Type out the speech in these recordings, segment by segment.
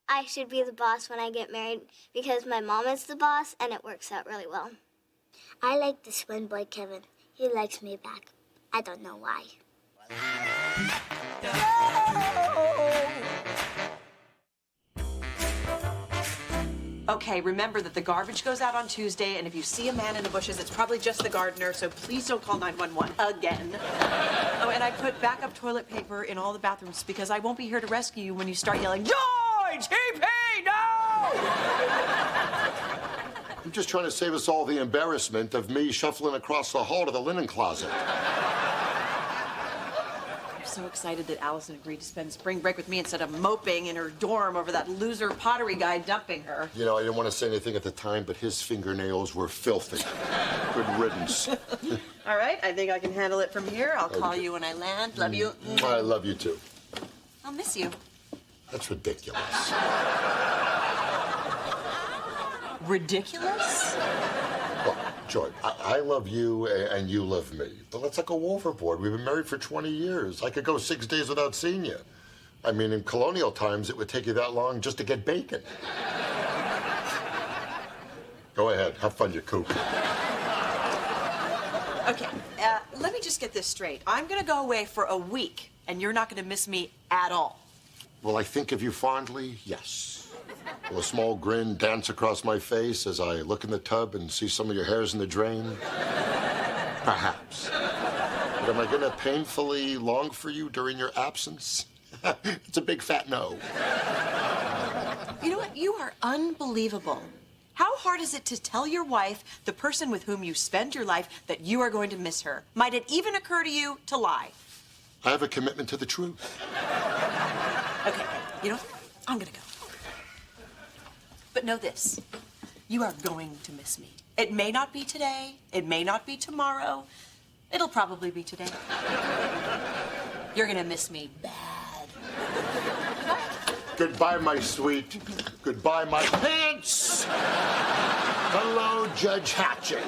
I should be the boss when I get married because my mom is the boss and it works out really well. I like this one boy, Kevin. He likes me back. I don't know why. Okay, remember that the garbage goes out on Tuesday, and if you see a man in the bushes, it's probably just the gardener, so please don't call 911 again. Oh, and I put backup toilet paper in all the bathrooms because I won't be here to rescue you when you start yelling, George! TP! No! I'm just trying to save us all the embarrassment of me shuffling across the hall to the linen closet. I'm so excited that Allison agreed to spend spring break with me instead of moping in her dorm over that loser pottery guy dumping her. You know, I didn't want to say anything at the time, but his fingernails were filthy. Good riddance. All right, I think I can handle it from here. I'll call you when I land. Love you. I love you, too. I'll miss you. That's ridiculous. Ridiculous? Look, Joy, I love you and you love me. But let's not go overboard. We've been married for 20 years. I could go 6 days without seeing you. I mean, in colonial times, it would take you that long just to get bacon. Go ahead. Have fun, you kook. Okay, let me just get this straight. I'm gonna go away for a week, and you're not gonna miss me at all. Will I think of you fondly? Yes. Will a small grin dance across my face as I look in the tub and see some of your hairs in the drain? Perhaps. But am I going to painfully long for you during your absence? It's a big fat no. You know what? You are unbelievable. How hard is it to tell your wife, the person with whom you spend your life, that you are going to miss her? Might it even occur to you to lie? I have a commitment to the truth. Okay, you know what? I'm gonna go. But know this, you are going to miss me. It may not be today, it may not be tomorrow, it'll probably be today. You're gonna miss me bad. Goodbye, my sweet. Goodbye, my pants. Hello, Judge Hatchet.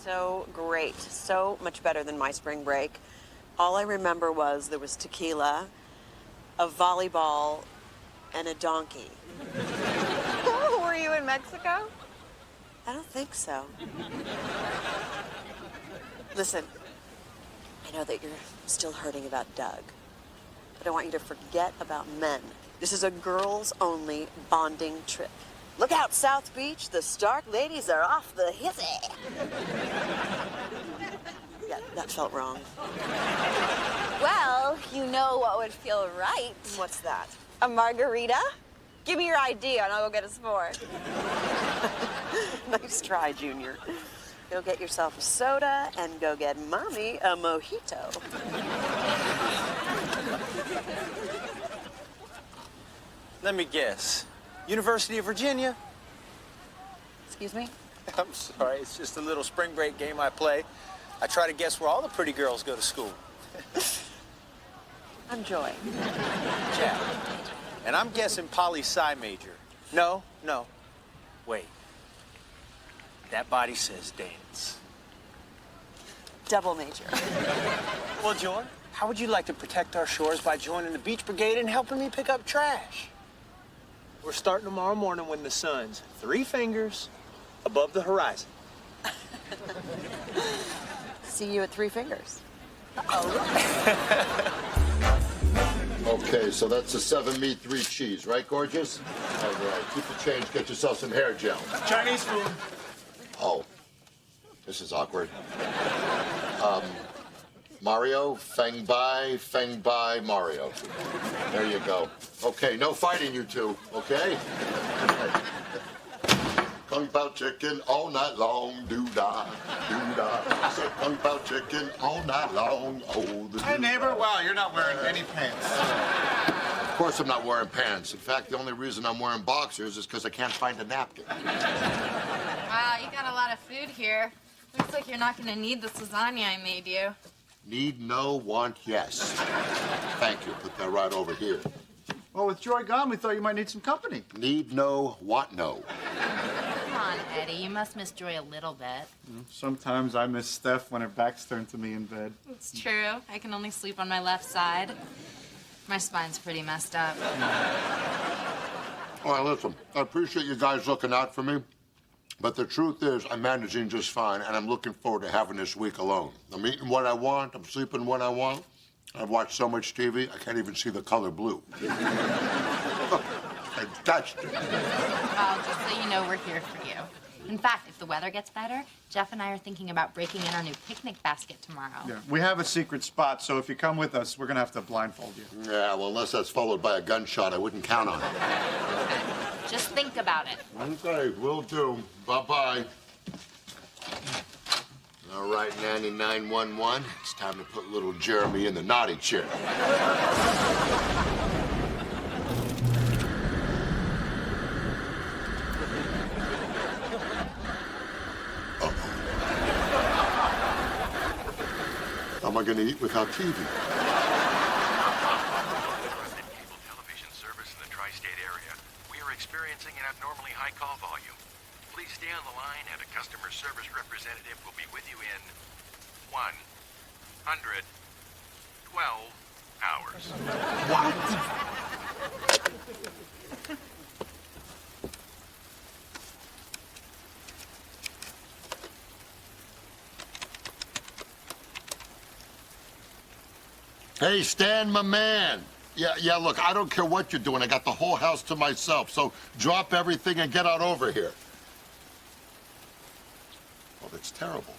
So great, so much better than my spring break. All I remember was there was tequila, a volleyball, and a donkey. Were you in Mexico? I don't think so. Listen, I know that you're still hurting about Doug, but I want you to forget about men. This is a girls-only bonding trip. Look out, South Beach. The Stark ladies are off the hissy. Yeah, that felt wrong. Well, you know what would feel right. What's that? A margarita? Give me your ID and I'll go get us more. Nice try, Junior. Go get yourself a soda and go get Mommy a mojito. Let me guess. University of Virginia? Excuse me? I'm sorry, it's just a little spring break game I play. I try to guess where all the pretty girls go to school. I'm Joy. Jack. And I'm guessing poli-sci major. No. Wait. That body says dance. Double major. Well, Joy, how would you like to protect our shores by joining the beach brigade and helping me pick up trash? We're starting tomorrow morning when the sun's 3 fingers above the horizon. See you at 3 fingers. Okay, so that's a 7 meat, 3 cheese, right, gorgeous? All right, keep the change, get yourself some hair gel. Chinese food. Oh, this is awkward. Mario, Feng Bai, Mario. There you go. Okay, no fighting, you two, okay? Kung Pao chicken all night long, doo-dah, doo-dah. I said Kung Pao chicken all night long, oh, the Hey, neighbor, wow, you're not wearing any pants. Of course I'm not wearing pants. In fact, the only reason I'm wearing boxers is because I can't find a napkin. Wow, you got a lot of food here. Looks like you're not gonna need this lasagna I made you. Need, no, want, yes. Thank you. Put that right over here. Well, with Joy gone, we thought you might need some company. Need, no, want, no. Come on, Eddie. You must miss Joy a little bit. Sometimes I miss Steph when her back's turned to me in bed. It's true. I can only sleep on my left side. My spine's pretty messed up. All right, listen, I appreciate you guys looking out for me, but the truth is I'm managing just fine, and I'm looking forward to having this week alone. I'm eating what I want, I'm sleeping when I want. I've watched so much TV, I can't even see the color blue. I touched it. Well, just so you know, we're here for you. In fact, if the weather gets better, Jeff and I are thinking about breaking in our new picnic basket tomorrow. Yeah, we have a secret spot, so if you come with us, we're gonna have to blindfold you. Yeah, well, unless that's followed by a gunshot, I wouldn't count on it. Just think about it. Okay, will do. Bye-bye. All right, Nanny 911, it's time to put little Jeremy in the naughty chair. How am I going to eat without TV? Cable television service in the tri-state area. We are experiencing an abnormally high call volume. Please stay on the line and a customer service representative will be with you in 112 hours. Hey, Stan, my man. Yeah, look, I don't care what you're doing. I got the whole house to myself, so drop everything and get on over here. Oh, that's terrible.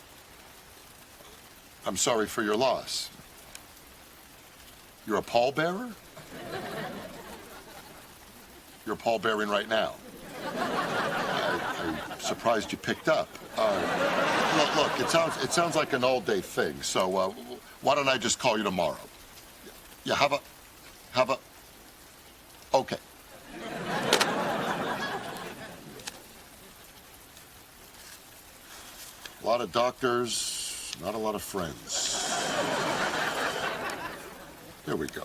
I'm sorry for your loss. You're a pallbearer? You're pallbearing right now. I'm surprised you picked up. Look, it sounds like an all-day thing, so why don't I just call you tomorrow? Yeah, have a, okay. A lot of doctors, not a lot of friends. There we go.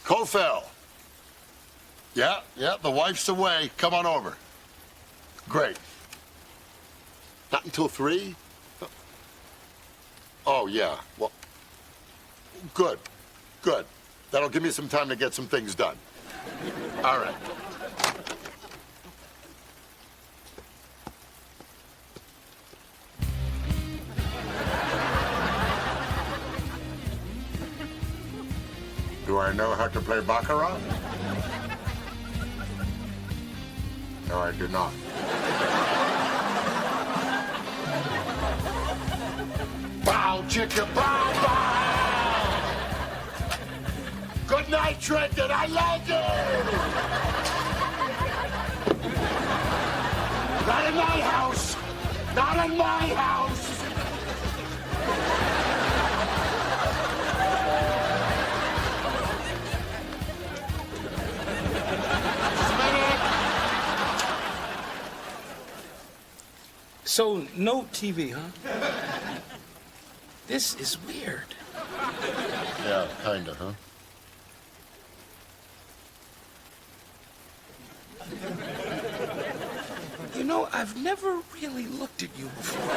Kofel. Yeah, the wife's away. Come on over. Great. Not until 3? Oh, yeah. Well, good. That'll give me some time to get some things done. All right. Do I know how to play Baccarat? No, I do not. Bow, chicka, bow, bow! Good night, Trenton. I love you! Not in my house! Not in my house! So, no TV, huh? This is weird. Yeah, kinda, huh? You know, I've never really looked at you before.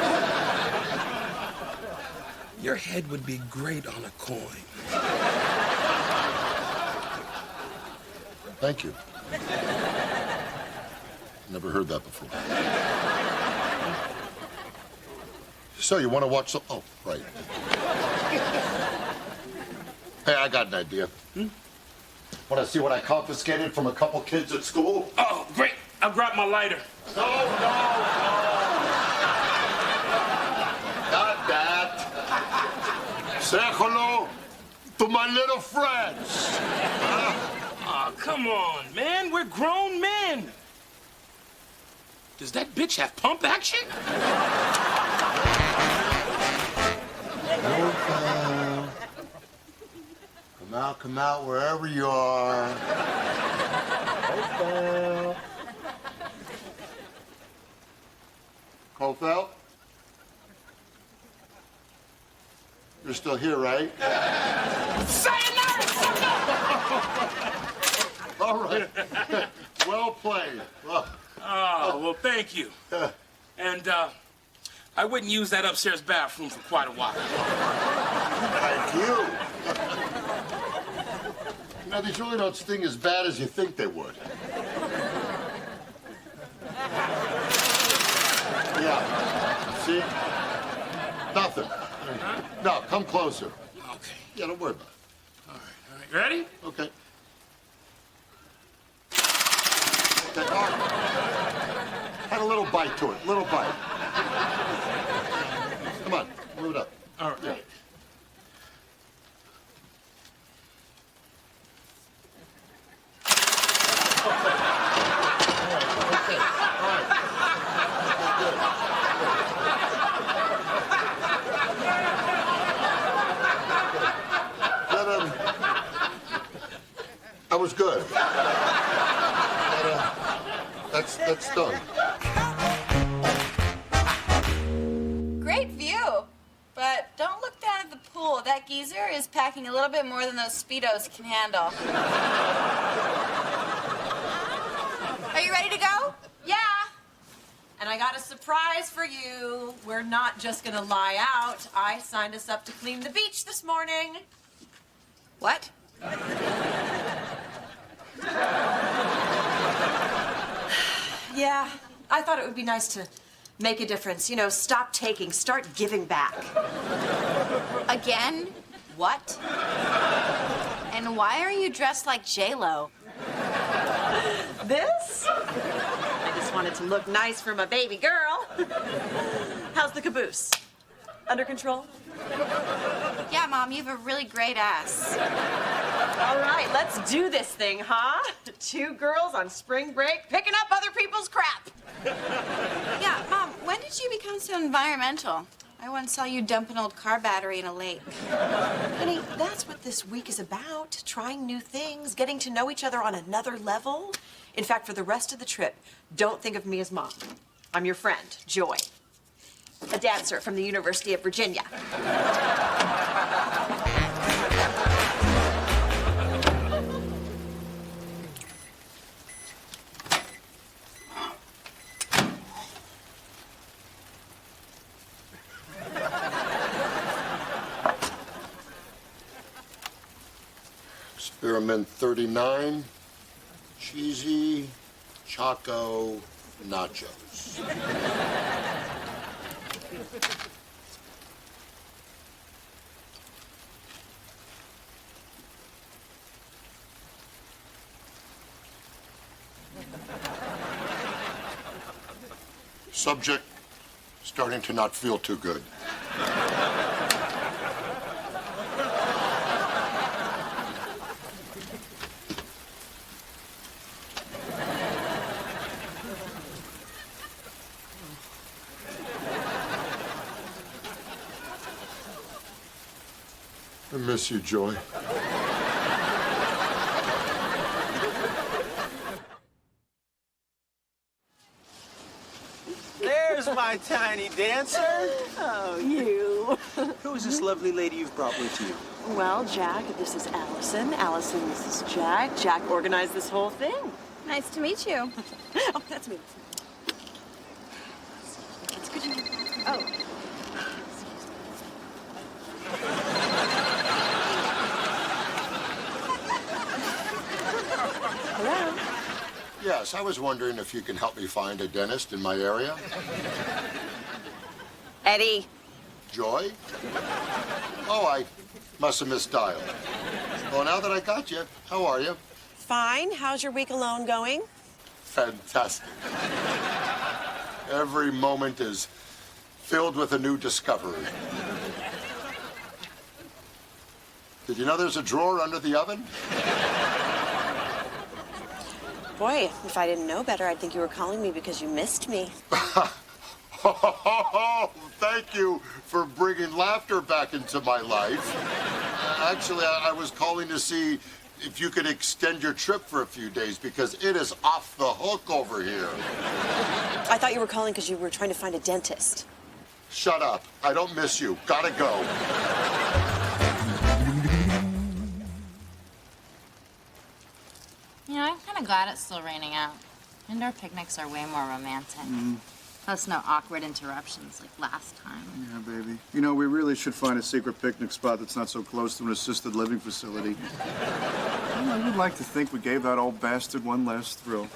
Your head would be great on a coin. Thank you. Never heard that before. So, you want to watch some... Oh, right. Hey, I got an idea. Want to see what I confiscated from a couple kids at school? Oh, great. I'll grab my lighter. No. Not that. Say hello to my little friends. Oh, come on, man. We're grown men. Does that bitch have pump action? Come out, wherever you are. Kofel. Kofel? You're still here, right? Sayonara, sucker! All right. Well played. Well, Oh, well, thank you. And I wouldn't use that upstairs bathroom for quite a while. thank you. Now, these really don't sting as bad as you think they would. Yeah. See? Nothing. No, come closer. Okay. Yeah, don't worry about it. All right. Ready? Okay. Okay, all right. Had a little bite to it, little bite. Come on, move it up. All right. Yeah. Okay, all right. Okay, good. That was good. That's done. Great view. But don't look down at the pool. That geezer is packing a little bit more than those Speedos can handle. Are you ready to go? Yeah. And I got a surprise for you. We're not just gonna lie out. I signed us up to clean the beach this morning. What? Yeah, I thought it would be nice to make a difference. You know, stop taking, start giving back. Again? What? And why are you dressed like J-Lo? This? I just wanted to look nice for my baby girl. How's the caboose? Under control? Yeah, Mom, you have a really great ass. All right, let's do this thing, huh? 2 girls on spring break picking up other people's crap. Yeah, Mom, when did you become so environmental? I once saw you dump an old car battery in a lake. Honey, that's what this week is about. Trying new things, getting to know each other on another level. In fact, for the rest of the trip, don't think of me as Mom. I'm your friend, Joy. A dancer from the University of Virginia. Experiment 39, cheesy Choco nachos. Subject starting to not feel too good. I miss you, Joy. There's my tiny dancer. Oh, you. Who is this lovely lady you've brought with you? Well, Jack, this is Allison. Allison, this is Jack. Jack organized this whole thing. Nice to meet you. Oh, that's me. It's good to meet you. Oh. Hello? Yes, I was wondering if you can help me find a dentist in my area. Eddie. Joy? Oh, I must have misdialed. Well, now that I got you, how are you? Fine. How's your week alone going? Fantastic. Every moment is filled with a new discovery. Did you know there's a drawer under the oven? Boy, if I didn't know better, I'd think you were calling me because you missed me. Oh, thank you for bringing laughter back into my life. Actually, I was calling to see if you could extend your trip for a few days because it is off the hook over here. I thought you were calling because you were trying to find a dentist. Shut up. I don't miss you. Gotta go. You know, I kind glad it's still raining out. Indoor picnics are way more romantic. Plus, no awkward interruptions like last time. Yeah, baby. You know, we really should find a secret picnic spot that's not so close to an assisted living facility. I would like to think we gave that old bastard one last thrill.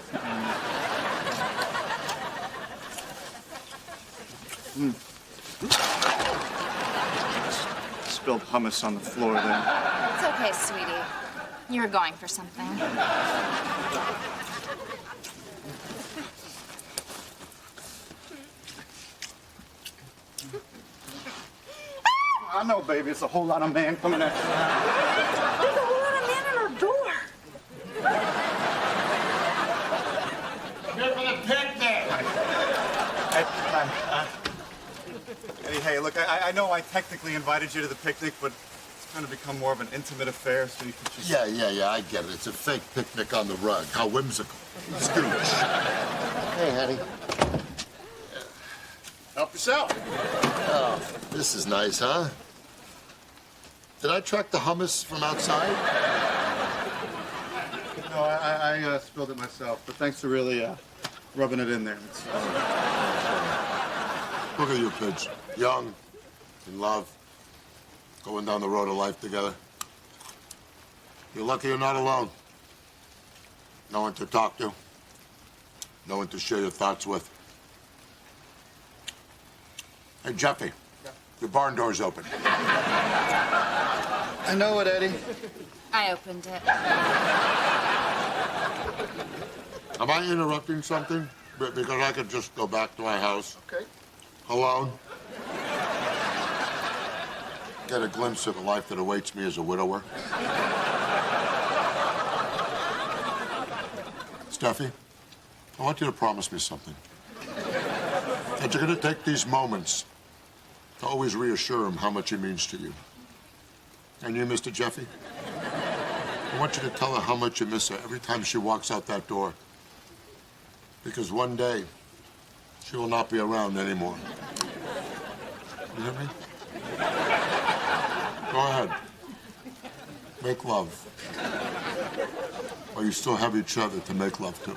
Spilled hummus on the floor there. It's okay, sweetie. You were going for something. I know, baby. It's a whole lot of man coming at you. There's a whole lot of men at our door. Here for the picnic! Eddie, hey, look, I know I technically invited you to the picnic, but it's going to become more of an intimate affair, so you can just... Yeah, I get it. It's a fake picnic on the rug. How whimsical. Scooch. Hey, honey. Help yourself. Oh, this is nice, huh? Did I track the hummus from outside? No, I spilled it myself, but thanks for really rubbing it in there. Look at you kids. Young, in love, going down the road of life together. You're lucky you're not alone. No one to talk to. No one to share your thoughts with. Hey, Jeffy, your barn door's open. I know it, Eddie. I opened it. Am I interrupting something? Because I could just go back to my house. Okay. Alone. Get a glimpse of the life that awaits me as a widower. Steffi, I want you to promise me something. That you're going to take these moments to always reassure him how much he means to you. And you, Mr. Jeffy? I want you to tell her how much you miss her every time she walks out that door. Because one day, she will not be around anymore. You hear me? Go ahead. Make love. While you still have each other to make love to.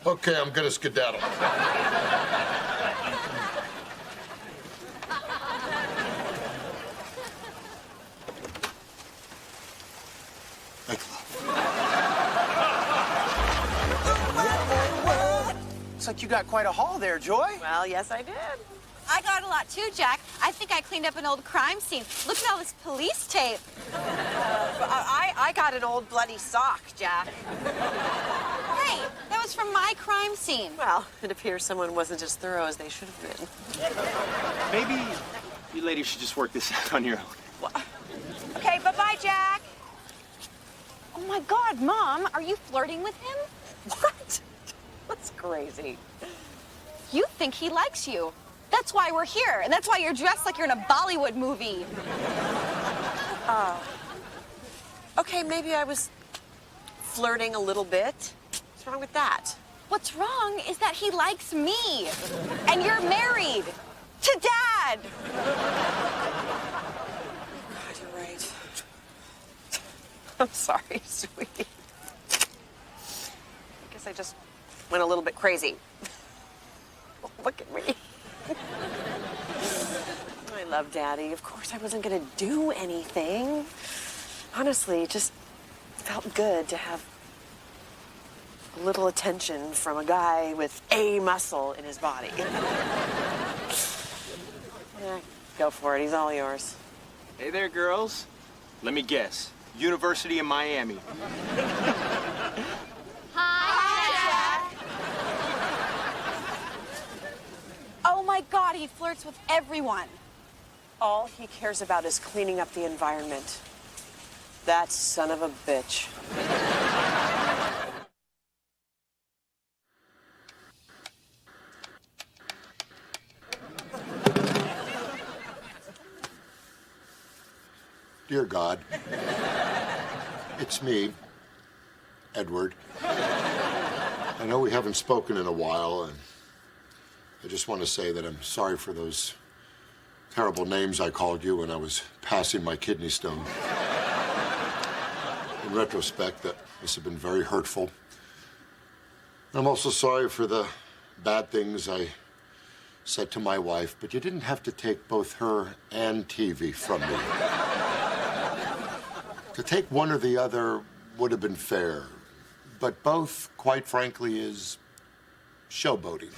Okay, I'm gonna skedaddle. Make love. Looks like you got quite a haul there, Joy. Well, yes, I did. I got a lot too, Jack. I think I cleaned up an old crime scene. Look at all this police tape. I got an old bloody sock, Jack. Hey, that was from my crime scene. Well, it appears someone wasn't as thorough as they should have been. Maybe you ladies should just work this out on your own. Okay, bye-bye, Jack. Oh, my God, Mom, are you flirting with him? What? That's crazy. You think he likes you. That's why we're here, and that's why you're dressed like you're in a Bollywood movie. Okay, maybe I was flirting a little bit. What's wrong with that? What's wrong is that he likes me, and you're married to Dad. God, you're right. I'm sorry, sweetie. I guess I just went a little bit crazy. Look at me. I love Daddy. Of course, I wasn't going to do anything. Honestly, it just felt good to have a little attention from a guy with a muscle in his body. Yeah, go for it. He's all yours. Hey there, girls. Let me guess. University of Miami. Hi, Jack. Oh, my God, he flirts with everyone. All he cares about is cleaning up the environment. That son of a bitch. Dear God, it's me, Edward. I know we haven't spoken in a while, and I just want to say that I'm sorry for those terrible names I called you when I was passing my kidney stone. In retrospect, that must have been very hurtful. I'm also sorry for the bad things I said to my wife, but you didn't have to take both her and TV from me. To take one or the other would have been fair, but both, quite frankly, is showboating.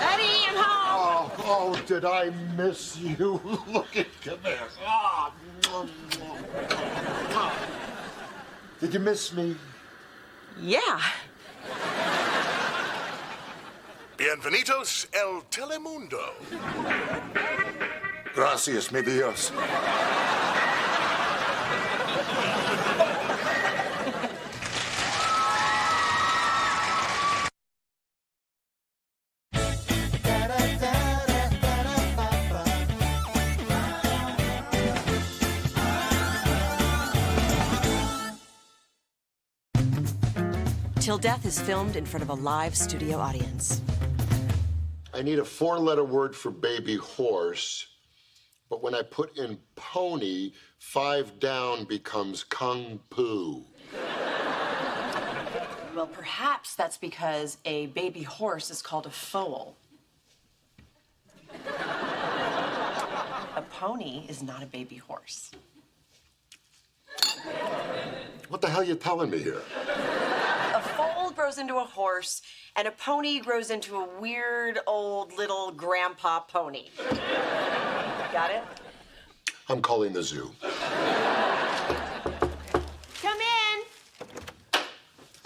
Eddie, I'm home. Oh, did I miss you? Look at, come here. Ah, did you miss me? Yeah. Bienvenidos el Telemundo. Gracias, mi Dios. Till Death is filmed in front of a live studio audience. I need a 4-letter word for baby horse, but when I put in pony, 5 down becomes kung poo. Well, perhaps that's because a baby horse is called a foal. A pony is not a baby horse. What the hell are you telling me here? A foal grows into a horse, and a pony grows into a weird old little grandpa pony. Got it? I'm calling the zoo. Come in.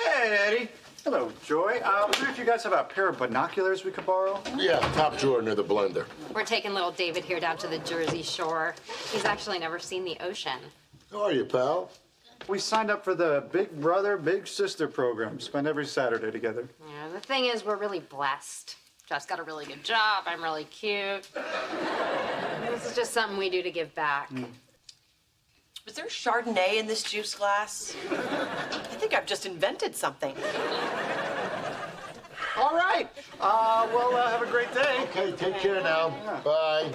Hey, Eddie. Hello, Joy. I wonder if you guys have a pair of binoculars we could borrow? Yeah, top drawer near the blender. We're taking little David here down to the Jersey Shore. He's actually never seen the ocean. How are you, pal? We signed up for the Big Brother, Big Sister program. Spend every Saturday together. Yeah, the thing is, we're really blessed. Jeff's got a really good job. I'm really cute. This is just something we do to give back. Was there Chardonnay in this juice glass? I think I've just invented something. All right. Well, have a great day. Okay, take care now. Yeah. Bye.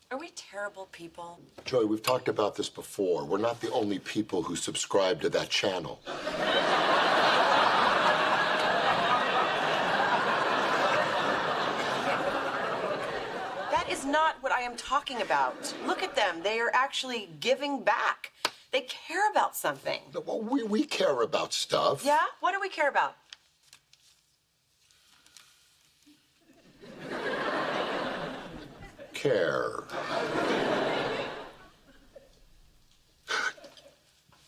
Are we terrible people? Joy, we've talked about this before. We're not the only people who subscribe to that channel. That is not what I am talking about. Look at them. They are actually giving back. They care about something. Well, we care about stuff. Yeah? What do we care about? Care.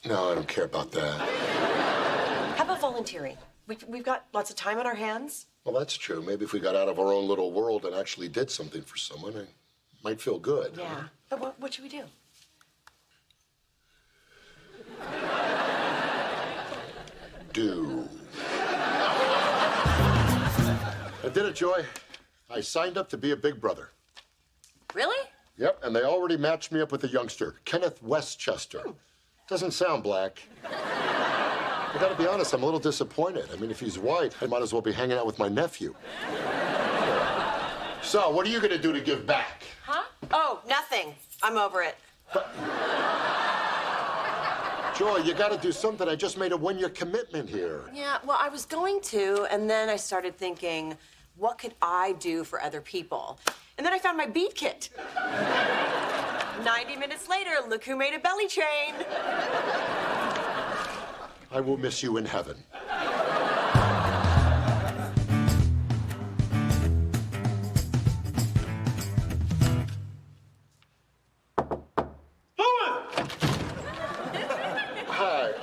No, I don't care about that. How about volunteering? We've got lots of time on our hands. Well, that's true. Maybe if we got out of our own little world and actually did something for someone, it might feel good. Yeah. But what should we do? I did it, Joy. I signed up to be a Big Brother. Really? Yep, and they already matched me up with a youngster, Kenneth Westchester. Doesn't sound black. I gotta be honest, I'm a little disappointed. I mean, if he's white, I might as well be hanging out with my nephew. So, what are you gonna do to give back? Huh? Oh, nothing. I'm over it. Joy, you gotta do something. I just made a one-year commitment here. Yeah, well, I was going to, and then I started thinking, what could I do for other people? And then I found my bead kit. 90 minutes later, look who made a belly chain. I will miss you in heaven. Hi,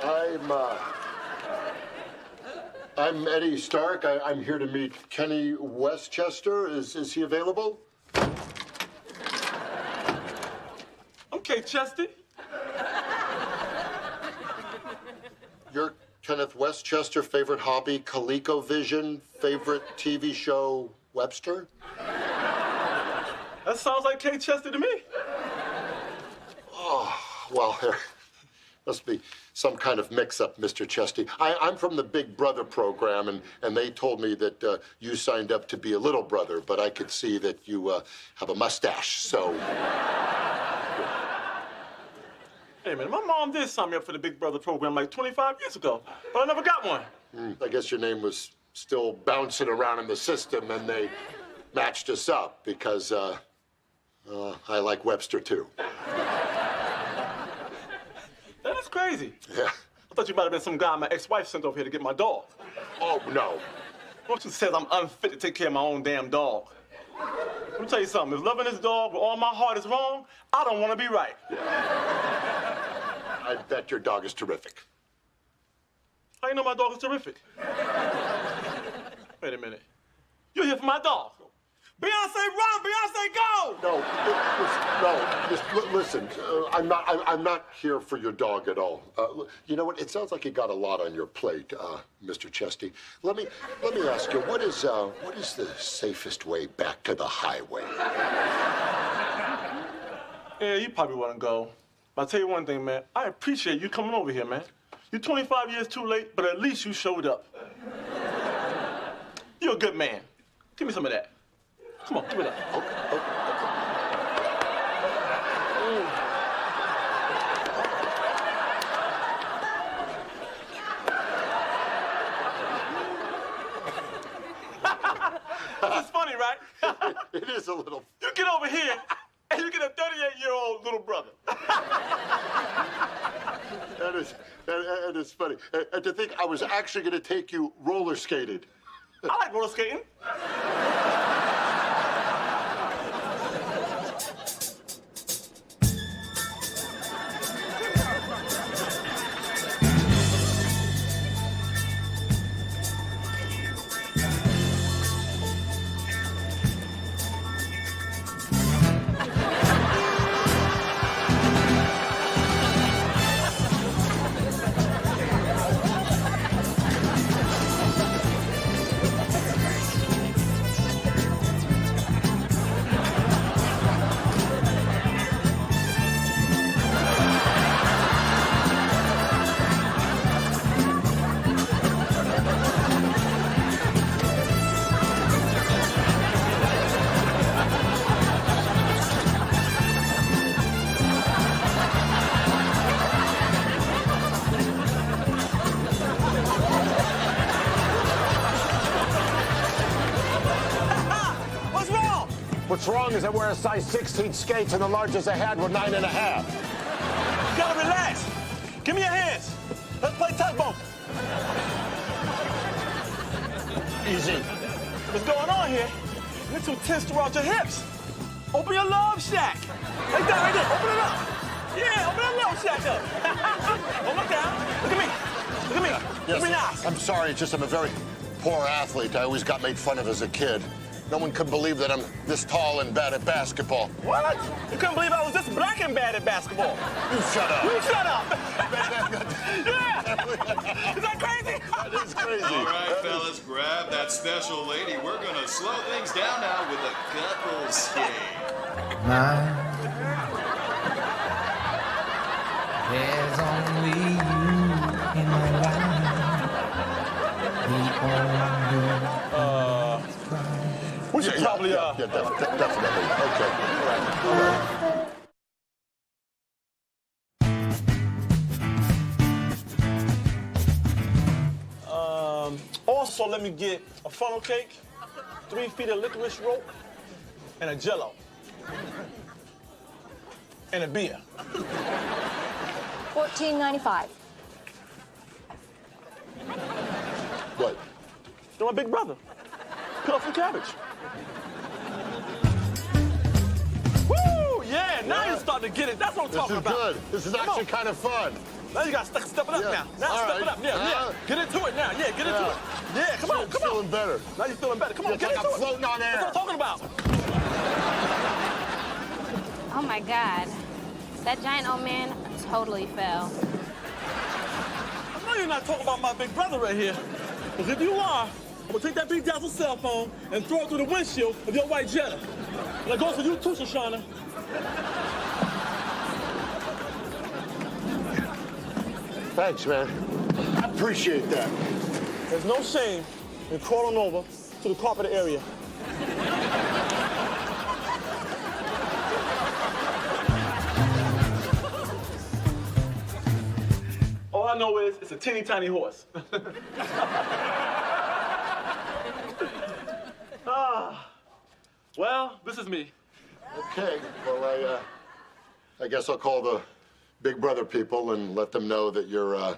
I'm Eddie Stark. I'm here to meet Kenny Westchester. Is he available? Okay, Chester. Your Kenneth Westchester, favorite hobby, ColecoVision, favorite TV show, Webster? That sounds like Kate Chester to me. Oh, well, there must be some kind of mix-up, Mr. Chesty. I'm from the Big Brother program, and they told me that you signed up to be a little brother, but I could see that you have a mustache, so... Hey, man, my mom did sign me up for the Big Brother program like 25 years ago, but I never got one. I guess your name was still bouncing around in the system, and they matched us up because I like Webster, too. That is crazy. Yeah. I thought you might have been some guy my ex-wife sent over here to get my dog. Oh, no. What you says I'm unfit to take care of my own damn dog. Let me tell you something. If loving this dog with all my heart is wrong, I don't want to be right. I bet your dog is terrific. How you know my dog is terrific? Wait a minute. You're here for my dog. Beyonce run, Beyonce go! Listen. I'm not here for your dog at all. You know what? It sounds like you got a lot on your plate, Mr. Chesty. Let me ask you, what is the safest way back to the highway? Yeah, you probably want to go. But I'll tell you one thing, man. I appreciate you coming over here, man. You're 25 years too late, but at least you showed up. You're a good man. Give me some of that. Come on, give me that. Okay. This is funny, right? It is a little. You get over here, and you get a 38-year-old little brother. That is funny. And to think I was actually going to take you roller skating. I like roller skating. What's wrong is I wear a size 16 skates and the largest I had were 9.5. You gotta relax. Give me your hands. Let's play tugboat. Easy. What's going on here? You're too tense throughout your hips. Open your love shack. Like that, right there. Open it up. Yeah, open that love shack up. Oh, look down. Look at me. Look at me. Look at me now. I'm sorry, it's just I'm a very poor athlete. I always got made fun of as a kid. No one could believe that I'm this tall and bad at basketball. What? You couldn't believe I was this black and bad at basketball. You shut up. You shut up. Yeah. Is that crazy? That is crazy. All right, fellas, grab that special lady. We're going to slow things down now with a couple skate. There's only you in my life. We should probably, definitely. Okay. Also, let me get a funnel cake, 3 feet of licorice rope, and a Jell-O. And a beer. $14.95. What? You're my big brother. Cut off the cabbage. Woo! Yeah, now you're starting to get it. That's what I'm talking about. This is good. This is actually kind of fun. Now you gotta step it up now. Now All step right. it up. Yeah. Get into it now. Yeah, get into it. Yeah, come on. Feeling better. Now you're feeling better. Come on, It's get like into I'm floating on air. That's what I'm talking about. Oh my God. That giant old man totally fell. I know you're not talking about my big brother right here. Because if you are, I'm gonna take that big dazzle cell phone and throw it through the windshield of your white Jetta. That goes for you too, Shoshana. Thanks, man. I appreciate that. There's no shame in crawling over to the carpeted area. All I know is it's a teeny tiny horse. Well, this is me. Okay, well, I guess I'll call the Big Brother people and let them know that you're a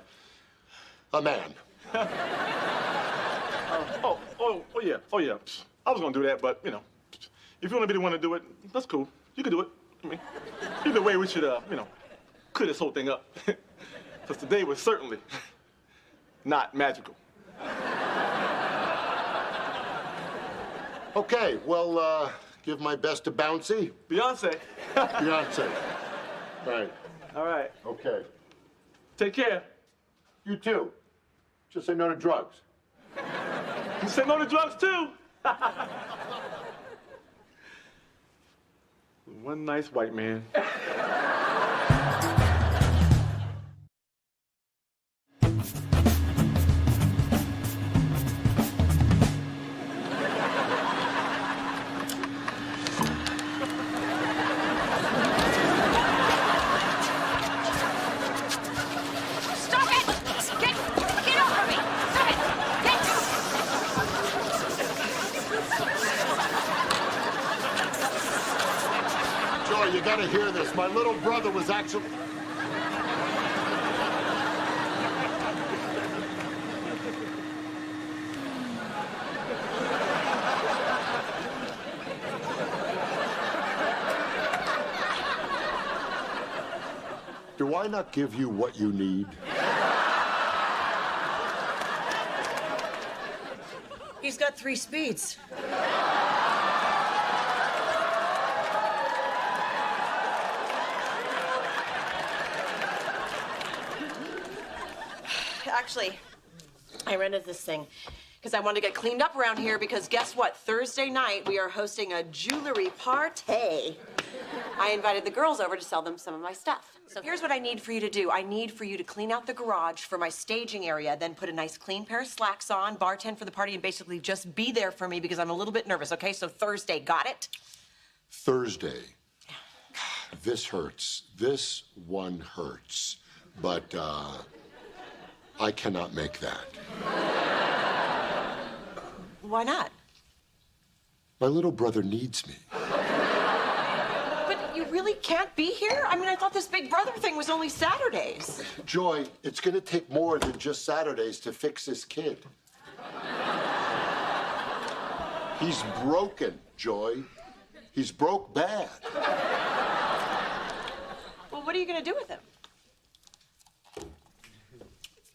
man. Oh, yeah. I was gonna do that, but, you know, if you want to be the one to do it, that's cool. You can do it. I mean, either way, we should, clear this whole thing up. Because today was certainly not magical. Okay, well, give my best to Bouncy. Beyonce. Beyonce. Right. All right. Okay. Take care. You too. Just say no to drugs. You say no to drugs too? One nice white man. You gotta hear this. My little brother was actually... Do I not give you what you need? He's got 3 speeds. Actually, I rented this thing because I wanted to get cleaned up around here because guess what? Thursday night, we are hosting a jewelry party. I invited the girls over to sell them some of my stuff. So here's what I need for you to do. I need for you to clean out the garage for my staging area, then put a nice clean pair of slacks on, bartend for the party, and basically just be there for me because I'm a little bit nervous, okay? So Thursday, got it? Thursday. This hurts. This one hurts. But, I cannot make that. Why not? My little brother needs me. But you really can't be here? I mean, I thought this Big Brother thing was only Saturdays. Joy, it's gonna take more than just Saturdays to fix this kid. He's broken, Joy. He's broke bad. Well, what are you gonna do with him?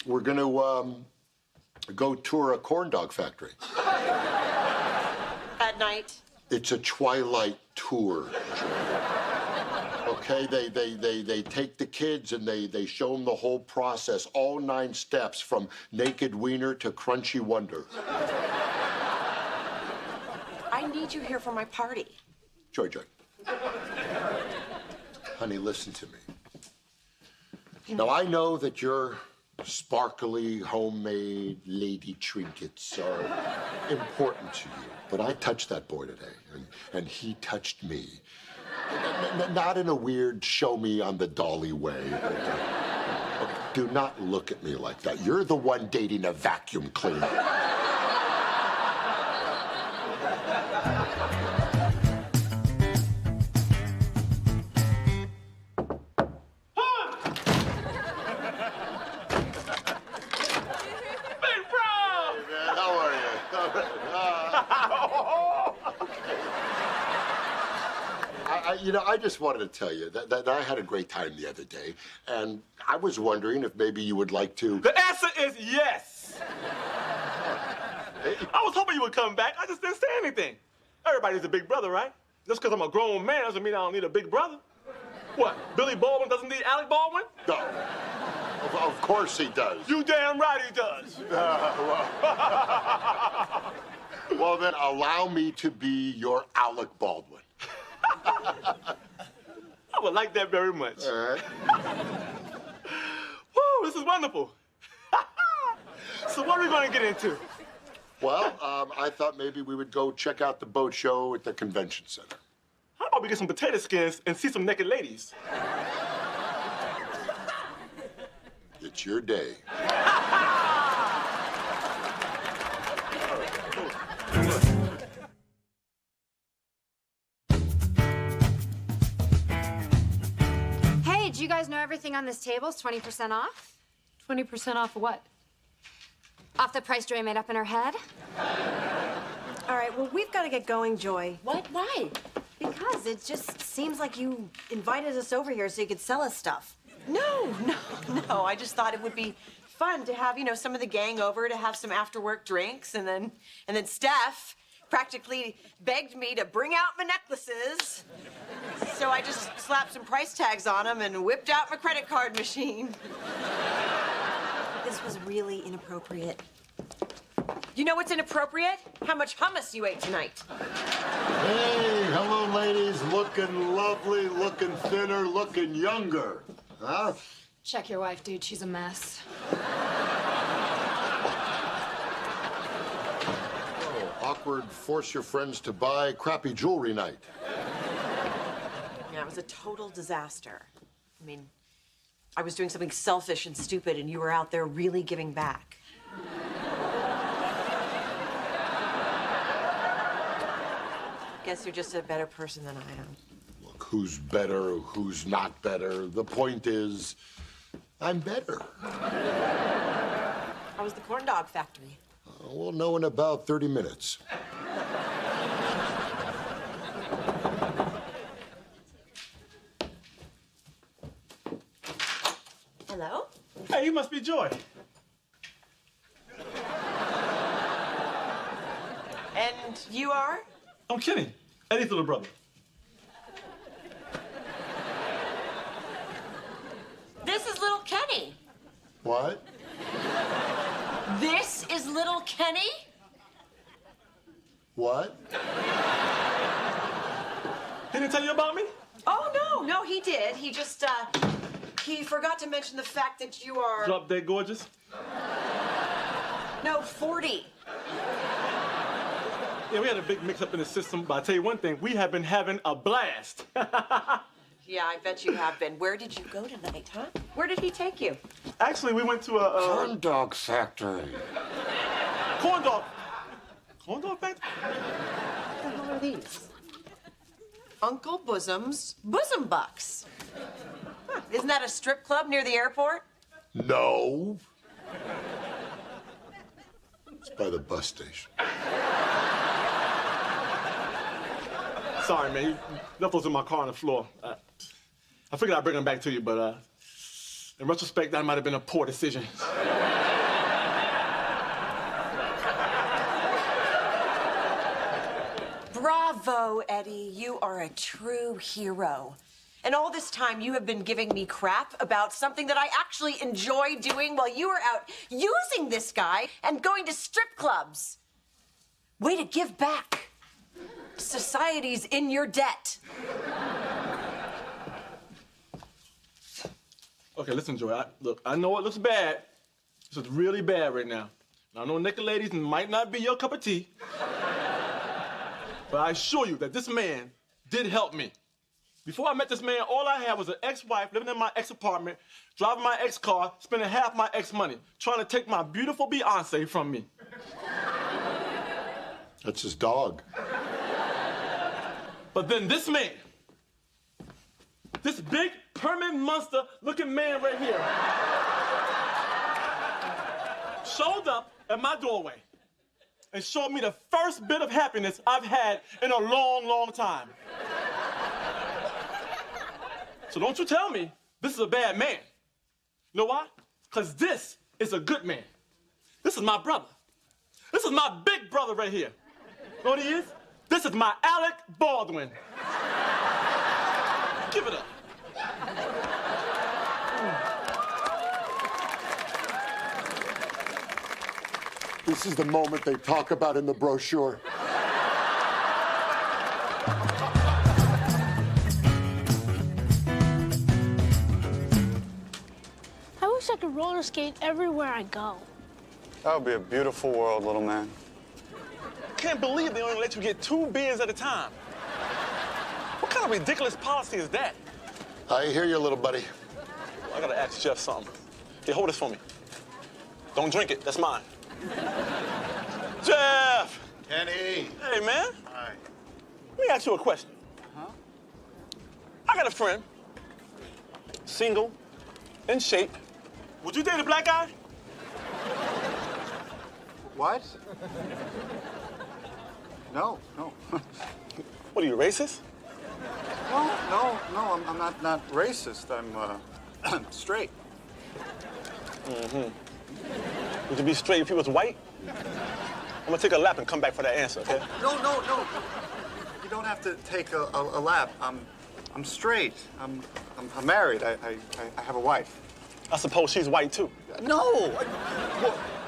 We're gonna go tour a corn dog factory. At night? It's a twilight tour. Okay, they take the kids and they show them the whole process, all 9 steps from naked wiener to crunchy wonder. I need you here for my party. Joy. Honey, listen to me. Now, I know that your sparkly, homemade lady trinkets are important to you, but I touched that boy today, and he touched me. Not in a weird show me on the dolly way. But, do not look at me like that. You're the one dating a vacuum cleaner. I just wanted to tell you that I had a great time the other day, and I was wondering if maybe you would like to... The answer is yes. I was hoping you would come back. I just didn't say anything. Everybody's a big brother, right? Just because I'm a grown man doesn't mean I don't need a big brother. What, Billy Baldwin doesn't need Alec Baldwin? No. Of course he does. You damn right he does. Well, then allow me to be your Alec Baldwin. I would like that very much. All right. Woo, this is wonderful. So what are we going to get into? Well, I thought maybe we would go check out the boat show at the convention center. How about we get some potato skins and see some naked ladies? It's your day. Hey, do you guys know everything on this table is 20% off? 20% off what? Off the price Joy made up in her head. All right, well, we've got to get going, Joy. What? Why? Because it just seems like you invited us over here so you could sell us stuff. No. I just thought it would be fun to have, some of the gang over to have some after-work drinks, and then Steph practically begged me to bring out my necklaces. So I just slapped some price tags on them and whipped out my credit card machine. This was really inappropriate. You know what's inappropriate? How much hummus you ate tonight. Hey, hello, ladies. Looking lovely, looking thinner, looking younger. Huh? Check your wife, dude. She's a mess. Oh, awkward force your friends to buy crappy jewelry night. Yeah, it was a total disaster. I mean, I was doing something selfish and stupid, and you were out there really giving back. Guess you're just a better person than I am. Look, who's better, who's not better? The point is, I'm better. How was the corn dog factory? We'll know in about 30 minutes. Hello? Hey, you must be Joy. And you are? I'm Kenny, Eddie's little brother. This is little Kenny. What? This is little Kenny? What? He didn't tell you about me? Oh, no, he did. He just, he forgot to mention the fact that you are... Drop dead gorgeous? No, 40. Yeah, we had a big mix-up in the system, but I'll tell you one thing, we have been having a blast. Yeah, I bet you have been. Where did you go tonight, huh? Where did he take you? Actually, we went to a... Corn dog factory. Corn dog factory? What the hell are these? Uncle Bosom's Bosom Bucks. Huh. Isn't that a strip club near the airport? No. It's by the bus station. Sorry, man. You left those in my car on the floor. I figured I'd bring them back to you, but in retrospect, that might have been a poor decision. Bravo, Eddie. You are a true hero. And all this time, you have been giving me crap about something that I actually enjoy doing while you were out using this guy and going to strip clubs. Way to give back. Society's in your debt. Okay, listen, Joy. Look, I know it looks bad. This is really bad right now. I know naked ladies might not be your cup of tea. But I assure you that this man did help me. Before I met this man, all I had was an ex-wife living in my ex-apartment, driving my ex-car, spending half my ex-money, trying to take my beautiful Beyonce from me. That's his dog. But then this man, this big, permanent monster-looking man right here, showed up at my doorway and showed me the first bit of happiness I've had in a long, long time. So don't you tell me this is a bad man. You know why? Because this is a good man. This is my brother. This is my big brother right here. You know what he is? This is my Alec Baldwin. Give it up. This is the moment they talk about in the brochure. I could roller skate everywhere I go. That would be a beautiful world, little man. I can't believe they only let you get 2 beers at a time. What kind of ridiculous policy is that? I hear you, little buddy. I gotta ask Jeff something. Here, hold this for me. Don't drink it. That's mine. Jeff! Kenny! Hey, man. Hi. Let me ask you a question. Huh? I got a friend, single, in shape. Would you date a black guy? What? No. What are you, racist? No, I'm not racist. I'm straight. Mm-hmm. Would you be straight if he was white? I'm gonna take a lap and come back for that answer, okay? No. You don't have to take a lap. I'm straight. I'm married. I have a wife. I suppose she's white too. No.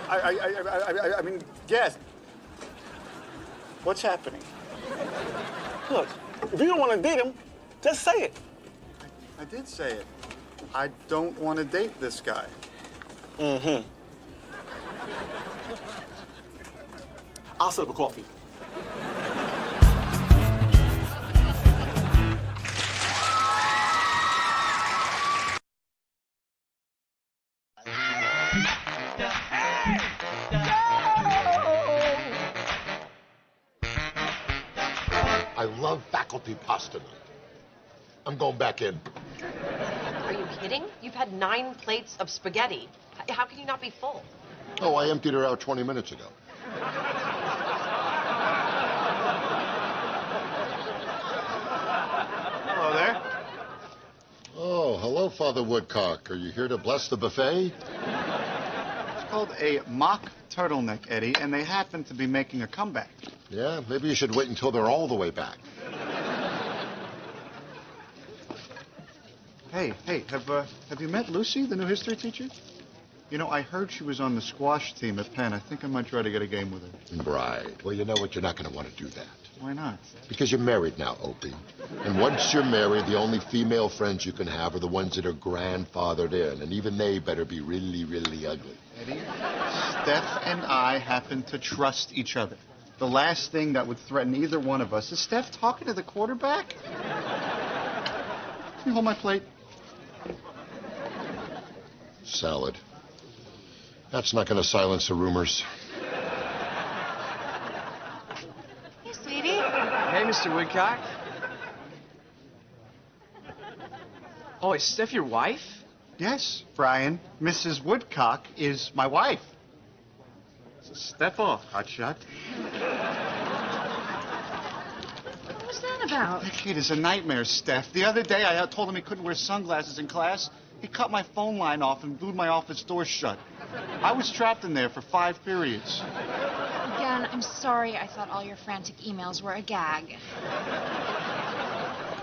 I mean, yes. What's happening? Look, if you don't want to date him, just say it. I did say it. I don't want to date this guy. Mm-hmm. I'll set up a coffee. I love faculty pasta night. I'm going back in. Are you kidding? You've had 9 plates of spaghetti. How can you not be full? Oh, I emptied her out 20 minutes ago. Hello there. Oh, hello, Father Woodcock. Are you here to bless the buffet? It's called a mock turtleneck, Eddie, and they happen to be making a comeback. Yeah, maybe you should wait until they're all the way back. Hey, have you met Lucy, the new history teacher? You know, I heard she was on the squash team at Penn. I think I might try to get a game with her. Right. Well, you know what? You're not going to want to do that. Why not? Because you're married now, Opie. And once you're married, the only female friends you can have are the ones that are grandfathered in. And even they better be really, really ugly. Eddie, Steph and I happen to trust each other. The last thing that would threaten either one of us is Steph talking to the quarterback. Can you hold my plate? Salad. That's not going to silence the rumors. Hey, sweetie. Hey, Mr. Woodcock. Oh, is Steph your wife? Yes, Brian. Mrs. Woodcock is my wife. Step off, hotshot. What was that about? That kid is a nightmare, Steph. The other day, I told him he couldn't wear sunglasses in class. He cut my phone line off and glued my office door shut. I was trapped in there for 5 periods. Again, I'm sorry. I thought all your frantic emails were a gag.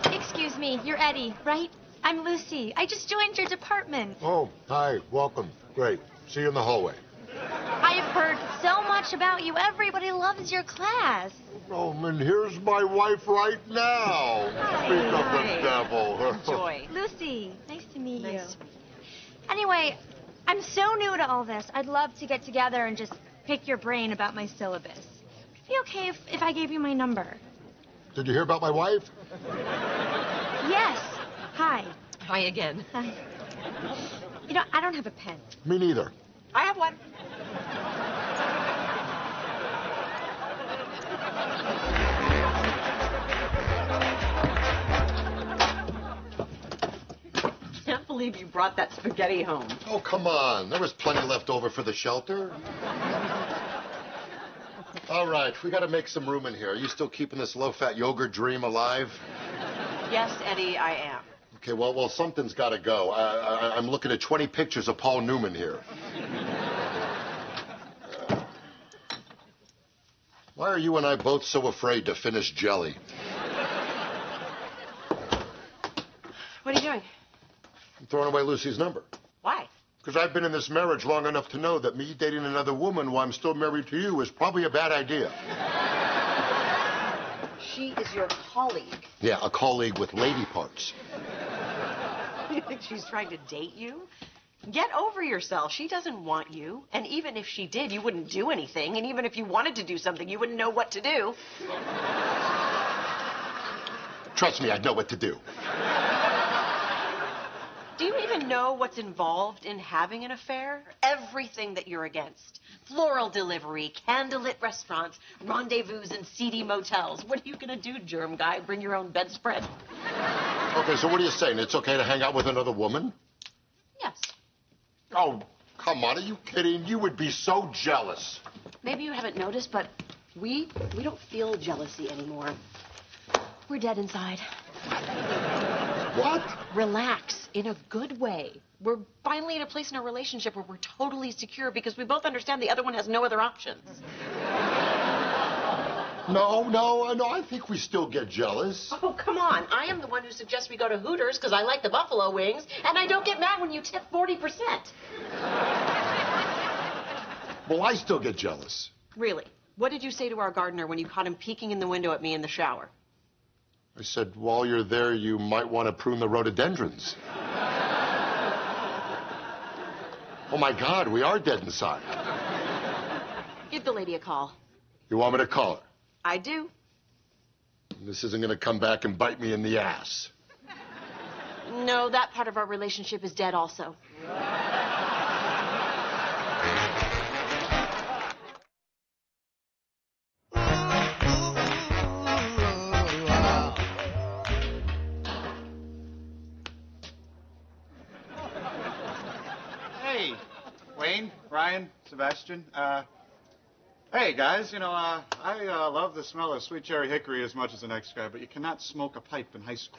Excuse me, you're Eddie, right? I'm Lucy. I just joined your department. Oh, hi. Welcome. Great. See you in the hallway. I've heard so much about you. Everybody loves your class. Oh, and here's my wife right now. Speak of the devil. Enjoy. Lucy, nice to meet you. Anyway, I'm so new to all this. I'd love to get together and just pick your brain about my syllabus. Would it be okay if I gave you my number? Did you hear about my wife? Yes. Hi. Hi again. Hi. You know, I don't have a pen. Me neither. I have one. Can't believe you brought that spaghetti home. Oh, come on. There was plenty left over for the shelter. All right, we got to make some room in here. Are you still keeping this low-fat yogurt dream alive? Yes, Eddie, I am. Okay, well, something's got to go. I'm looking at 20 pictures of Paul Newman here. Why are you and I both so afraid to finish jelly? What are you doing? I'm throwing away Lucy's number. Why? Because I've been in this marriage long enough to know that me dating another woman while I'm still married to you is probably a bad idea. She is your colleague. Yeah, a colleague with lady parts. You think she's trying to date you? Get over yourself. She doesn't want you. And even if she did, you wouldn't do anything. And even if you wanted to do something, you wouldn't know what to do. Trust me, I'd know what to do. Do you even know what's involved in having an affair? Everything that you're against. Floral delivery, candlelit restaurants, rendezvous in seedy motels. What are you gonna do, germ guy? Bring your own bedspread? Okay, so what are you saying? It's okay to hang out with another woman? Yes. Oh, come on, are you kidding? You would be so jealous. Maybe you haven't noticed, but we don't feel jealousy anymore. We're dead inside. What? Relax, in a good way. We're finally in a place in our relationship where we're totally secure because we both understand the other one has no other options. No, I think we still get jealous. Oh, come on. I am the one who suggests we go to Hooters because I like the buffalo wings, and I don't get mad when you tip 40%. Well, I still get jealous. Really? What did you say to our gardener when you caught him peeking in the window at me in the shower? I said, while you're there, you might want to prune the rhododendrons. Oh, my God, we are dead inside. Give the lady a call. You want me to call her? I do. This isn't going to come back and bite me in the ass. No, that part of our relationship is dead also. Hey, Wayne, Ryan, Sebastian. Hey, guys, you know, I love the smell of sweet cherry hickory as much as the next guy, but you cannot smoke a pipe in high school.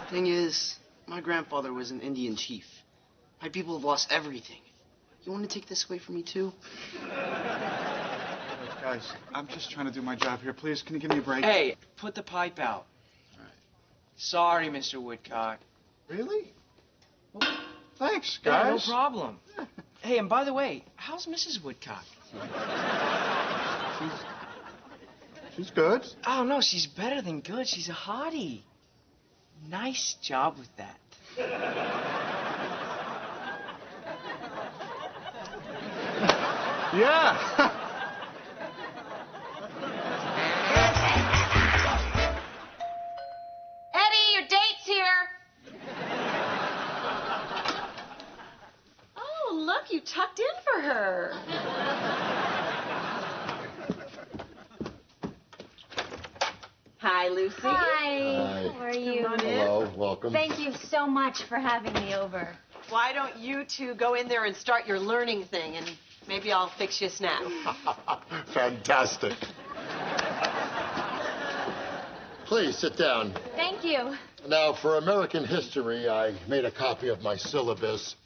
Thing is, my grandfather was an Indian chief. My people have lost everything. You want to take this away from me, too? Guys, I'm just trying to do my job here. Please, can you give me a break? Hey, put the pipe out. All right. Sorry, Mr. Woodcock. Really? Well, thanks, Yeah, guys. no problem. Hey, and by the way, how's Mrs. Woodcock? She's good. Oh, no, she's better than good. She's a hottie. Nice job with that. Yeah. Eddie, your date's here. Oh, look, you tucked in for her. Hi, Lucy. Hi. Hi. How are you? Come on in. Hello, welcome. Thank you so much for having me over. Why don't you two go in there and start your learning thing, and maybe I'll fix you a snack. Fantastic. Please, sit down. Thank you. Now, for American history, I made a copy of my syllabus.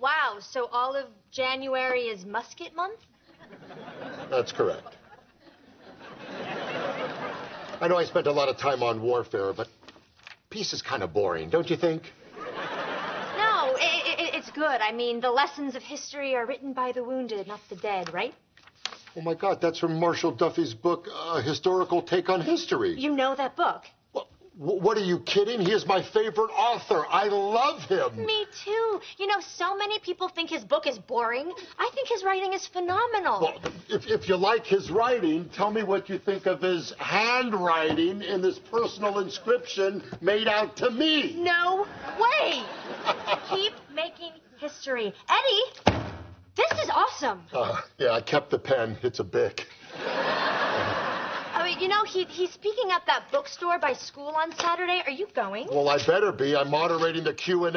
Wow, so all of January is musket month? That's correct. I know I spent a lot of time on warfare, but peace is kind of boring, don't you think? No, it's good. I mean, the lessons of history are written by the wounded, not the dead, right? Oh, my God, that's from Marshall Duffy's book, A Historical Take on History. You know that book. What, are you kidding? He is my favorite author. I love him. Me too. You know, so many people think his book is boring. I think his writing is phenomenal. Well, if you like his writing, tell me what you think of his handwriting in this personal inscription made out to me. No way. Keep making history. Eddie, this is awesome. Yeah, I kept the pen. It's a Bic. I mean, you know, he's speaking at that bookstore by school on Saturday. Are you going? Well, I better be. I'm moderating the Q&A.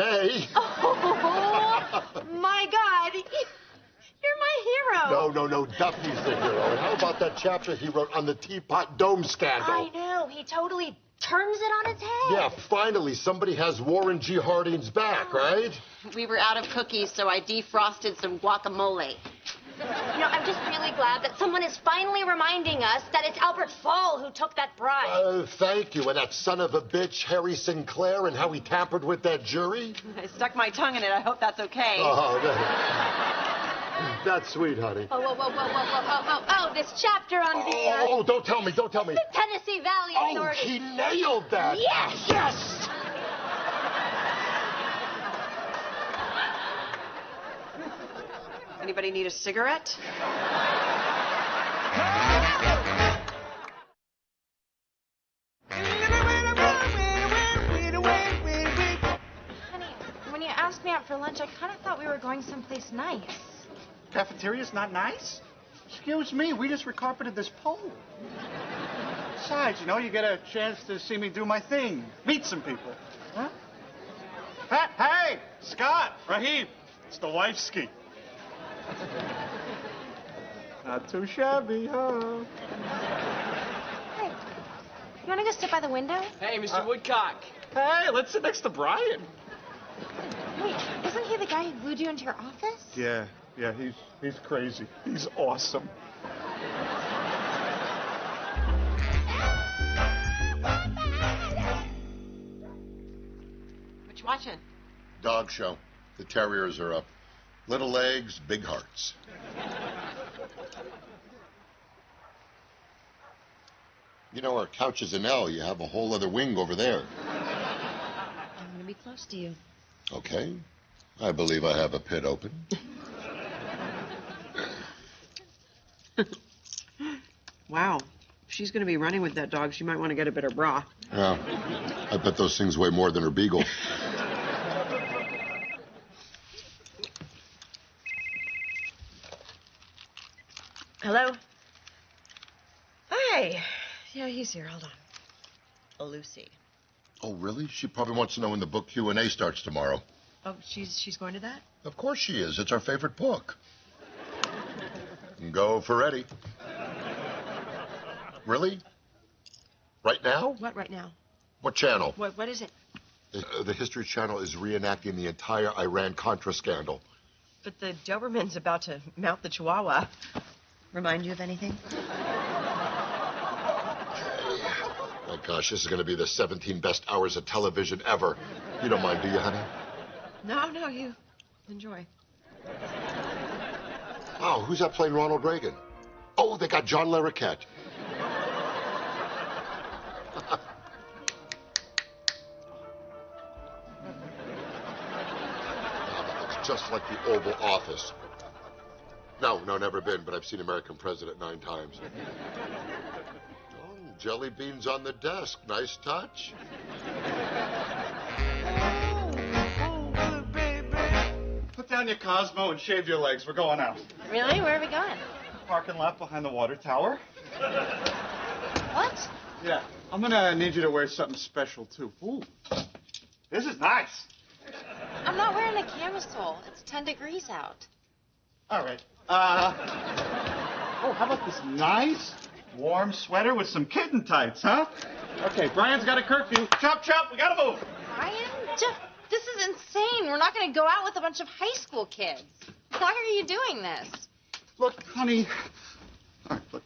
Oh, my God. You're my hero. No. Duffy's the hero. And how about that chapter he wrote on the Teapot Dome scandal? I know. He totally turns it on its head. Yeah, finally, somebody has Warren G. Harding's back, right? We were out of cookies, so I defrosted some guacamole. You know, I'm just really glad that someone is finally reminding us that it's Albert Fall who took that bribe. Thank you. And that son of a bitch, Harry Sinclair, and how he tampered with that jury. I stuck my tongue in it. I hope that's okay. Oh, that's sweet, honey. Oh, this chapter on the... Oh, don't tell me. The Tennessee Valley Authority. Oh, he nailed that. Yes! Yes! Anybody need a cigarette? Honey, when you asked me out for lunch, I kind of thought we were going someplace nice. Cafeteria's not nice? Excuse me, we just recarpeted this pole. Besides, you know, you get a chance to see me do my thing. Meet some people. Huh? Hey, Scott, Raheem, it's the wifeski. Not too shabby, huh? Hey, you want to go sit by the window? Hey, Mr. Woodcock. Hey, let's sit next to Brian. Wait, isn't he the guy who glued you into your office? Yeah, he's crazy. He's awesome. What you watching? Dog show. The terriers are up. Little legs, big hearts. You know, our couch is an L. You have a whole other wing over there. I'm gonna be close to you. Okay. I believe I have a pit open. Wow. If she's going to be running with that dog, she might want to get a better bra. Yeah. I bet those things weigh more than her beagle. Hello? Hi. Yeah, he's here. Hold on. Lucy. Oh, really? She probably wants to know when the book Q&A starts tomorrow. Oh, she's going to that? Of course she is. It's our favorite book. Go for Eddie. Really? Right now? What right now? What channel? What is it? The History Channel is reenacting the entire Iran-Contra scandal. But the Doberman's about to mount the Chihuahua. Remind you of anything? My gosh, this is going to be the 17 best hours of television ever. You don't mind, do you, honey? No, you enjoy. Oh, who's that playing Ronald Reagan? Oh, they got John Larroquette. It's just like the Oval Office. No, never been, but I've seen American President 9 times. Oh, jelly beans on the desk. Nice touch. Put down your Cosmo and shave your legs. We're going out. Really? Where are we going? Parking lot behind the water tower. What? Yeah. I'm gonna need you to wear something special, too. Ooh. This is nice. I'm not wearing a camisole. It's 10 degrees out. All right. Oh, how about this nice, warm sweater with some kitten tights, huh? Okay, Brian's got a curfew. Chop, we gotta move. Brian? This is insane. We're not going to go out with a bunch of high school kids. Why are you doing this? Look, honey. All right, look.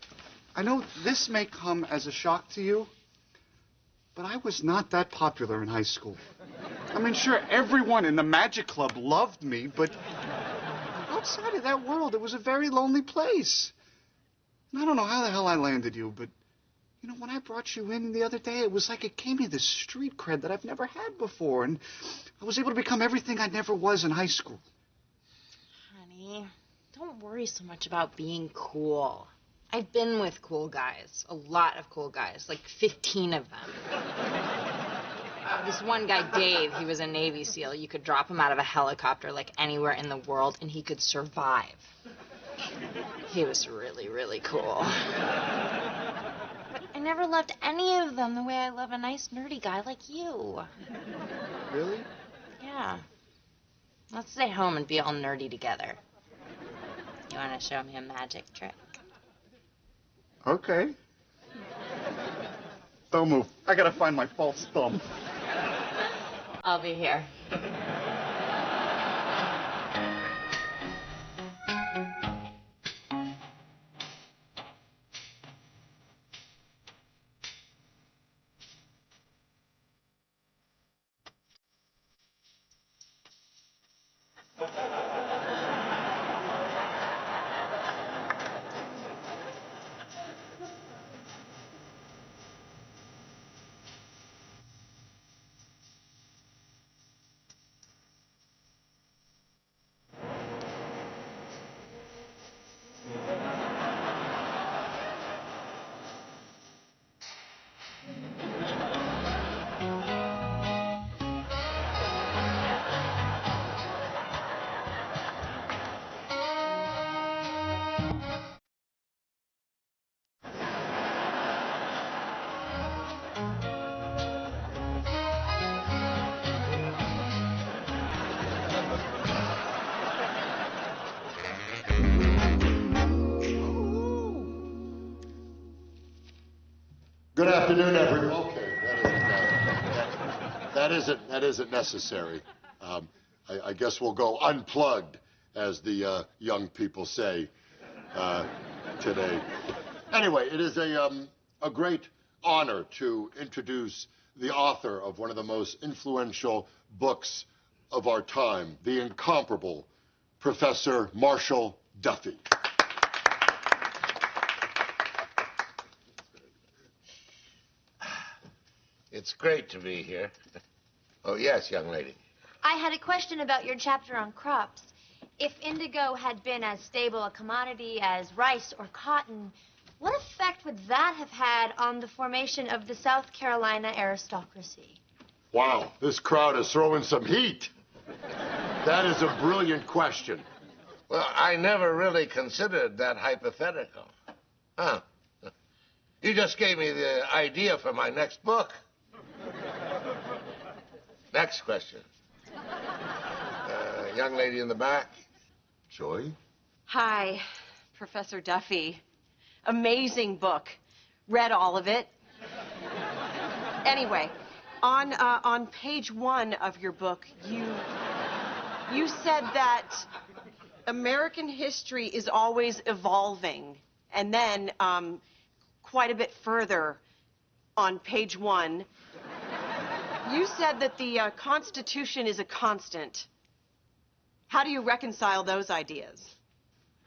I know this may come as a shock to you, but I was not that popular in high school. I mean, sure, everyone in the Magic Club loved me, but outside of that world, it was a very lonely place. And I don't know how the hell I landed you, but, you know, when I brought you in the other day, it was like it gave me this street cred that I've never had before, and I was able to become everything I never was in high school. Honey, don't worry so much about being cool. I've been with cool guys, a lot of cool guys, like 15 of them. This one guy, Dave, he was a Navy SEAL. You could drop him out of a helicopter like anywhere in the world, and he could survive. He was really, really cool. But I never loved any of them the way I love a nice, nerdy guy like you. Really? Yeah. Let's stay home and be all nerdy together. You want to show me a magic trick? Okay. Don't move. I gotta find my false thumb. I'll be here. Good afternoon, everyone. Okay, that isn't necessary. I guess we'll go unplugged, as the young people say today. Anyway, it is a great honor to introduce the author of one of the most influential books of our time, the incomparable Professor Marshall Duffy. It's great to be here. Oh, yes, young lady. I had a question about your chapter on crops. If indigo had been as stable a commodity as rice or cotton, what effect would that have had on the formation of the South Carolina aristocracy? Wow, this crowd is throwing some heat. That is a brilliant question. Well, I never really considered that hypothetical. Huh. You just gave me the idea for my next book. Next question. Young lady in the back. Joy? Hi, Professor Duffy. Amazing book. Read all of it. Anyway, on page 1 of your book, you said that American history is always evolving. And then, quite a bit further on page 1, you said that the Constitution is a constant. How do you reconcile those ideas?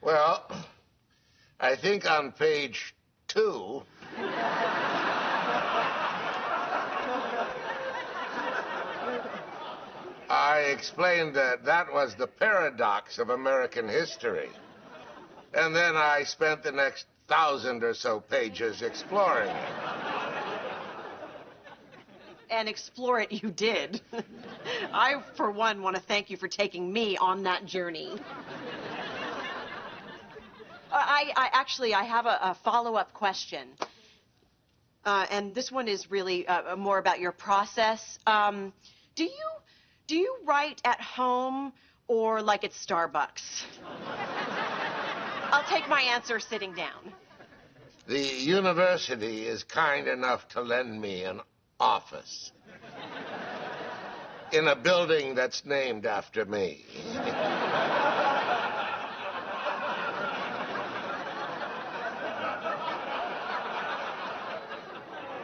Well, I think on page 2... I explained that that was the paradox of American history. And then I spent the next 1,000 or so pages exploring it. And explore it you did. I, for one, want to thank you for taking me on that journey. I have a follow-up question. And this one is really more about your process. Do you write at home or like at Starbucks? I'll take my answer sitting down. The university is kind enough to lend me an office in a building that's named after me.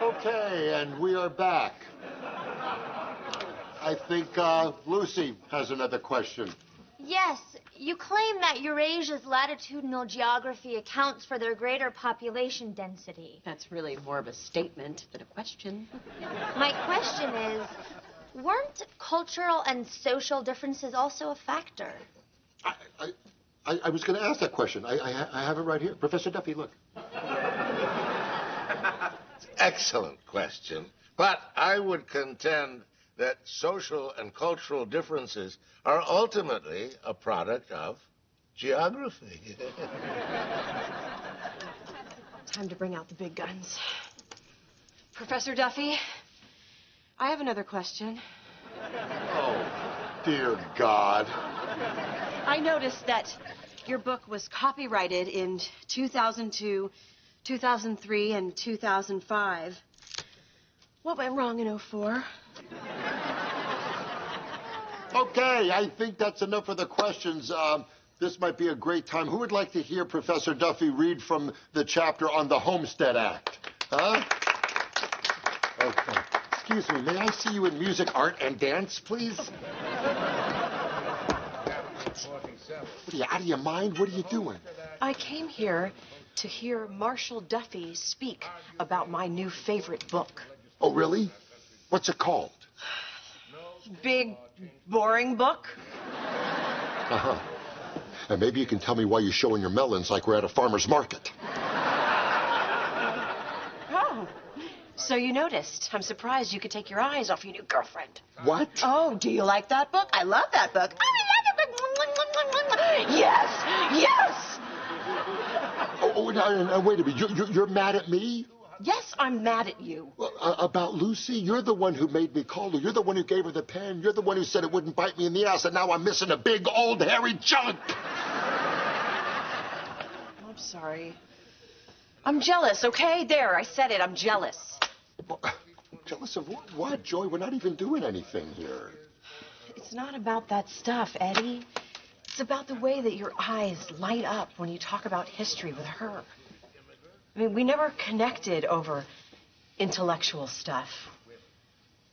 Okay, and we are back. I think Lucy has another question. Yes, you claim that Eurasia's latitudinal geography accounts for their greater population density. That's really more of a statement than a question. My question is, weren't cultural and social differences also a factor? I was going to ask that question. I have it right here. Professor Duffy, look. Excellent question. But I would contend that social and cultural differences are ultimately a product of geography. Time to bring out the big guns. Professor Duffy, I have another question. Oh, dear God. I noticed that your book was copyrighted in 2002, 2003, and 2005. What went wrong in 2004? Okay, I think that's enough of the questions. This might be a great time. Who would like to hear Professor Duffy read from the chapter on the Homestead Act? Huh? Okay. Excuse me, may I see you in music, art, and dance, please? What are you, out of your mind? What are you doing? I came here to hear Marshall Duffy speak about my new favorite book. Oh, really? What's it called? Big, boring book? Uh-huh. And maybe you can tell me why you're showing your melons like we're at a farmer's market. Oh, so you noticed. I'm surprised you could take your eyes off your new girlfriend. What? Oh, do you like that book? I love that book. Yes! Yes! Oh, now, wait a minute. You're mad at me? Yes, I'm mad at you. About Lucy? You're the one who made me call her. You're the one who gave her the pen. You're the one who said it wouldn't bite me in the ass, and now I'm missing a big, old, hairy chunk. I'm sorry. I'm jealous, okay? There, I said it. I'm jealous. Jealous of what, Joy? We're not even doing anything here. It's not about that stuff, Eddie. It's about the way that your eyes light up when you talk about history with her. I mean, we never connected over intellectual stuff.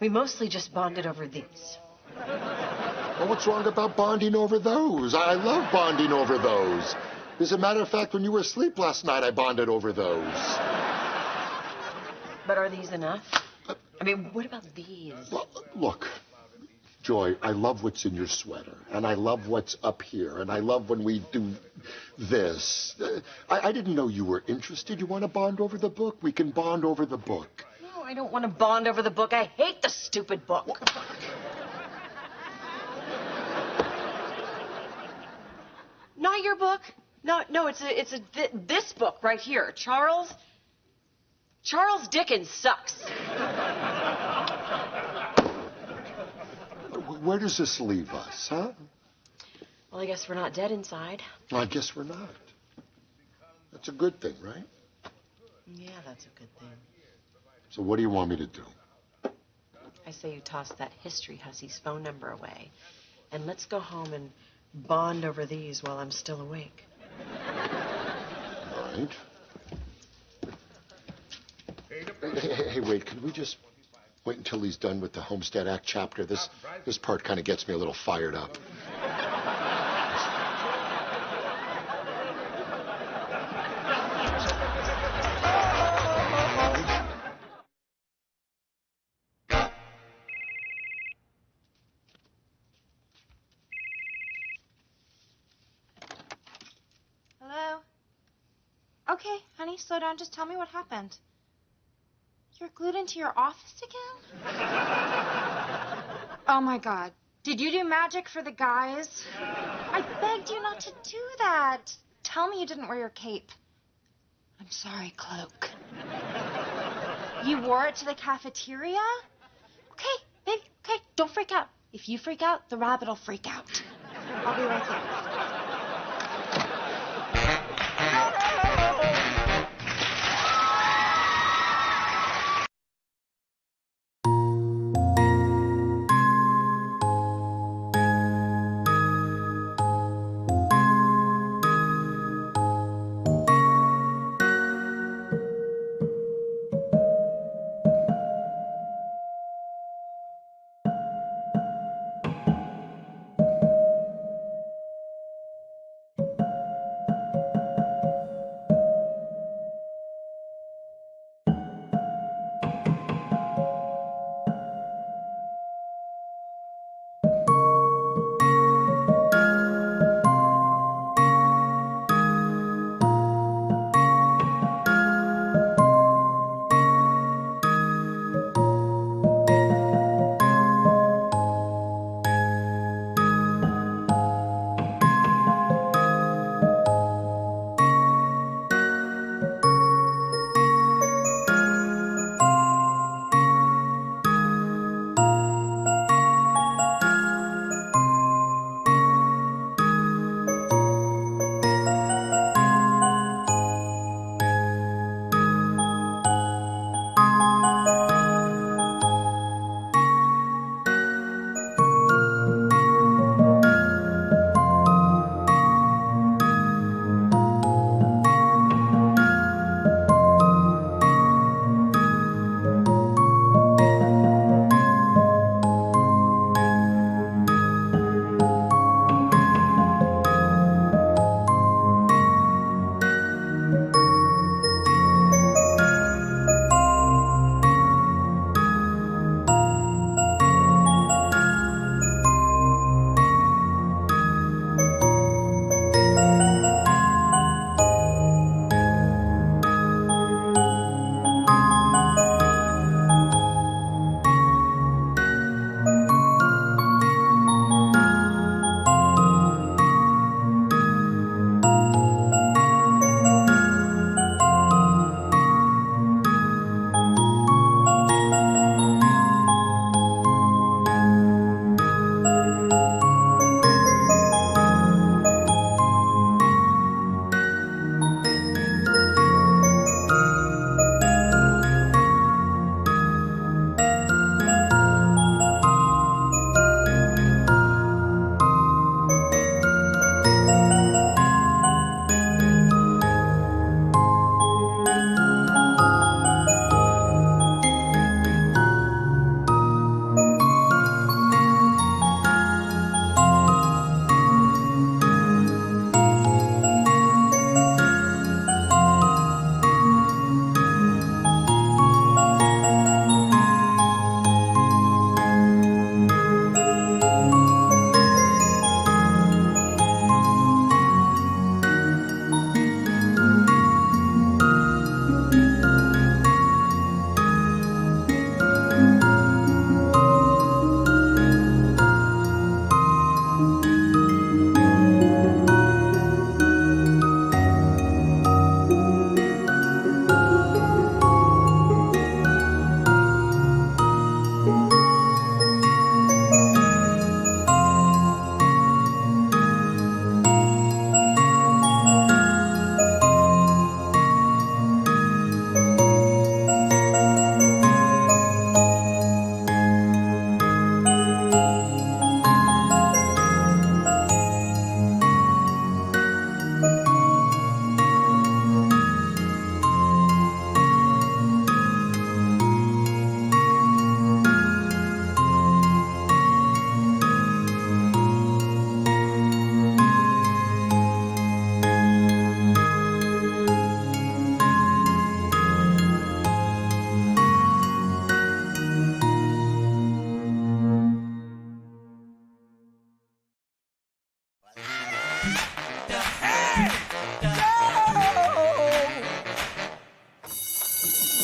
We mostly just bonded over these. Well, what's wrong about bonding over those? I love bonding over those. As a matter of fact, when you were asleep last night, I bonded over those. But are these enough? I mean, what about these? Well, look, Joy, I love what's in your sweater, and I love what's up here, and I love when we do this. I didn't know you were interested. You want to bond over the book? We can bond over the book. No, I don't want to bond over the book. I hate the stupid book. What? Not your book. No, it's this book right here. Charles Dickens sucks. Where does this leave us, huh? Well, I guess we're not dead inside. I guess we're not. That's a good thing, right? Yeah, that's a good thing. So what do you want me to do? I say you toss that history hussy's phone number away, and let's go home and bond over these while I'm still awake. All right. Hey, wait, can we just wait until he's done with the Homestead Act chapter? This part kind of gets me a little fired up. Hello? Okay, honey, slow down. Just tell me what happened. You're glued into your office again? Oh, my God. Did you do magic for the guys? I begged you not to do that. Tell me you didn't wear your cape. I'm sorry, Cloak. You wore it to the cafeteria? Okay, babe, okay, don't freak out. If you freak out, the rabbit will freak out. I'll be right there.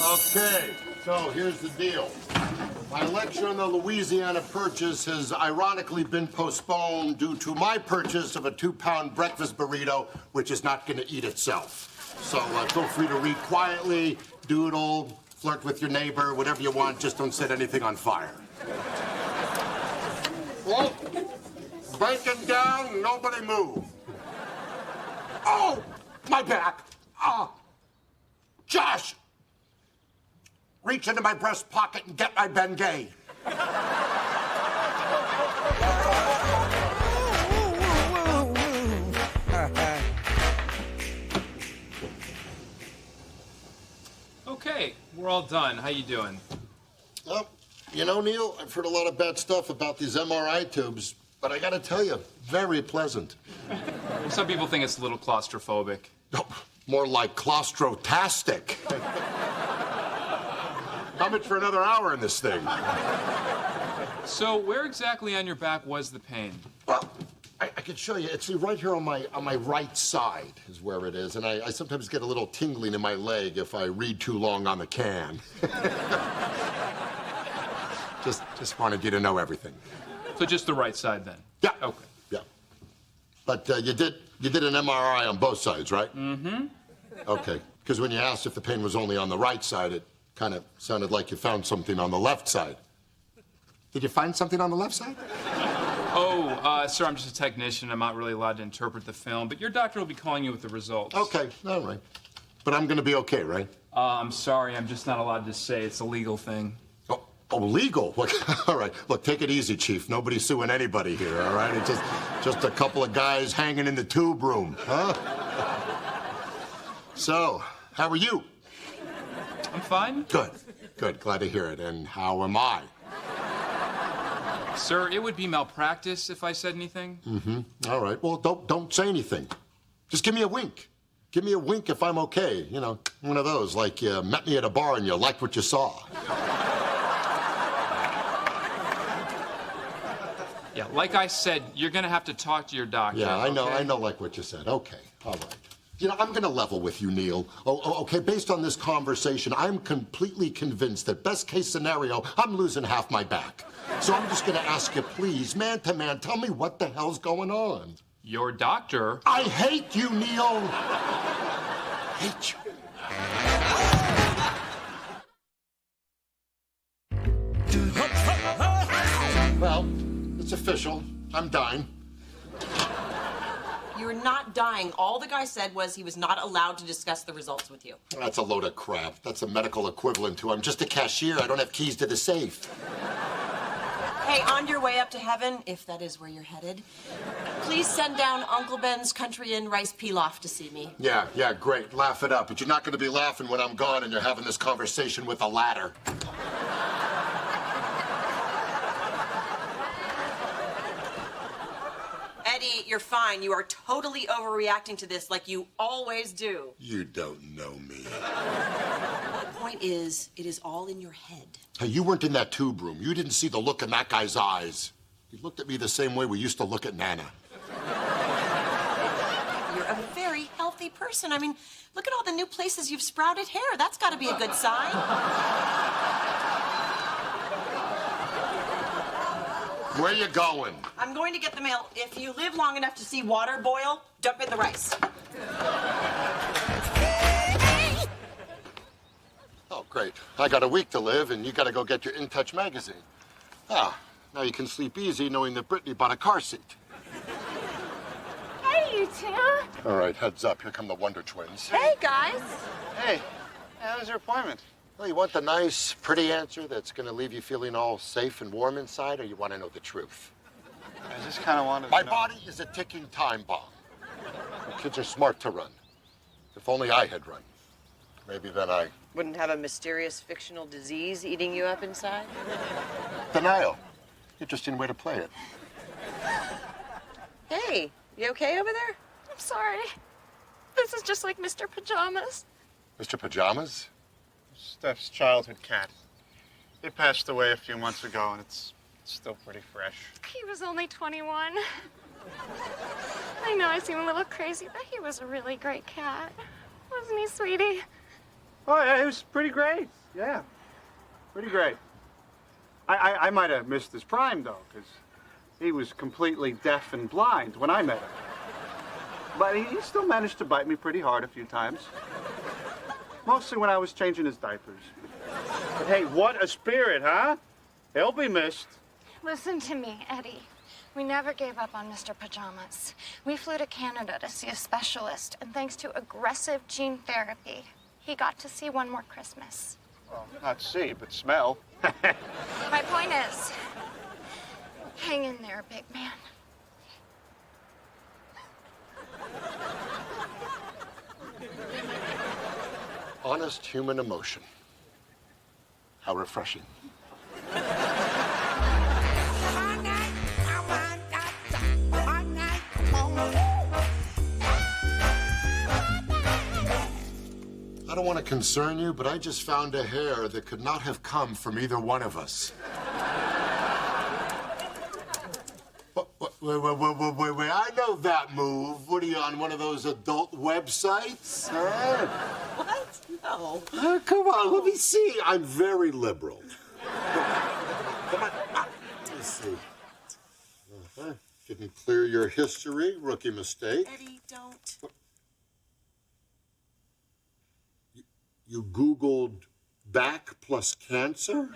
Okay, so here's the deal. My lecture on the Louisiana Purchase has ironically been postponed due to my purchase of a 2-pound breakfast burrito, which is not going to eat itself. So feel free to read quietly, doodle, flirt with your neighbor, whatever you want, just don't set anything on fire. Well, bacon down, nobody move. Oh, my back. Josh! Reach into my breast pocket and get my Bengay. Okay, we're all done. How you doing? Well, you know, Neil, I've heard a lot of bad stuff about these MRI tubes, but I gotta tell you, very pleasant. Some people think it's a little claustrophobic. No, more like claustrotastic. How much for another hour in this thing? So where exactly on your back was the pain? Well, I can show you. It's right here on my right side is where it is, and I sometimes get a little tingling in my leg if I read too long on the can. just wanted you to know everything. So just the right side then? Yeah. Okay. Yeah. But you did an MRI on both sides, right? Mm-hmm. Okay. Because when you asked if the pain was only on the right side, it kind of sounded like you found something on the left side. Did you find something on the left side? Oh, sir, I'm just a technician. I'm not really allowed to interpret the film, but your doctor will be calling you with the results. Okay, all right. But I'm going to be okay, right? I'm sorry. I'm just not allowed to say. It's a legal thing. Oh, legal? Look, all right. Look, take it easy, Chief. Nobody's suing anybody here, all right? It's just a couple of guys hanging in the tube room, huh? So, how are you? I'm fine. Good. Good. Glad to hear it. And how am I? Sir, it would be malpractice if I said anything. Mm-hmm. All right. Well, don't say anything. Just give me a wink. Give me a wink if I'm okay. You know, one of those, like you met me at a bar and you liked what you saw. Yeah, like I said, you're gonna have to talk to your doctor. Yeah, I know, okay? I know, like what you said. Okay, all right. You know, I'm going to level with you, Neil. Okay, based on this conversation, I'm completely convinced that best case scenario, I'm losing half my back. So I'm just going to ask you, please, man to man, tell me what the hell's going on. Your doctor? I hate you, Neil. Hate you. Well, it's official. I'm dying. You're not dying. All the guy said was he was not allowed to discuss the results with you. That's a load of crap. That's a medical equivalent to I'm just a cashier. I don't have keys to the safe. Hey, on your way up to heaven, if that is where you're headed, please send down Uncle Ben's Country Inn rice pilaf to see me. Yeah, great. Laugh it up. But you're not going to be laughing when I'm gone and you're having this conversation with a ladder. Eddie, you're fine. You are totally overreacting to this like you always do. You don't know me. The point is, it is all in your head. Hey, you weren't in that tube room. You didn't see the look in that guy's eyes. He looked at me the same way we used to look at Nana. You're a very healthy person. I mean, look at all the new places you've sprouted hair. That's got to be a good sign. Where you going? I'm going to get the mail. If you live long enough to see water boil, dump in the rice. Oh, great. I got a week to live, and you got to go get your In Touch magazine. Ah, now you can sleep easy knowing that Brittany bought a car seat. Hey, you two. All right, heads up. Here come the Wonder Twins. Hey, guys. Hey, how was your appointment? Well, you want the nice, pretty answer that's going to leave you feeling all safe and warm inside, or you want to know the truth? I just kind of wanted to My know. body is a ticking time bomb. The kids are smart to run. If only I had run. Maybe then I... Wouldn't have a mysterious fictional disease eating you up inside? Denial. Interesting way to play it. Hey, you okay over there? I'm sorry. This is just like Mr. Pajamas. Mr. Pajamas? Steph's childhood cat. He passed away a few months ago, and it's still pretty fresh. He was only 21. I know I seem a little crazy, but he was a really great cat. Wasn't he, sweetie? Oh, yeah, it was pretty great. Yeah, pretty great. I might have missed his prime, though, because he was completely deaf and blind when I met him. But he still managed to bite me pretty hard a few times. Mostly when I was changing his diapers. But hey, what a spirit, huh? He'll be missed. Listen to me, Eddie. We never gave up on Mr. Pajamas. We flew to Canada to see a specialist, and thanks to aggressive gene therapy, he got to see one more Christmas. Well, not see, but smell. My point is, hang in there, big man. Honest human emotion. How refreshing. I don't want to concern you, but I just found a hair that could not have come from either one of us. Wait, I know that move. What are you, on one of those adult websites? Huh? What? No. Come on, let me see. I'm very liberal. Come on. Let's see. Didn't clear your history. Rookie mistake. Eddie, don't. You Googled back plus cancer?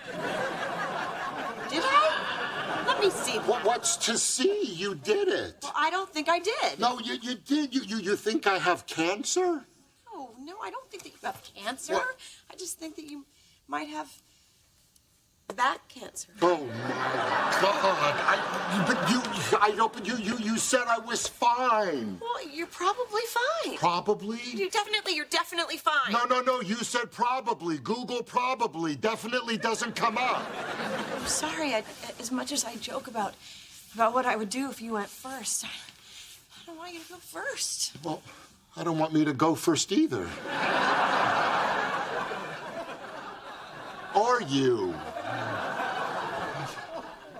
Did I? Let me see. What's to see? You did it. Well, I don't think I did. No, you did. You think I have cancer? No, I don't think that you have cancer. What? I just think that you might have back cancer. Oh my God! But you said I was fine. Well, you're probably fine. Probably? You're definitely fine. No. You said probably. Google probably. Definitely doesn't come up. I'm sorry. As much as I joke about what I would do if you went first, I don't want you to go first. Well, I don't want me to go first either. Are you?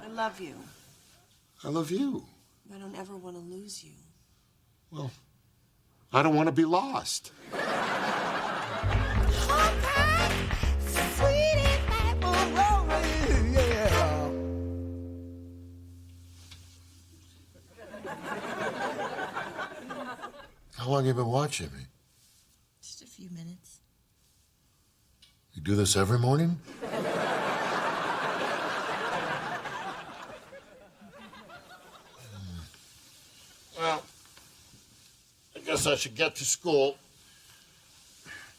I love you. I love you. I don't ever want to lose you. Well, I don't want to be lost. How long have you been watching me? Just a few minutes. You do this every morning? Well, I guess I should get to school.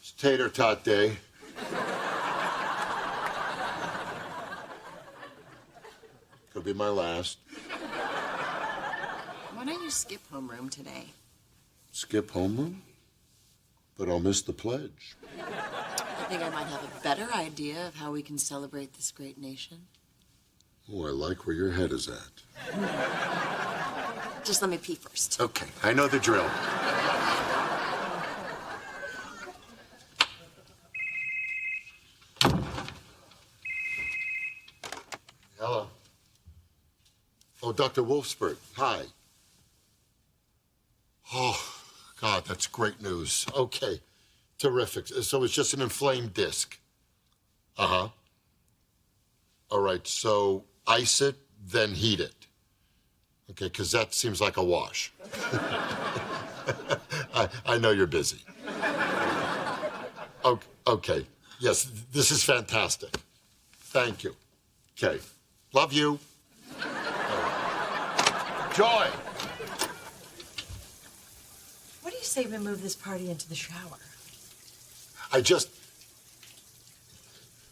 It's tater tot day. Could be my last. Why don't you skip homeroom today? Skip homeroom? But I'll miss the pledge. I think I might have a better idea of how we can celebrate this great nation. Oh, I like where your head is at. Just let me pee first. Okay, I know the drill. Hello. Oh, Dr. Wolfsburg. Hi. Oh, God, that's great news. Okay, terrific. So it's just an inflamed disc. Uh-huh. All right, so ice it, then heat it. Okay, because that seems like a wash. I know you're busy. Okay, yes, this is fantastic. Thank you. Okay, love you. Joy! What do you say we move this party into the shower?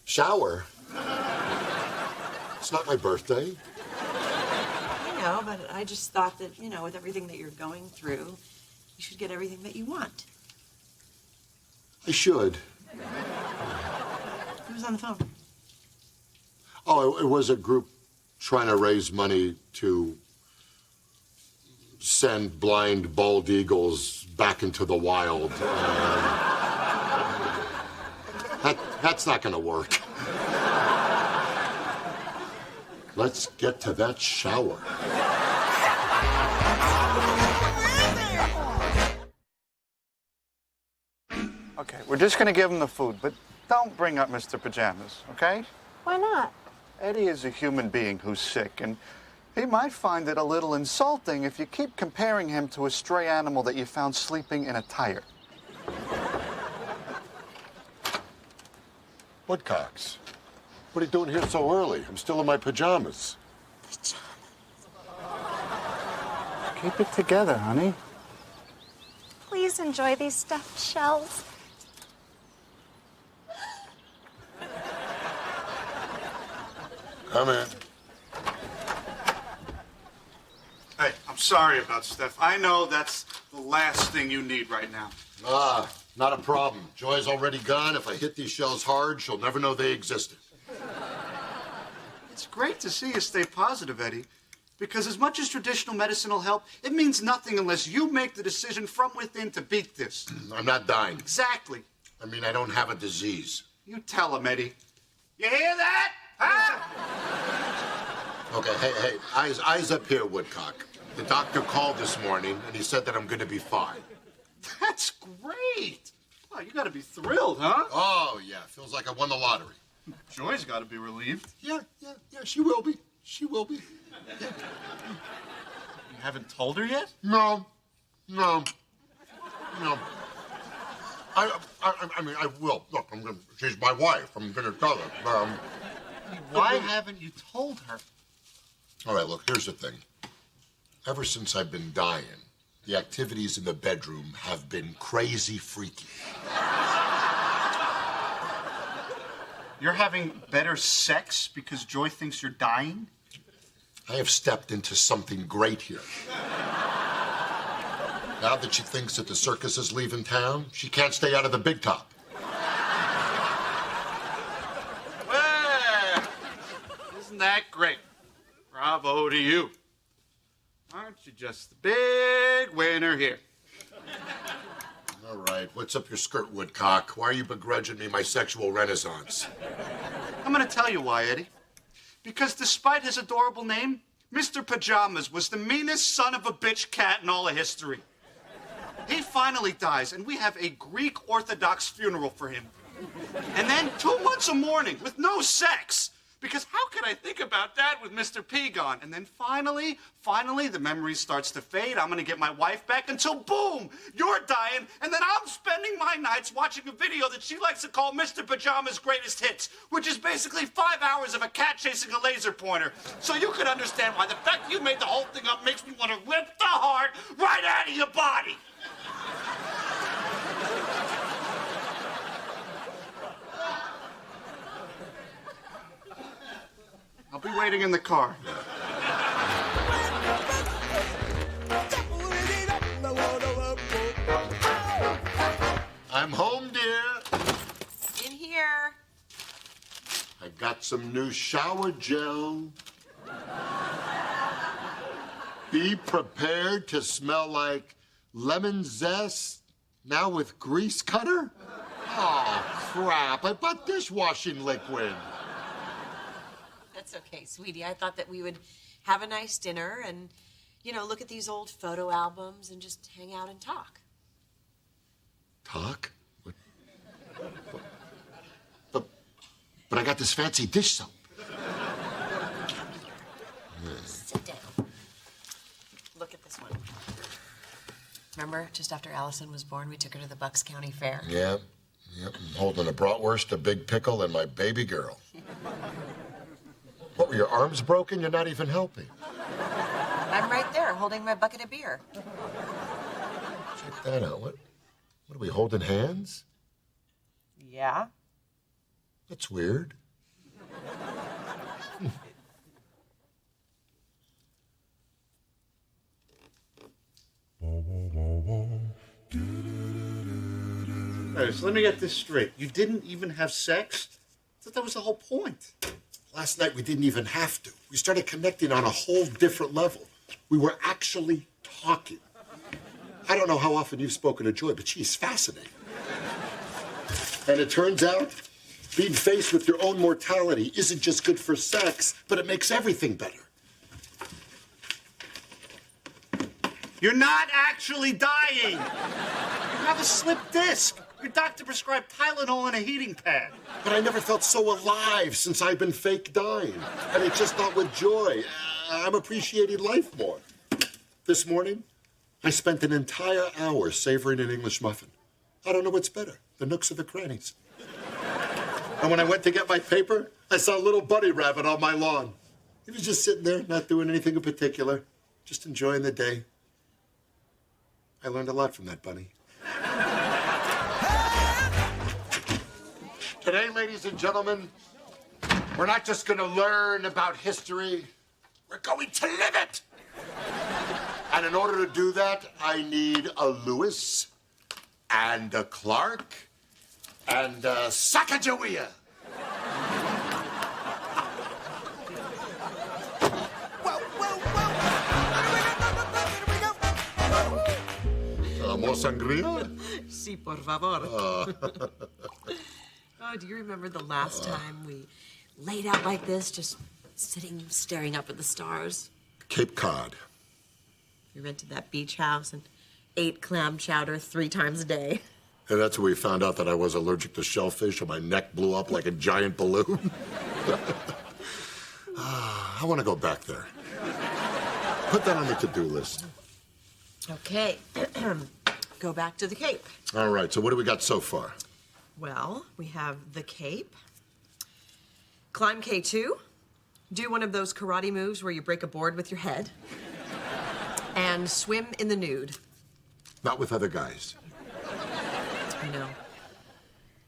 Shower? It's not my birthday. I know, but I just thought that, with everything that you're going through, you should get everything that you want. I should. Who's on the phone? Oh, it was a group trying to raise money to send blind bald eagles back into the wild. That's not going to work. Let's get to that shower. Okay, we're just gonna give him the food, but don't bring up Mr. Pajamas, okay? Why not? Eddie is a human being who's sick, and he might find it a little insulting if you keep comparing him to a stray animal that you found sleeping in a tire. Woodcocks, what are you doing here so early? I'm still in my pajamas. Keep it together, honey. Please enjoy these stuffed shells. Come in. Hey, I'm sorry about Steph. I know that's the last thing you need right now. Ah, not a problem. Joy's already gone. If I hit these shells hard, she'll never know they existed. It's great to see you stay positive, Eddie. Because as much as traditional medicine will help, it means nothing unless you make the decision from within to beat this. I'm not dying. Exactly. I mean, I don't have a disease. You tell him, Eddie. You hear that? Huh? Okay, hey, eyes up here, Woodcock. The doctor called this morning, and he said that I'm going to be fine. That's great. Wow, you got to be thrilled, huh? Oh, yeah. Feels like I won the lottery. Joy's got to be relieved. Yeah, she will be. She will be. You haven't told her yet? No. I mean, I will. Look, she's my wife. I'm going to tell her. Why haven't you told her? All right, look, here's the thing. Ever since I've been dying, the activities in the bedroom have been crazy freaky. You're having better sex because Joy thinks you're dying? I have stepped into something great here. Now that she thinks that the circus is leaving town, she can't stay out of the big top. Well, isn't that great? Bravo to you. Aren't you just the big winner here? All right, what's up your skirt, Woodcock? Why are you begrudging me my sexual renaissance? I'm going to tell you why, Eddie. Because despite his adorable name, Mr. Pajamas was the meanest son of a bitch cat in all of history. He finally dies, and we have a Greek Orthodox funeral for him. And then 2 months of mourning with no sex. Because how could I think about that with Mr. P gone? And then finally, the memory starts to fade. I'm going to get my wife back until, boom, you're dying. And then I'm spending my nights watching a video that she likes to call Mr. Pajama's Greatest Hits, which is basically 5 hours of a cat chasing a laser pointer. So you could understand why the fact you made the whole thing up makes me want to rip the heart right out of your body. I'll be waiting in the car. I'm home, dear. In here. I got some new shower gel. Be prepared to smell like lemon zest, now with grease cutter? Oh, crap. I bought dishwashing liquid. That's okay, sweetie. I thought that we would have a nice dinner and, you know, look at these old photo albums and just hang out and talk. Talk? But I got this fancy dish soap. Sit down. Look at this one. Remember, just after Allison was born, we took her to the Bucks County Fair? Yep. I'm holding a bratwurst, a big pickle, and my baby girl. What, were your arms broken? You're not even helping. I'm right there, holding my bucket of beer. Check that out. What are we, holding hands? Yeah. That's weird. All right, so let me get this straight. You didn't even have sex? I thought that was the whole point. Last night we didn't even have to. We started connecting on a whole different level. We were actually talking. I don't know how often you've spoken to Joy, but she's fascinating. And it turns out, being faced with your own mortality isn't just good for sex, but it makes everything better. You're not actually dying. You have a slipped disc. Your doctor prescribed Tylenol and a heating pad. But I never felt so alive since I've been fake dying. I mean, just not with joy. I'm appreciating life more. This morning, I spent an entire hour savoring an English muffin. I don't know what's better, the nooks or the crannies. And when I went to get my paper, I saw a little bunny rabbit on my lawn. He was just sitting there, not doing anything in particular, just enjoying the day. I learned a lot from that bunny. Today, ladies and gentlemen, we're not just going to learn about history, we're going to live it. And in order to do that, I need a Lewis and a Clark and a Sacagawea. More sangria? Si, por favor. Oh, do you remember the last time we laid out like this, just sitting, staring up at the stars? Cape Cod. We rented that beach house and ate clam chowder 3 times a day. And that's where we found out that I was allergic to shellfish and my neck blew up like a giant balloon. I want to go back there. Put that on the to-do list. Okay. Go back to the Cape. All right, so what do we got so far? Well, we have the Cape. Climb K2. Do one of those karate moves where you break a board with your head. And swim in the nude. Not with other guys. I know.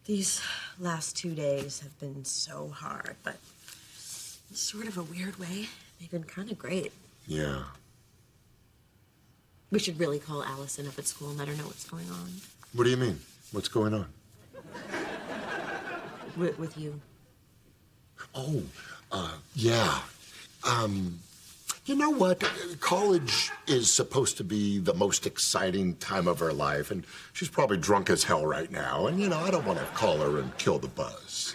These last 2 days have been so hard, but in sort of a weird way, they've been kind of great. Yeah. We should really call Allison up at school and let her know what's going on. What do you mean? What's going on? With you. Oh, yeah. You know what? College is supposed to be the most exciting time of her life, and she's probably drunk as hell right now. And, I don't want to call her and kill the buzz.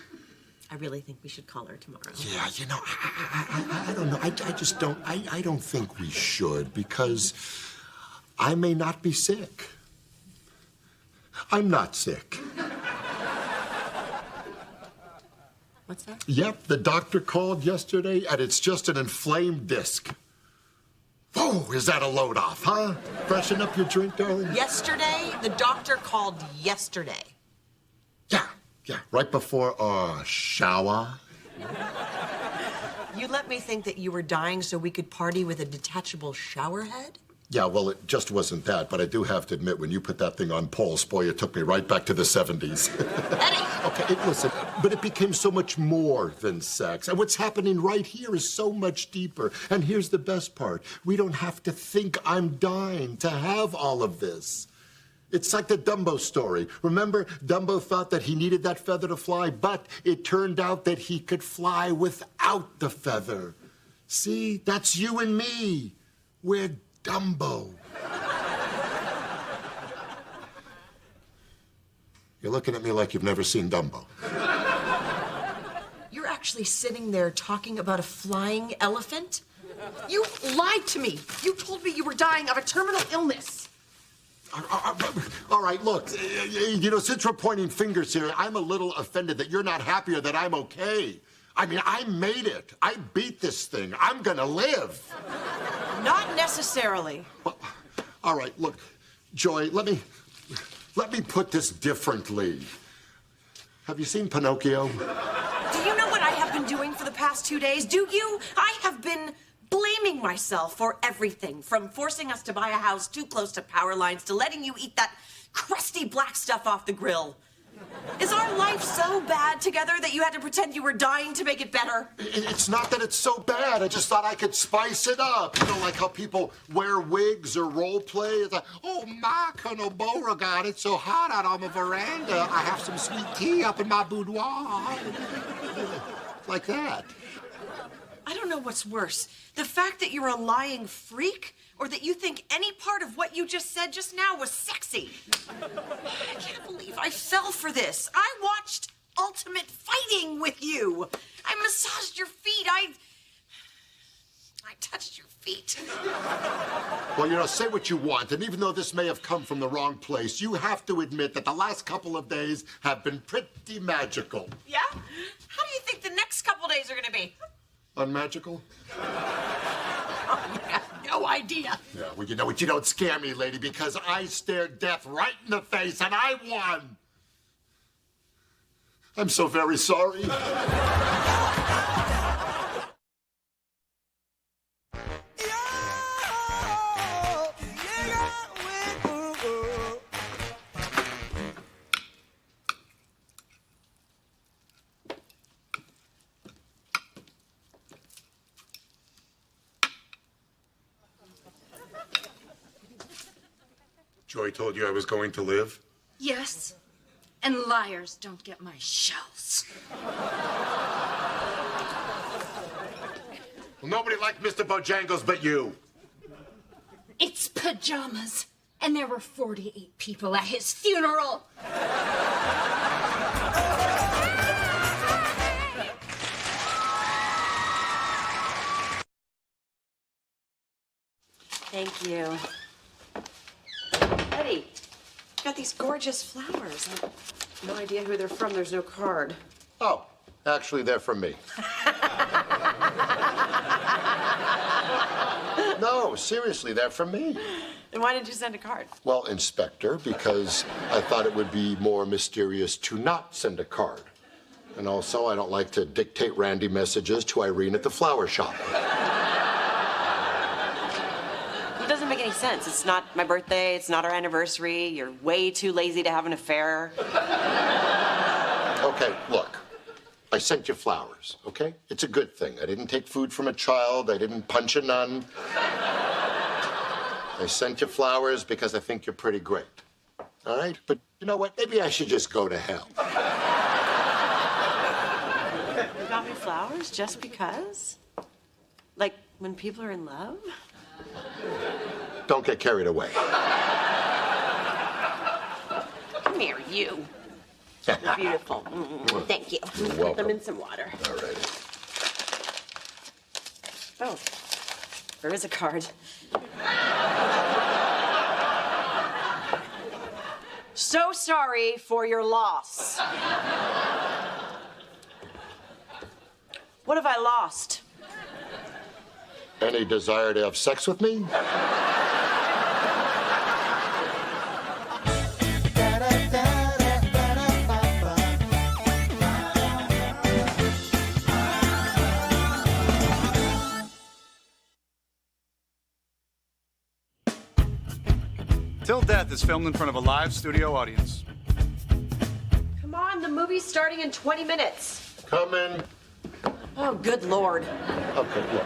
I really think we should call her tomorrow. Yeah, I don't know. I just don't. I don't think we should, because I may not be sick. I'm not sick. What's that? Yep, the doctor called yesterday, and it's just an inflamed disc. Oh, is that a load off, huh? Freshen up your drink, darling? Yesterday? The doctor called yesterday. Yeah, right before our shower. You let me think that you were dying so we could party with a detachable shower head? Yeah, well, it just wasn't that, but I do have to admit, when you put that thing on pulse, boy, it took me right back to the 70s. Eddie! Okay, listen, but it became so much more than sex. And what's happening right here is so much deeper. And here's the best part. We don't have to think I'm dying to have all of this. It's like the Dumbo story. Remember, Dumbo thought that he needed that feather to fly, but it turned out that he could fly without the feather. See, that's you and me. We're Dumbo. You're looking at me like you've never seen Dumbo. You're actually sitting there talking about a flying elephant? You lied to me. You told me you were dying of a terminal illness. All right, look, since we're pointing fingers here, I'm a little offended that you're not happier that I'm okay. I mean, I made it. I beat this thing. I'm gonna live. Not necessarily. Well, all right, look, Joy, let me put this differently. Have you seen Pinocchio? Do you know what I have been doing for the past 2 days? Do you? I have been blaming myself for everything, from forcing us to buy a house too close to power lines to letting you eat that crusty black stuff off the grill. Is our life so bad together that you had to pretend you were dying to make it better? It's not that it's so bad. I just thought I could spice it up. Like how people wear wigs or role play. It's like, oh, my, Colonel Beauregard, it's so hot out on the veranda. I have some sweet tea up in my boudoir. Like that. I don't know what's worse. The fact that you're a lying freak, or that you think any part of what you just said just now was sexy. I can't believe I fell for this. I watched Ultimate Fighting with you. I massaged your feet. I touched your feet. Well, say what you want, and even though this may have come from the wrong place, you have to admit that the last couple of days have been pretty magical. Yeah? How do you think the next couple days are gonna be? Unmagical? Oh, you have no idea. Yeah, well, you know what? You don't scare me, lady, because I stared death right in the face, and I won. I'm so very sorry. Joy told you I was going to live? Yes. And liars don't get my shells. Well, nobody liked Mr. Bojangles but you. It's pajamas. And there were 48 people at his funeral. Thank you. Eddie, you got these gorgeous flowers. I have no idea who they're from. There's no card. Oh, actually, they're from me. No, seriously, they're from me. Then why didn't you send a card? Well, Inspector, because I thought it would be more mysterious to not send a card. And also, I don't like to dictate Randy messages to Irene at the flower shop. It doesn't make any sense. It's not my birthday. It's not our anniversary. You're way too lazy to have an affair. Okay, look. I sent you flowers, okay? It's a good thing. I didn't take food from a child. I didn't punch a nun. I sent you flowers because I think you're pretty great. All right? But you know what? Maybe I should just go to hell. You got me flowers just because? Like when people are in love? Don't get carried away. Come here, you. You're beautiful. Thank you. You're Put welcome. them in some water. All right. Oh, there is a card. So sorry for your loss. What have I lost? Any desire to have sex with me? Till Death is filmed in front of a live studio audience. Come on, the movie's starting in 20 minutes. Come in. Oh, good Lord. Okay, look.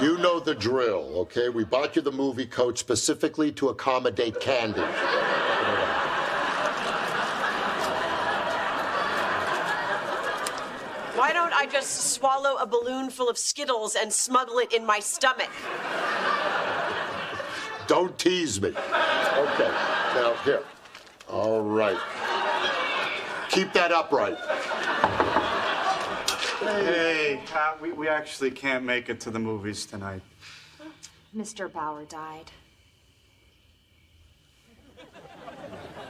You know the drill, okay? We bought you the movie coat specifically to accommodate Candy. Why don't I just swallow a balloon full of Skittles and smuggle it in my stomach? Don't tease me. Okay, now here. All right. Keep that upright. Hey, Pat, we actually can't make it to the movies tonight. Mr. Bauer died.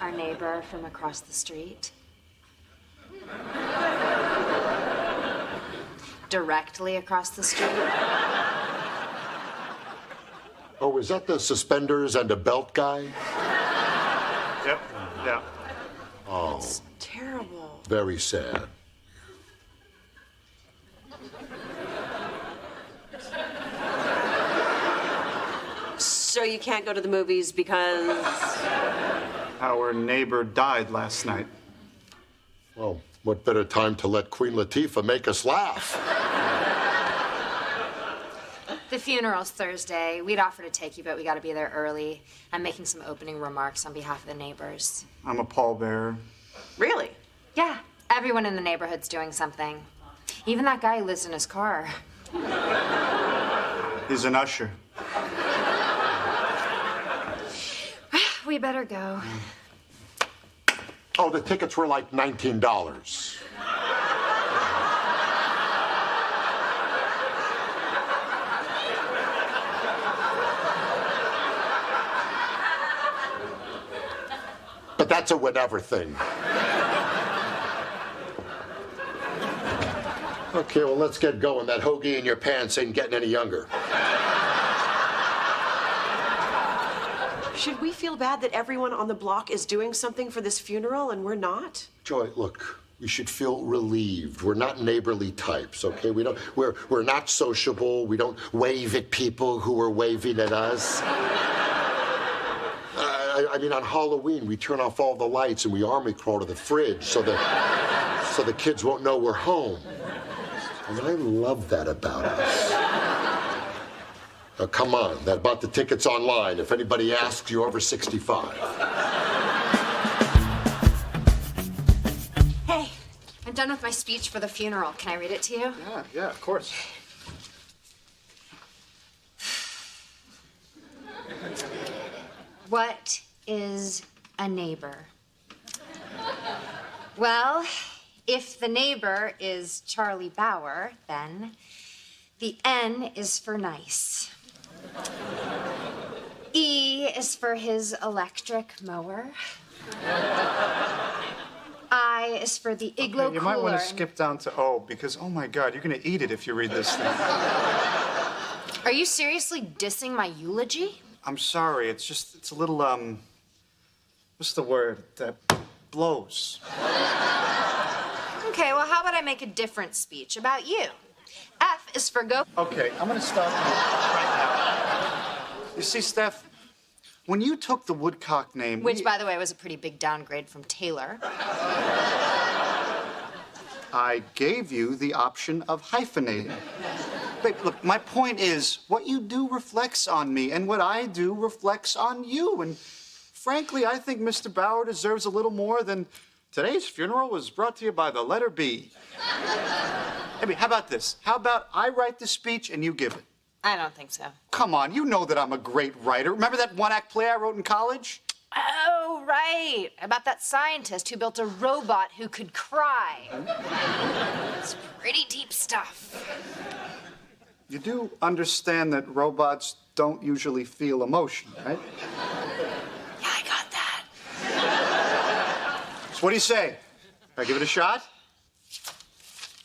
Our neighbor from across the street. Directly across the street. Oh, is that the suspenders and a belt guy? Yep, yeah. Oh, Terrible. very sad. So you can't go to the movies because... Our neighbor died last night. Well, what better time to let Queen Latifah make us laugh? The funeral's Thursday. We'd offer to take you, but we gotta be there early. I'm making some opening remarks on behalf of the neighbors. I'm a pallbearer. Really? Yeah, everyone in the neighborhood's doing something. Even that guy who lives in his car. He's an usher. We better go. Oh, the tickets were like $19. But that's a whenever thing. Okay, well, let's get going. That hoagie in your pants ain't getting any younger. Should we feel bad that everyone on the block is doing something for this funeral and we're not? Joy, look, we should feel relieved. We're not neighborly types, okay? We're not sociable. We don't wave at people who are waving at us. I mean, on Halloween, we turn off all the lights and we army crawl to the fridge so the kids won't know we're home. I mean, I love that about us. Now, come on, that bought the tickets online. If anybody asks, you're over 65. Hey, I'm done with my speech for the funeral. Can I read it to you? Yeah, of course. What is a neighbor? Well, if the neighbor is Charlie Bauer, then the N is for nice. E is for his electric mower. I is for the igloo Okay, you might want cooler. to skip down to O because, oh my God, you're going to eat it if you read this thing. Are you seriously dissing my eulogy? I'm sorry, it's a little, what's the word? That blows. Okay, well, how about I make a different speech about you? F is for go. Okay, I'm going to stop you right now. You see, Steph, when you took the Woodcock name... Which, by the way, was a pretty big downgrade from Taylor. I gave you the option of hyphenating. Babe, look, my point is, what you do reflects on me, and what I do reflects on you. And frankly, I think Mr. Bauer deserves a little more than today's funeral was brought to you by the letter B. I mean, how about this? How about I write the speech and you give it? I don't think so. Come on, you know that I'm a great writer. Remember that one-act play I wrote in college? Oh, right. About that scientist who built a robot who could cry. It's pretty deep stuff. You do understand that robots don't usually feel emotion, right? Yeah, I got that. So what do you say? Can I give it a shot?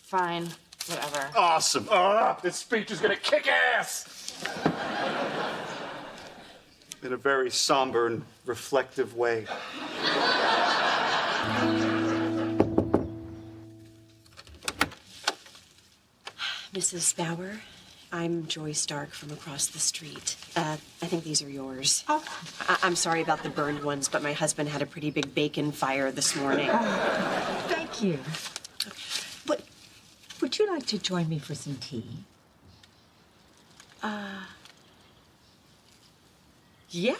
Fine. Whatever. Awesome. This speech is gonna kick ass! In a very somber and reflective way. Mrs. Bauer, I'm Joy Stark from across the street. I think these are yours. Oh. I'm sorry about the burned ones, but my husband had a pretty big bacon fire this morning. Thank you. Would you like to join me for some tea? Yeah,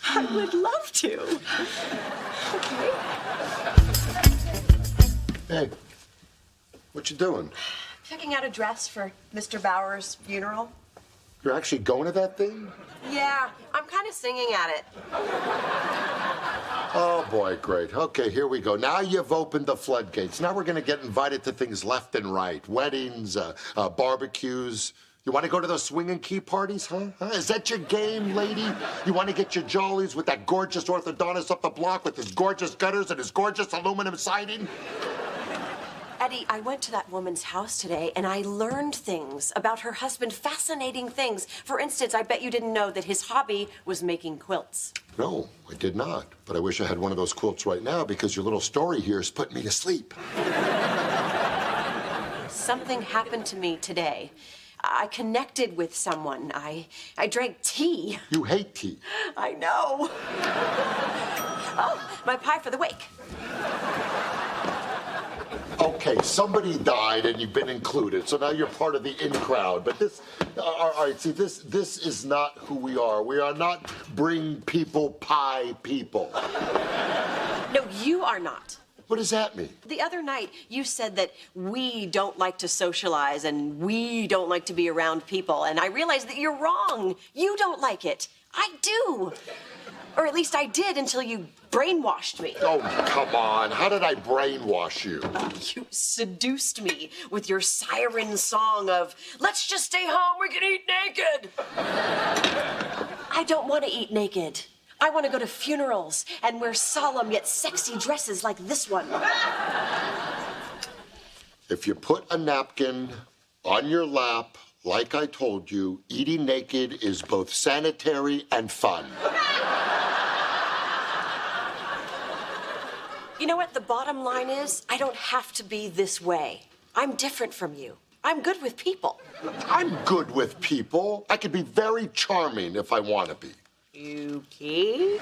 I would love to. Okay. Hey, what you doing? Picking out a dress for Mr. Bauer's funeral. You're actually going to that thing? Yeah, I'm kind of singing at it. Oh, boy, great. Okay, here we go. Now you've opened the floodgates. Now we're going to get invited to things left and right. Weddings, barbecues. You want to go to those swinging key parties, huh? Is that your game, lady? You want to get your jollies with that gorgeous orthodontist up the block with his gorgeous gutters and his gorgeous aluminum siding? Eddie, I went to that woman's house today and I learned things about her husband, fascinating things. For instance, I bet you didn't know that his hobby was making quilts. No, I did not. But I wish I had one of those quilts right now because your little story here has put me to sleep. Something happened to me today. I connected with someone. I drank tea. You hate tea. I know. Oh, my pie for the wake. Okay, somebody died and you've been included, so now you're part of the in crowd. But this, all right, see, this is not who we are. We are not bring people pie people. No, you are not. What does that mean? The other night, you said that we don't like to socialize and we don't like to be around people, and I realized that you're wrong. You don't like it. I do. Or at least I did until you brainwashed me. Oh, come on. How did I brainwash you? You seduced me with your siren song of, let's just stay home, we can eat naked. I don't want to eat naked. I want to go to funerals and wear solemn yet sexy dresses like this one. If you put a napkin on your lap, like I told you, eating naked is both sanitary and fun. You know what? The bottom line is, I don't have to be this way. I'm different from you. I'm good with people. I'm good with people. I could be very charming if I want to be. Okay.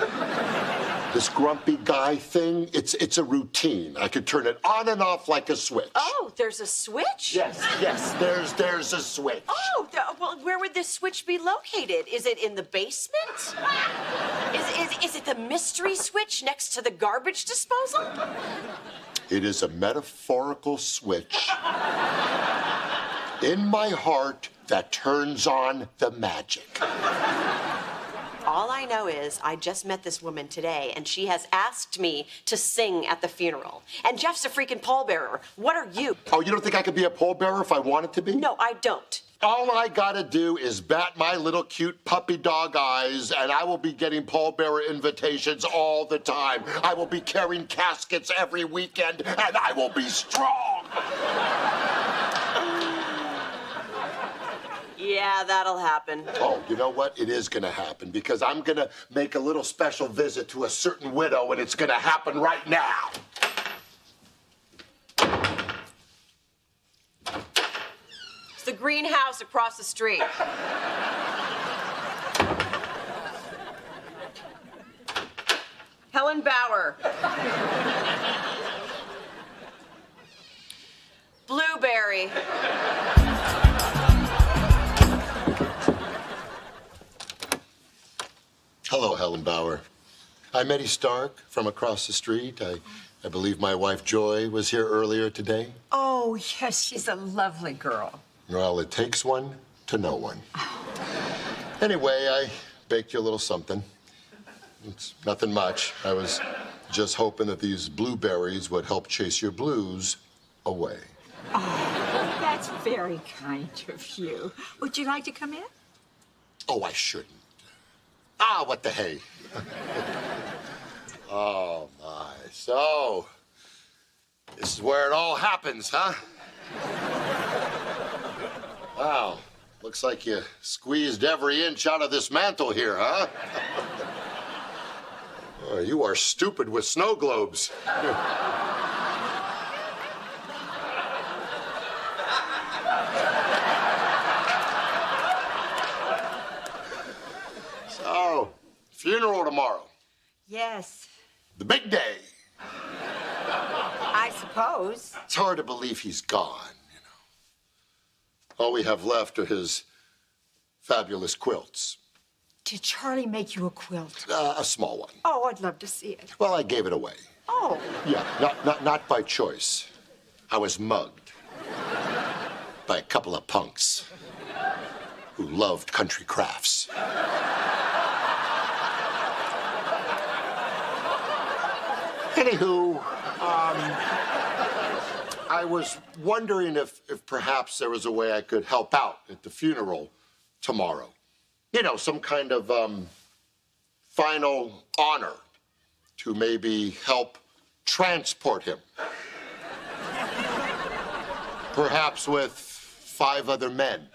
This grumpy guy thing, it's a routine. I could turn it on and off like a switch. Oh, there's a switch? Yes, there's a switch. Oh, well, where would this switch be located? Is it in the basement? Is it the mystery switch next to the garbage disposal? It is a metaphorical switch in my heart that turns on the magic. All I know is I just met this woman today, and she has asked me to sing at the funeral. And Jeff's a freaking pallbearer. What are you? Oh, you don't think I could be a pallbearer if I wanted to be? No, I don't. All I gotta do is bat my little cute puppy dog eyes, and I will be getting pallbearer invitations all the time. I will be carrying caskets every weekend, and I will be strong. Yeah, that'll happen. Oh, you know what? It is gonna happen, because I'm gonna make a little special visit to a certain widow, and it's gonna happen right now. It's the greenhouse across the street. Helen Bauer. Blueberry. Hello, Helen Bauer. I'm Eddie Stark from across the street. I believe my wife Joy was here earlier today. Oh, yes, she's a lovely girl. Well, it takes one to know one. Anyway, I baked you a little something. It's nothing much. I was just hoping that these blueberries would help chase your blues away. Oh, that's very kind of you. Would you like to come in? Oh, I shouldn't. Ah, what the hey. Oh, my. So, this is where it all happens, huh? Wow. Looks like you squeezed every inch out of this mantle here, huh? Oh, you are stupid with snow globes. So, funeral tomorrow. Yes, The big day. I suppose. It's hard to believe he's gone, you know. All we have left are his fabulous quilts. Did Charlie make you a quilt? A small one. Oh, I'd love to see it. Well, I gave it away. Oh. Yeah, not by choice. I was mugged by a couple of punks who loved country crafts. Anywho, I was wondering if perhaps there was a way I could help out at the funeral tomorrow. You know, some kind of final honor to maybe help transport him. Perhaps with 5 other men.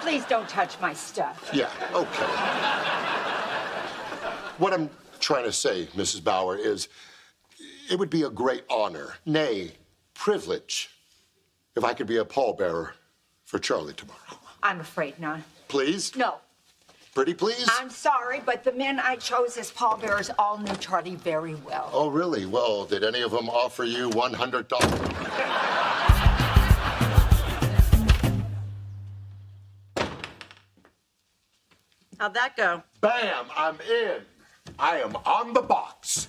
Please don't touch my stuff. Yeah, okay. What I'm trying to say, Mrs. Bauer, is it would be a great honor, nay, privilege, if I could be a pallbearer for Charlie tomorrow. I'm afraid not. Please? No. Pretty please? I'm sorry, but the men I chose as pallbearers all knew Charlie very well. Oh, really? Well, did any of them offer you $100? How'd that go? Bam! I'm in. I am on the box.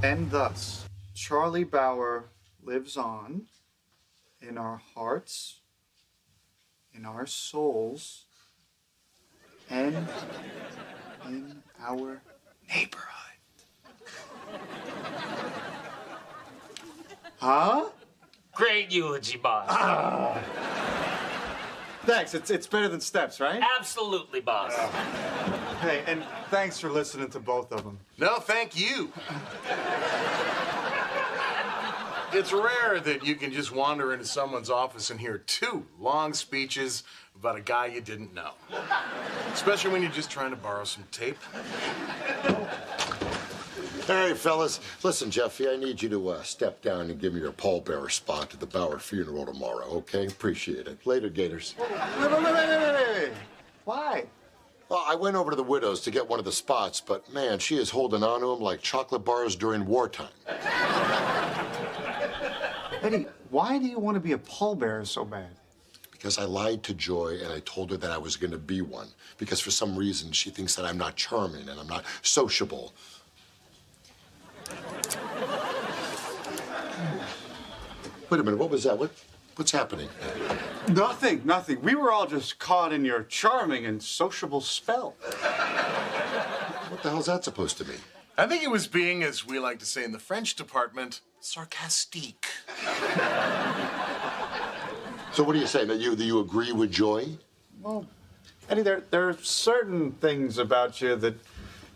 And thus, Charlie Bauer lives on in our hearts, in our souls, and in our neighborhood. Huh? Great eulogy, boss. Thanks. It's better than steps, right? Absolutely, boss. Hey, and thanks for listening to both of them. No, thank you. It's rare that you can just wander into someone's office and hear 2 long speeches about a guy you didn't know. Especially when you're just trying to borrow some tape. Hey, fellas. Listen, Jeffy, I need you to step down and give me your pallbearer spot at the Bauer funeral tomorrow, okay? Appreciate it. Later, Gators. Wait. Why? Well, I went over to the widow's to get one of the spots, but man, she is holding on to him like chocolate bars during wartime. Eddie, why do you want to be a pallbearer so bad? Because I lied to Joy and I told her that I was going to be one. Because for some reason she thinks that I'm not charming and I'm not sociable. Wait a minute, what was that? What's happening? Nothing. We were all just caught in your charming and sociable spell. What the hell's that supposed to mean? I think it was being, as we like to say in the French department, sarcastique. So what are you saying? That you agree with Joy? Well, Eddie, there are certain things about you that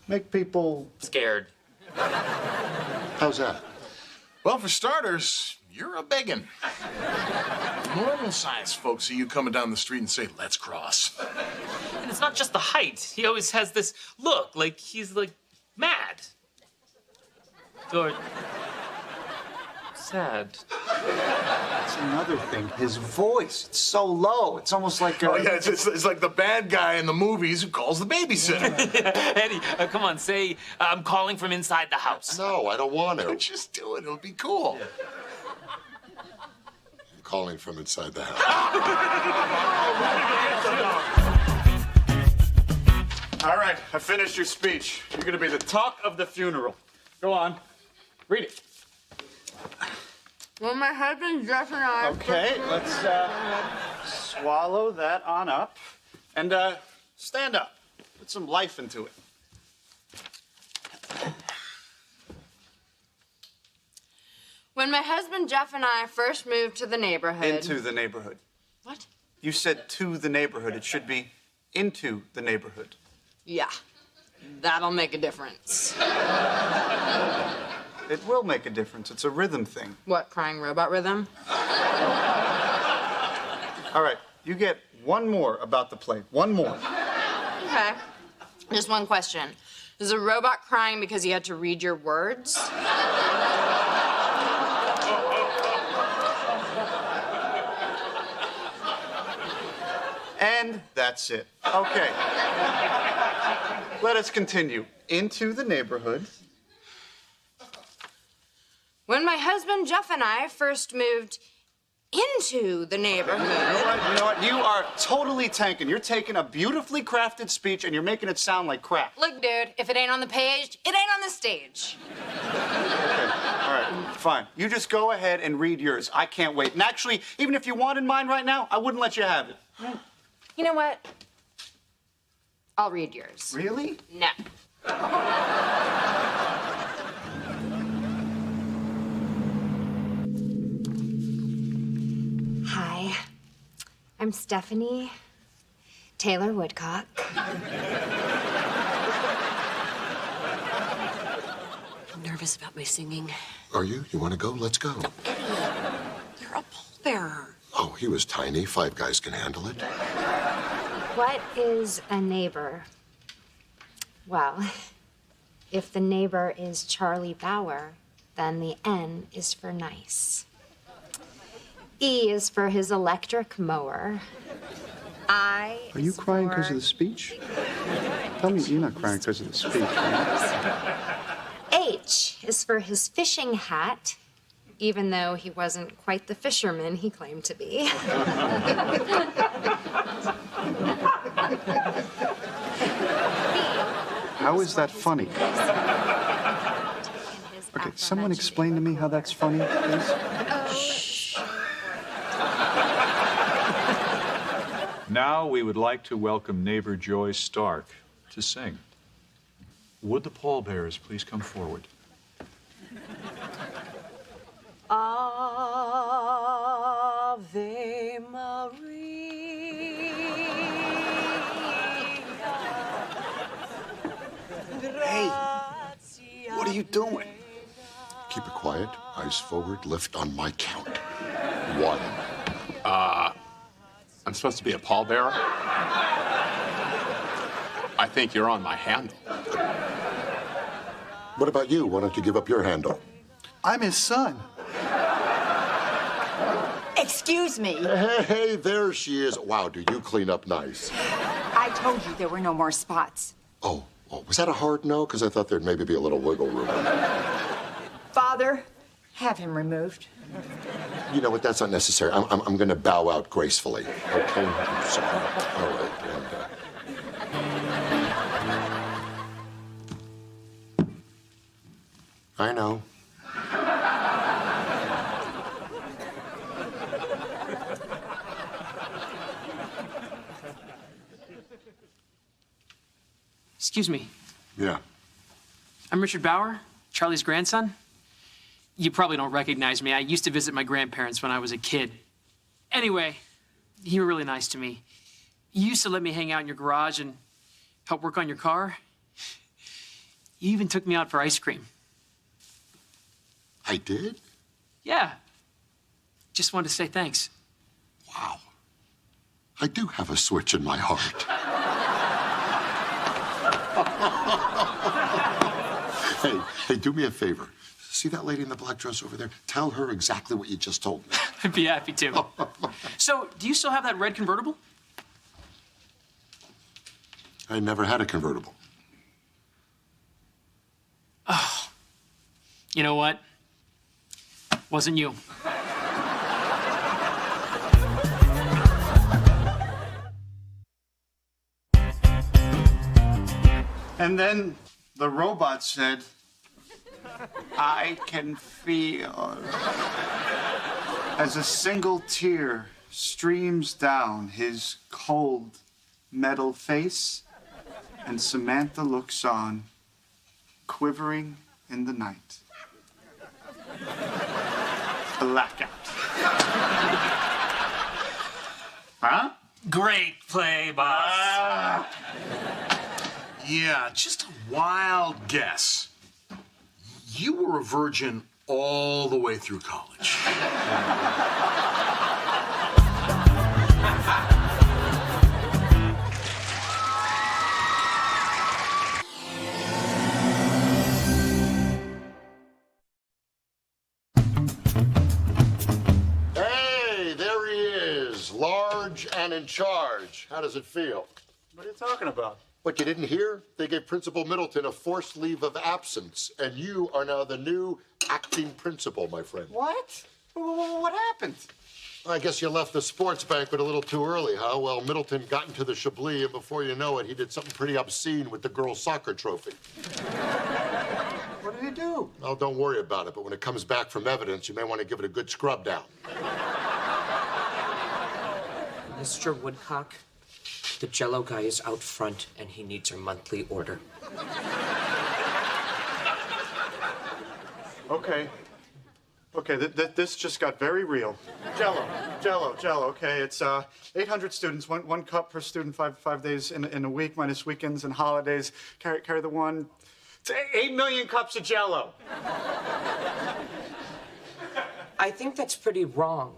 make people scared. How's that? Well, for starters, you're a biggin. Normal-sized folks see you coming down the street and say, "Let's cross." And it's not just the height. He always has this look, like he's, like, mad. Or sad. That's another thing. His voice, it's so low. It's almost like Oh, yeah, it's like the bad guy in the movies who calls the babysitter. Yeah, Eddie, come on, say, I'm calling from inside the house. No, I don't want to. Just do it. It'll be cool. I'm calling from inside the house. All right, I finished your speech. You're going to be the talk of the funeral. Go on. Read it. Well, my husband Jeff and I... Okay, let's swallow that on up. And stand up. Put some life into it. When my husband Jeff and I first moved to the neighborhood... Into the neighborhood. What? You said to the neighborhood. It should be into the neighborhood. Yeah, that'll make a difference. It will make a difference. It's a rhythm thing. What, crying robot rhythm? All right, you get one more about the play. One more. Okay. Just one question. Is a robot crying because he had to read your words? And that's it. Okay. Let us continue. Into the neighborhood. When my husband Jeff and I first moved into the neighborhood... You know what? You are totally tanking. You're taking a beautifully crafted speech and you're making it sound like crap. Look, dude, if it ain't on the page, it ain't on the stage. Okay. All right, fine. You just go ahead and read yours. I can't wait. And actually, even if you wanted mine right now, I wouldn't let you have it. You know what? I'll read yours. Really? No. Hi, I'm Stephanie Taylor Woodcock. I'm nervous about my singing. Are you? You want to go? Let's go. You're a pallbearer. Oh, he was tiny. 5 guys can handle it. What is a neighbor? Well, if the neighbor is Charlie Bauer, then the N is for nice. E is for his electric mower. I Are you crying because of the speech? Tell me you're not crying because of the speech. Right? H is for his fishing hat, even though he wasn't quite the fisherman he claimed to be. How is that funny? Okay, someone explain to me how that's funny, please. Now we would like to welcome neighbor Joy Stark to sing. Would the pallbearers please come forward? Ave Maria. Hey, what are you doing? Keep it quiet. Eyes forward. Lift on my count. 1. I'm supposed to be a pallbearer? I think you're on my handle. What about you? Why don't you give up your handle? I'm his son. Excuse me. Hey, there she is. Wow, do you clean up nice. I told you there were no more spots. Oh, was that a hard no? Because I thought there'd maybe be a little wiggle room. Father, have him removed. You know what? That's not necessary. I'm going to bow out gracefully. Okay? I'm sorry. All right. I know. Excuse me. Yeah. I'm Richard Bauer, Charlie's grandson. You probably don't recognize me. I used to visit my grandparents when I was a kid. Anyway, you were really nice to me. You used to let me hang out in your garage and help work on your car. You even took me out for ice cream. I did? Yeah. Just wanted to say thanks. Wow. I do have a switch in my heart. Hey, do me a favor. See that lady in the black dress over there? Tell her exactly what you just told me. I'd be happy to. So, do you still have that red convertible? I never had a convertible. Oh. You know what? Wasn't you. And then the robot said, I can feel as a single tear streams down his cold metal face, and Samantha looks on, quivering in the night. Blackout. Huh? Great play, boss. Yeah, just a wild guess. You were a virgin all the way through college. Hey, there he is. Large and in charge. How does it feel? What are you talking about? What, you didn't hear? They gave Principal Middleton a forced leave of absence, and you are now the new acting principal, my friend. What? What happened? I guess you left the sports banquet a little too early, huh? Well, Middleton got into the Chablis, and before you know it, he did something pretty obscene with the girls' soccer trophy. What did he do? Well, don't worry about it, but when it comes back from evidence, you may want to give it a good scrub down. Mr. Woodcock, the Jell-O guy is out front, and he needs our monthly order. Okay. Okay, this just got very real. Jell-O, okay? It's 800 students, one cup per student, five days in a week, minus weekends and holidays. Carry the one. It's 8 million cups of Jell-O. I think that's pretty wrong.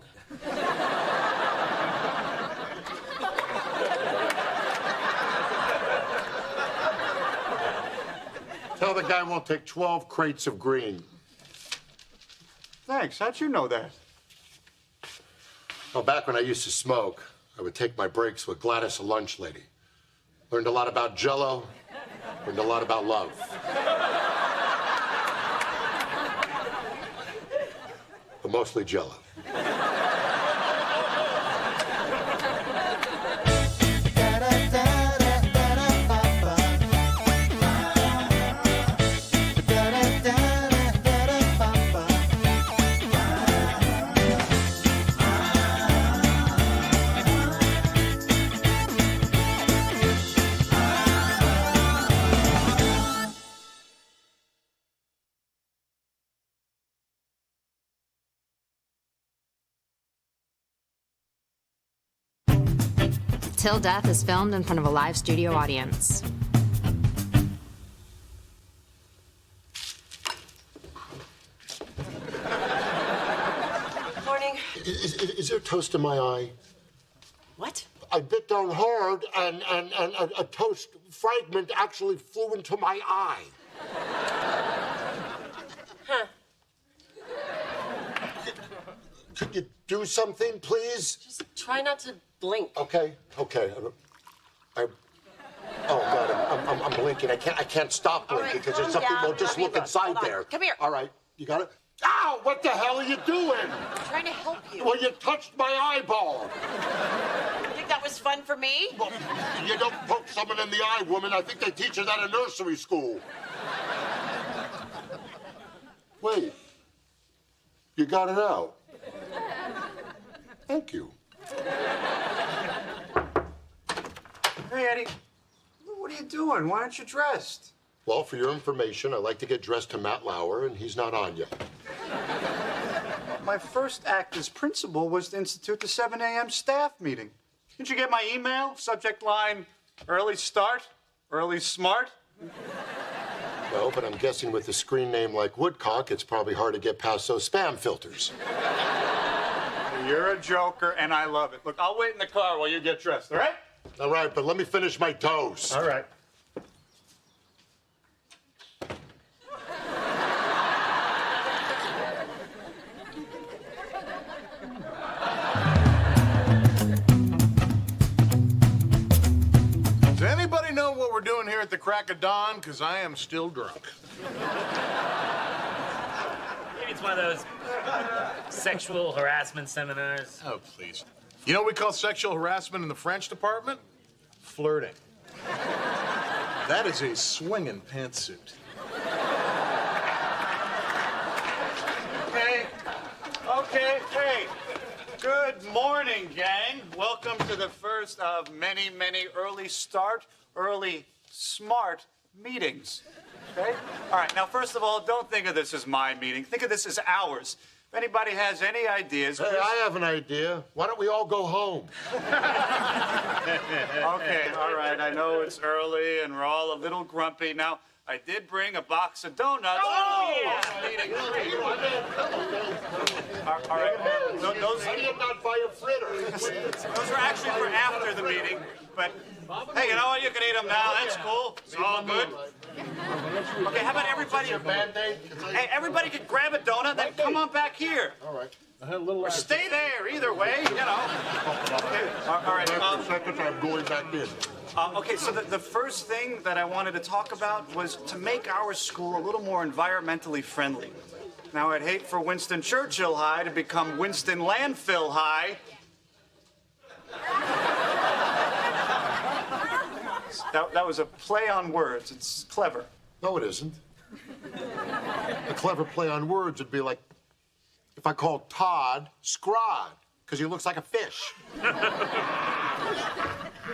Tell the guy won't take 12 crates of green. Thanks. How'd you know that? Well, back when I used to smoke, I would take my breaks with Gladys, a lunch lady. Learned a lot about Jell-O, learned a lot about love. But mostly Jell-O. Till Death is filmed in front of a live studio audience. Is there toast in my eye? What? I bit down hard, and a toast fragment actually flew into my eye. Huh. Could you do something, please? Just try not to blink. Okay. Oh God, I'm blinking. I can't stop blinking because there's something. Well, just look inside there. Come here. All right, you got it. Ow! What the hell are you doing? I'm trying to help you. Well, you touched my eyeball. You think that was fun for me? Well, you don't poke someone in the eye, woman. I think they teach you that in nursery school. Wait. You got it out. Thank you. Hey, Eddie. What are you doing? Why aren't you dressed? Well, for your information, I like to get dressed to Matt Lauer, and he's not on yet. My first act as principal was to institute the 7 a.m. staff meeting. Didn't you get my email? Subject line, early start, early smart? No, but I'm guessing with a screen name like Woodcock, it's probably hard to get past those spam filters. You're a joker, and I love it. Look, I'll wait in the car while you get dressed, all right? All right, but let me finish my toast. All right. Does anybody know what we're doing here at the crack of dawn? Because I am still drunk. Maybe it's one of those sexual harassment seminars. Oh, please. You know what we call sexual harassment in the French department? Flirting. That is a swinging pantsuit. Okay, hey. Good morning, gang. Welcome to the first of many, many early start, early smart meetings. Okay? All right, now, first of all, don't think of this as my meeting. Think of this as ours. If anybody has any ideas... Hey, I have an idea. Why don't we all go home? Okay, all right, I know it's early and we're all a little grumpy. Now, I did bring a box of donuts. Oh, yeah. All right, those... I did not buy a fritter. Those are actually for after the meeting, but hey, you know what? You can eat them now. That's cool. It's all good. Okay, how about everybody? Hey, everybody could grab a donut, then come on back here. All right. Or stay there. Either way, you know. Okay. All right. I'm going back in. Okay, so the first thing that I wanted to talk about was to make our school a little more environmentally friendly. Now, I'd hate for Winston Churchill High to become Winston Landfill High. That was a play on words. It's clever. No, it isn't. A clever play on words would be like if I called Todd Scrod, because he looks like a fish.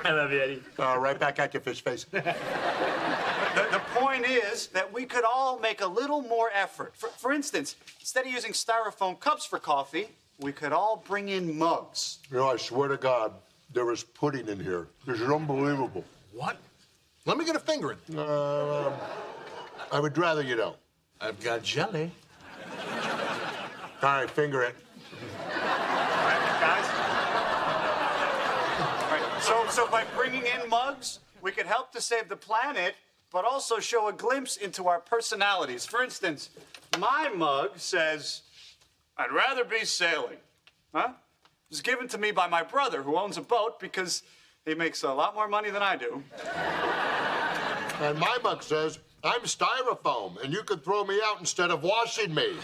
I love you, Eddie. Right back at you, fish face. The point is that we could all make a little more effort. For instance, instead of using styrofoam cups for coffee, we could all bring in mugs. You know, I swear to God, there is pudding in here. This is unbelievable. What? Let me get a finger in. I would rather you don't. I've got jelly. All right, finger it. All right, guys. All right, so by bringing in mugs, we could help to save the planet, but also show a glimpse into our personalities. For instance, my mug says, "I'd rather be sailing." Huh? It was given to me by my brother, who owns a boat, because he makes a lot more money than I do. And my mug says, "I'm styrofoam, and you could throw me out instead of washing me."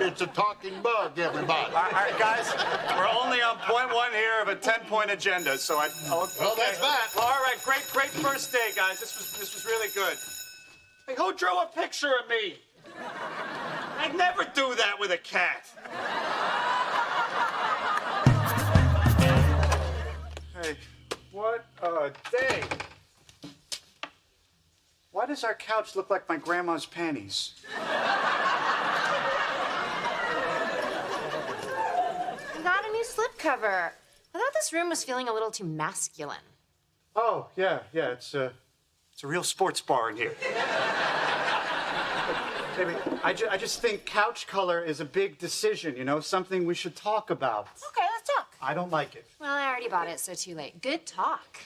It's a talking mug, everybody. All right, guys, we're only on point one here of a 10-point agenda, so okay. Well, that's that. All right, great first day, guys. This was really good. Hey, who drew a picture of me? I'd never do that with a cat. Hey, what a day. Why does our couch look like my grandma's panties? I got a new slipcover. I thought this room was feeling a little too masculine. Oh, yeah, it's a real sports bar in here. Baby, I just think couch color is a big decision, you know, something we should talk about. Okay, let's talk. I don't like it. Well, I already bought it, so too late. Good talk.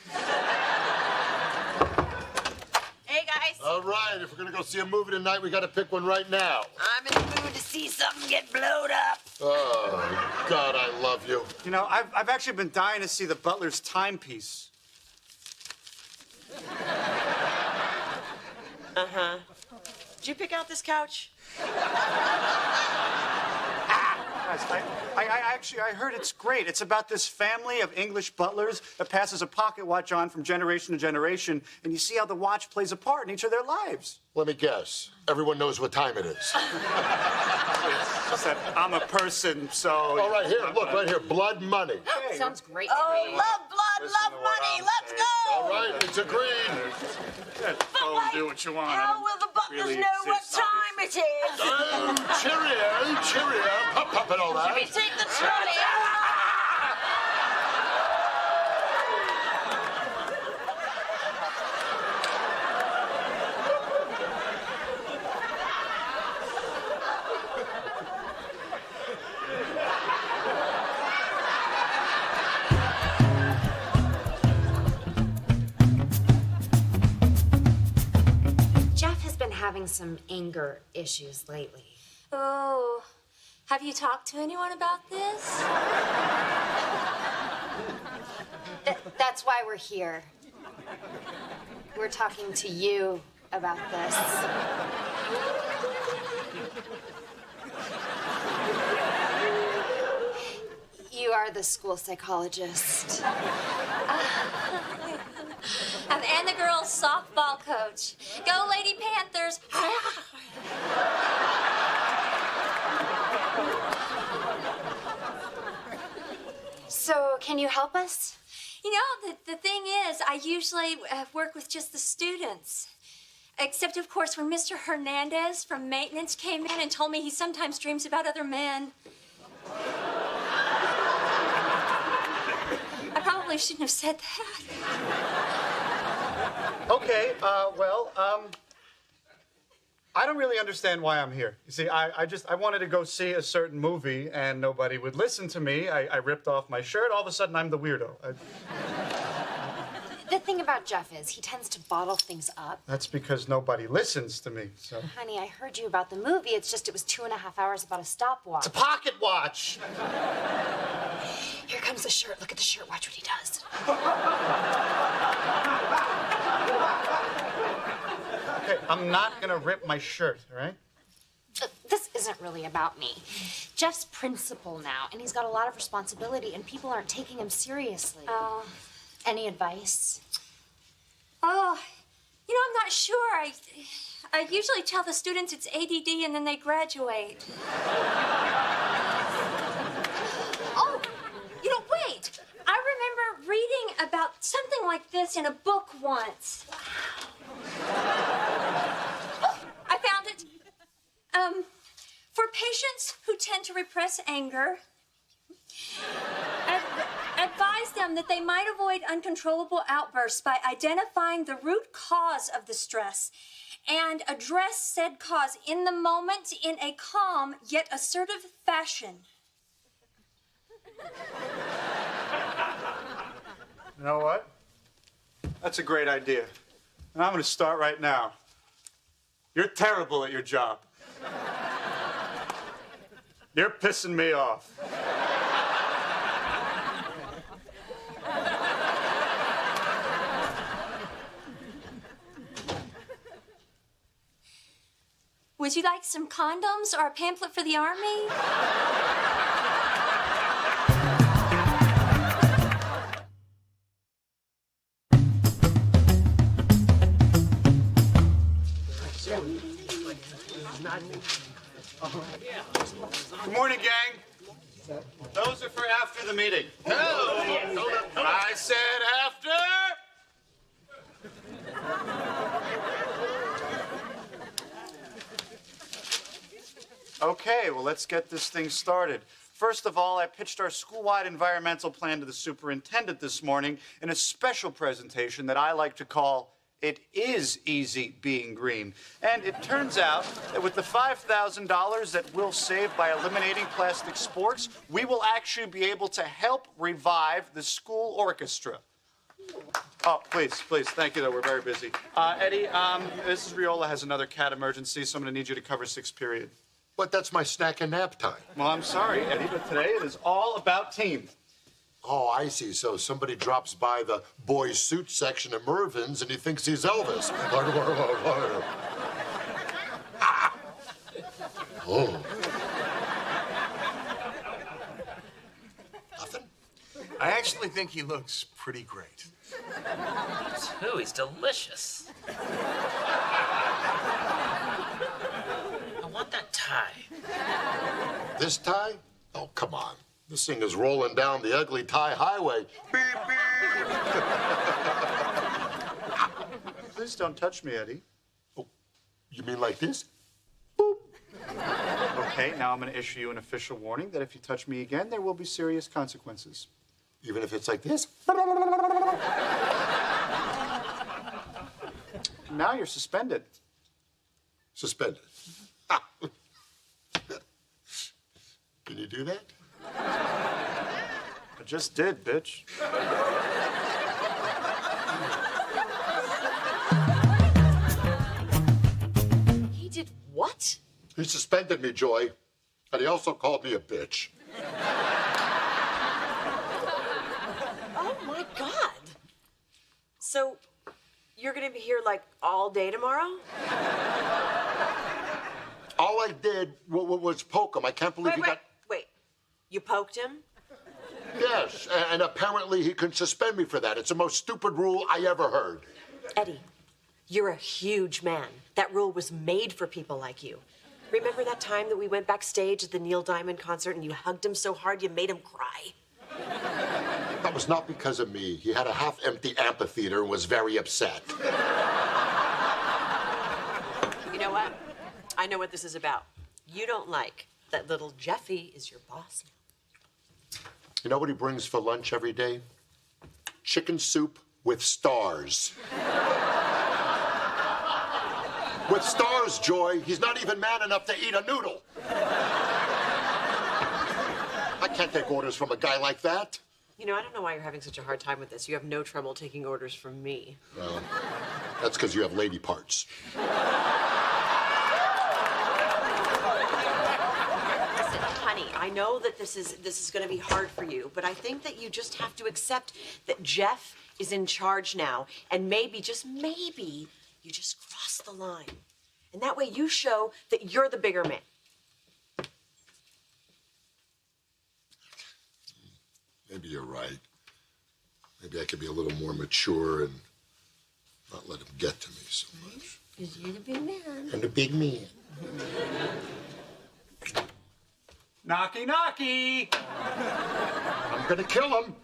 Hey, guys. All right, if we're gonna go see a movie tonight, we gotta pick one right now. I'm in the mood to see something get blowed up. Oh, God, I love you. You know, I've actually been dying to see the Butler's timepiece. Uh-huh. Did you pick out this couch? Guys, I heard it's great. It's about this family of English butlers that passes a pocket watch on from generation to generation, and you see how the watch plays a part in each of their lives. Let me guess. Everyone knows what time it is. It's just that I'm a person, so... All right, here, look, right here. Blood money. Sounds great. Oh, love blood, love money. Let's go. All right, it's agreed. Go do what you want. How will the butlers really know what exist, time it is? Cheerio. Pop and all that. Jimmy, take the trolley. Jeff has been having some anger issues lately. Oh, have you talked to anyone about this? That's why we're here. We're talking to you about this. You are the school psychologist. And the girls' softball coach. Go, Lady Panthers. So, can you help us? You know, the thing is, I usually work with just the students. Except, of course, when Mr. Hernandez from maintenance came in and told me he sometimes dreams about other men. I probably shouldn't have said that. Okay, I don't really understand why I'm here. You see, I wanted to go see a certain movie, and nobody would listen to me. I ripped off my shirt. All of a sudden, I'm the weirdo. The thing about Jeff is he tends to bottle things up. That's because nobody listens to me, so... Honey, I heard you about the movie. It's just it was 2.5 hours about a stopwatch. It's a pocket watch! Here comes the shirt. Look at the shirt. Watch what he does. Okay, I'm not gonna rip my shirt, all right? This isn't really about me. Jeff's principal now, and he's got a lot of responsibility, and people aren't taking him seriously. Any advice? Oh, you know, I'm not sure. I usually tell the students it's ADD and then they graduate. Oh, you know, wait. I remember reading about something like this in a book once. Oh, I found it. For patients who tend to repress anger, advise them that they might avoid uncontrollable outbursts by identifying the root cause of the stress and address said cause in the moment in a calm yet assertive fashion. You know what? That's a great idea. And I'm gonna start right now. You're terrible at your job. You're pissing me off. Would you like some condoms or a pamphlet for the army? Good morning, gang. Those are for after the meeting. I said after. Okay, well, let's get this thing started. First of all, I pitched our school-wide environmental plan to the superintendent this morning in a special presentation that I like to call it is easy being green. And it turns out that with the $5,000 that we'll save by eliminating plastic sports, we will actually be able to help revive the school orchestra. Oh, please, thank you, though. We're very busy. Eddie, Mrs. Riola has another cat emergency, so I'm going to need you to cover 6th period. But that's my snack and nap time. Well, I'm sorry, Eddie, but today it is all about team. Oh, I see. So somebody drops by the boys' suit section at Mervin's and he thinks he's Elvis. Oh. Nothing? I actually think he looks pretty great. Ooh, he's delicious. I want that tie. This tie? Oh, come on. This thing is rolling down the ugly tie highway. Beep, beep. Please don't touch me, Eddie. Oh, you mean like this? Okay, now I'm going to issue you an official warning that if you touch me again, there will be serious consequences. Even if it's like this? Now you're suspended. Suspended. Can you do that? I just did, bitch. He did what? He suspended me, Joy. And he also called me a bitch. Oh my God. So you're gonna be here like all day tomorrow? All I did was poke him. I can't believe he got... Wait. You poked him? Yes, and apparently he can suspend me for that. It's the most stupid rule I ever heard. Eddie, you're a huge man. That rule was made for people like you. Remember that time that we went backstage at the Neil Diamond concert and you hugged him so hard you made him cry? That was not because of me. He had a half-empty amphitheater and was very upset. You know what? I know what this is about. You don't like that little Jeffy is your boss now. You know what he brings for lunch every day? Chicken soup with stars. With stars, Joy. He's not even man enough to eat a noodle. I can't take orders from a guy like that. You know, I don't know why you're having such a hard time with this. You have no trouble taking orders from me. Well, that's because you have lady parts. Honey, I know that this is going to be hard for you, but I think that you just have to accept that Jeff is in charge now, and maybe, just maybe, you just cross the line. And that way you show that you're the bigger man. Maybe you're right. Maybe I could be a little more mature and not let him get to me so much. Because you're the big man. I'm the big man. Knocky, knocky! I'm gonna kill him.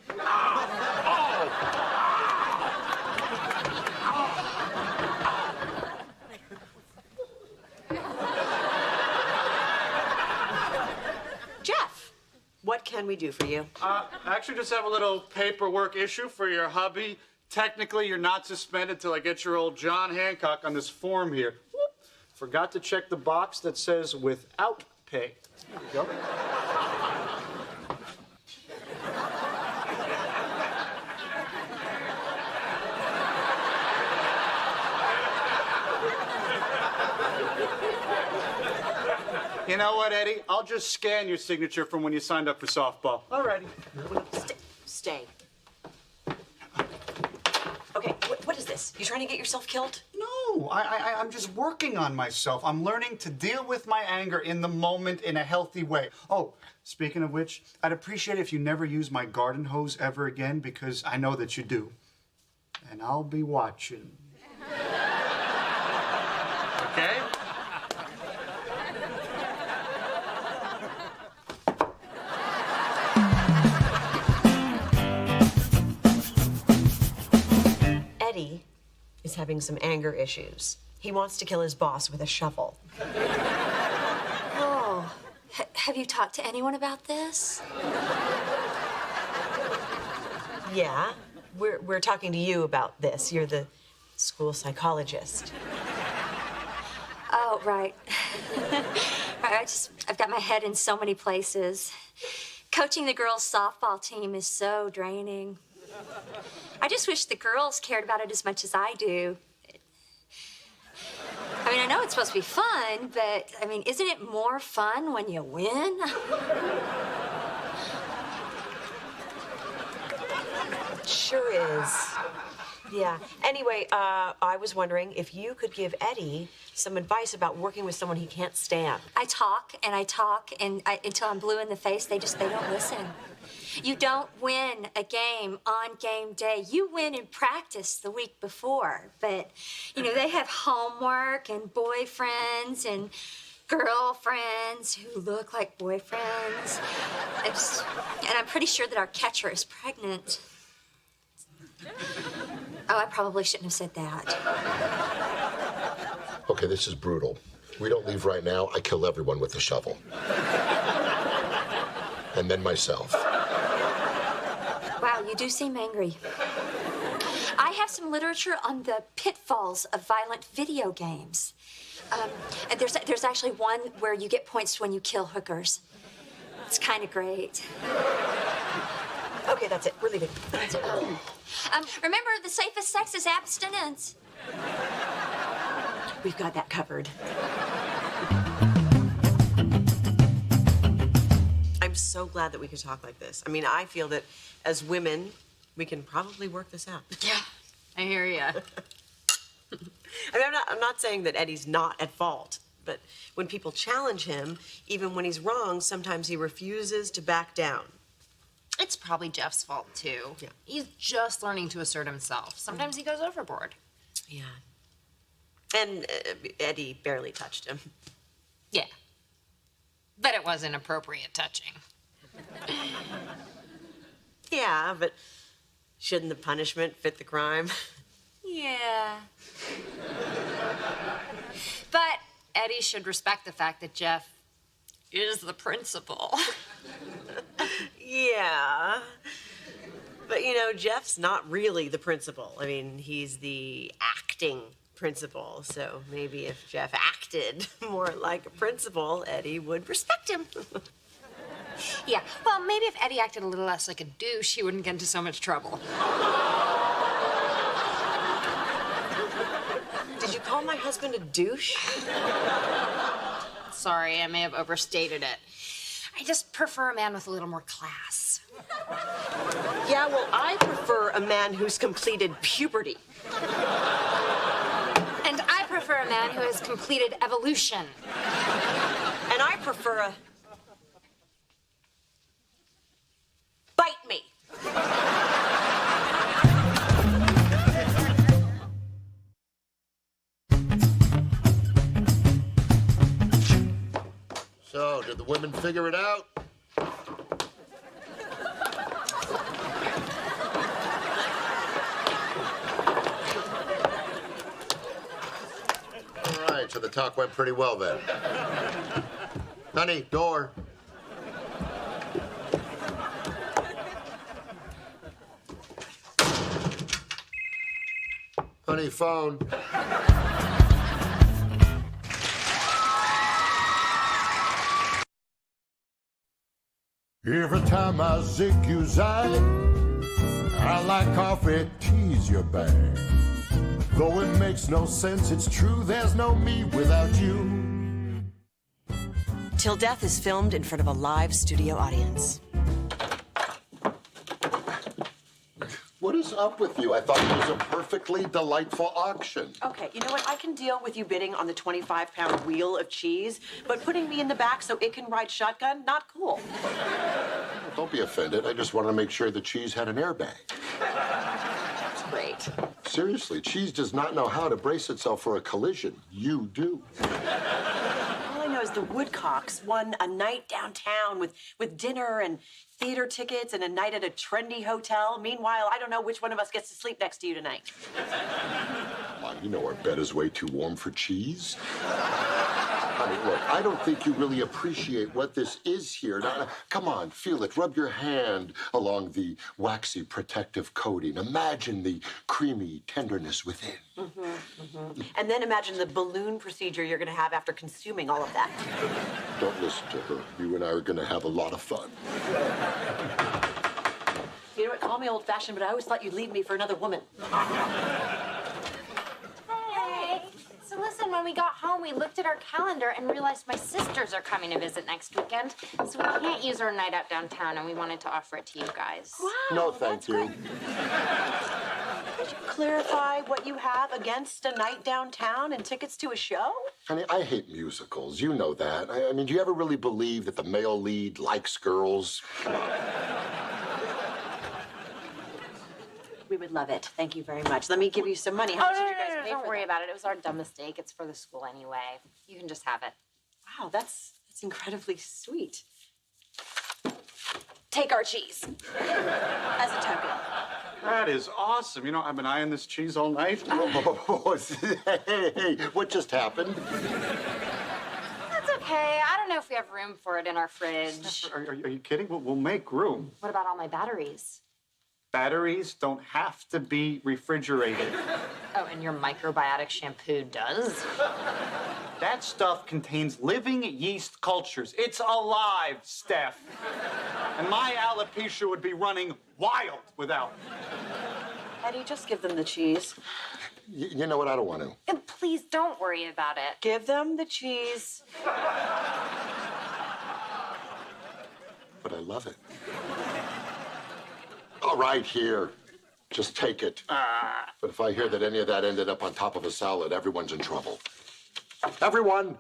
Jeff, what can we do for you? Actually, just have a little paperwork issue for your hubby. Technically, you're not suspended till I get your old John Hancock on this form here. Whoop. Forgot to check the box that says without pay. There you go. You know what, Eddie? I'll just scan your signature from when you signed up for softball. Alrighty. Stay. Okay, what is this? You trying to get yourself killed? No, I'm just working on myself. I'm learning to deal with my anger in the moment in a healthy way. Oh, speaking of which, I'd appreciate it if you never use my garden hose ever again, because I know that you do. And I'll be watching. Okay? Eddie is having some anger issues. He wants to kill his boss with a shovel. Oh, have you talked to anyone about this? Yeah, we're talking to you about this. You're the school psychologist. Oh, right. I've got my head in so many places. Coaching the girls' softball team is so draining. I just wish the girls cared about it as much as I do. I mean, I know it's supposed to be fun, but, I mean, isn't it more fun when you win? Sure is. Yeah. Anyway, I was wondering if you could give Eddie some advice about working with someone he can't stand. I talk, and until I'm blue in the face, they don't listen. You don't win a game on game day. You win in practice the week before. But, you know, they have homework and boyfriends and girlfriends who look like boyfriends. And I'm pretty sure that our catcher is pregnant. Oh, I probably shouldn't have said that. Okay, this is brutal. We don't leave right now, I kill everyone with a shovel. And then myself. Wow, you do seem angry. I have some literature on the pitfalls of violent video games. And there's actually one where you get points when you kill hookers. It's kind of great. Okay, that's it. We're leaving. Remember, the safest sex is abstinence. We've got that covered. I'm so glad that we could talk like this. I mean, I feel that as women, we can probably work this out. Yeah, I hear ya. I mean, I'm not saying that Eddie's not at fault, but when people challenge him, even when he's wrong, sometimes he refuses to back down. It's probably Jeff's fault, too. Yeah. He's just learning to assert himself. Sometimes he goes overboard. Yeah. And Eddie barely touched him. Yeah. But it wasn't appropriate touching. Yeah, but shouldn't the punishment fit the crime? Yeah. But Eddie should respect the fact that Jeff is the principal. Yeah. But, you know, Jeff's not really the principal. I mean, he's the acting principal. So maybe if Jeff acted more like a principal, Eddie would respect him. Yeah, well, maybe if Eddie acted a little less like a douche, he wouldn't get into so much trouble. Did you call my husband a douche? Sorry, I may have overstated it. I just prefer a man with a little more class. Yeah, well, I prefer a man who's completed puberty. And I prefer a man who has completed evolution. And I prefer a... Bite me. So, did the women figure it out? All right, so the talk went pretty well then. Honey, door. Honey, phone. Every time I zig you zag, I like coffee, tease your bag. Though it makes no sense, it's true, there's no me without you. Till Death is filmed in front of a live studio audience. What is up with you? I thought it was a perfectly delightful auction. Okay, you know what? I can deal with you bidding on the 25-pound wheel of cheese, but putting me in the back so it can ride shotgun, not cool. Don't be offended. I just wanted to make sure the cheese had an airbag. That's great. Seriously, cheese does not know how to brace itself for a collision. You do. All I know is the Woodcocks won a night downtown with dinner and theater tickets and a night at a trendy hotel. Meanwhile, I don't know which one of us gets to sleep next to you tonight. Come on, you know our bed is way too warm for cheese. Honey, look, I don't think you really appreciate what this is here. Now, come on, feel it. Rub your hand along the waxy protective coating. Imagine the creamy tenderness within. And then imagine the balloon procedure you're going to have after consuming all of that. Don't listen to her. You and I are going to have a lot of fun. You know what? Call me old-fashioned, but I always thought you'd leave me for another woman. Hey. So listen, when we got home, we looked at our calendar and realized my sisters are coming to visit next weekend. So we can't use our night out downtown, and we wanted to offer it to you guys. Wow. No, thank you. Could you clarify what you have against a night downtown and tickets to a show? Honey, I hate musicals. You know that. I mean, do you ever really believe that the male lead likes girls? We would love it. Thank you very much. Let me give you some money. How much did you guys pay Don't for worry that? about it. It was our dumb mistake. It's for the school anyway. You can just have it. Wow, that's incredibly sweet. Take our cheese as a token. That is awesome. You know, I've been eyeing this cheese all night. Hey, what just happened? That's okay. I don't know if we have room for it in our fridge. Are you kidding? We'll make room. What about all my batteries? Batteries don't have to be refrigerated. Oh, and your microbiotic shampoo does? That stuff contains living yeast cultures. It's alive, Steph. And my alopecia would be running wild without. Eddie, just give them the cheese. You know what? I don't want to. And please don't worry about it. Give them the cheese. But I love it. All right, here. Just take it. But if I hear that any of that ended up on top of a salad, everyone's in trouble. Everyone!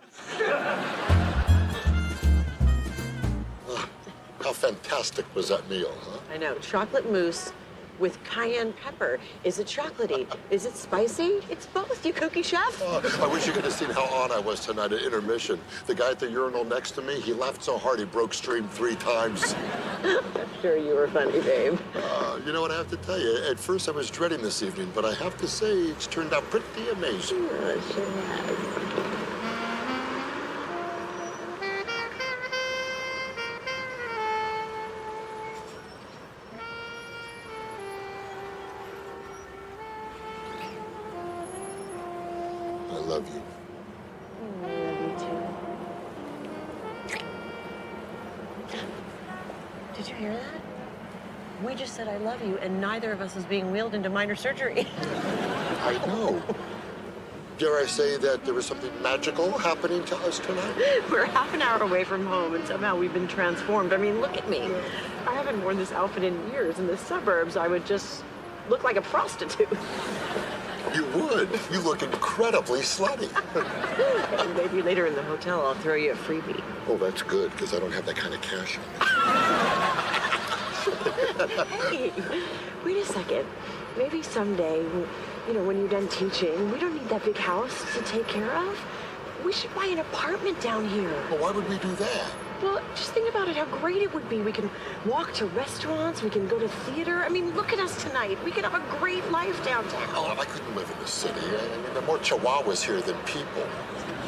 How fantastic was that meal, huh? I know. Chocolate mousse with cayenne pepper. Is it chocolatey? Is it spicy? It's both, you cookie chef. I wish you could have seen how on I was tonight at intermission. The guy at the urinal next to me, he laughed so hard he broke stream 3 times. I'm sure you were funny, babe. You know what I have to tell you? At first I was dreading this evening, but I have to say it's turned out pretty amazing. I love you. I love you too. Did you hear that? We just said I love you, and neither of us is being wheeled into minor surgery. I know. Dare I say that there was something magical happening to us tonight? We're half an hour away from home, and somehow we've been transformed. I mean, look at me. I haven't worn this outfit in years. In the suburbs, I would just look like a prostitute. You would. You look incredibly slutty. And maybe later in the hotel, I'll throw you a freebie. Oh, that's good, because I don't have that kind of cash. Hey, wait a second. Maybe someday, when you're done teaching, we don't need that big house to take care of. We should buy an apartment down here. Well, why would we do that? Well, just think about it, how great it would be. We can walk to restaurants, we can go to theater. I mean, look at us tonight. We could have a great life downtown. Oh, I couldn't live in the city. I mean, there are more chihuahuas here than people.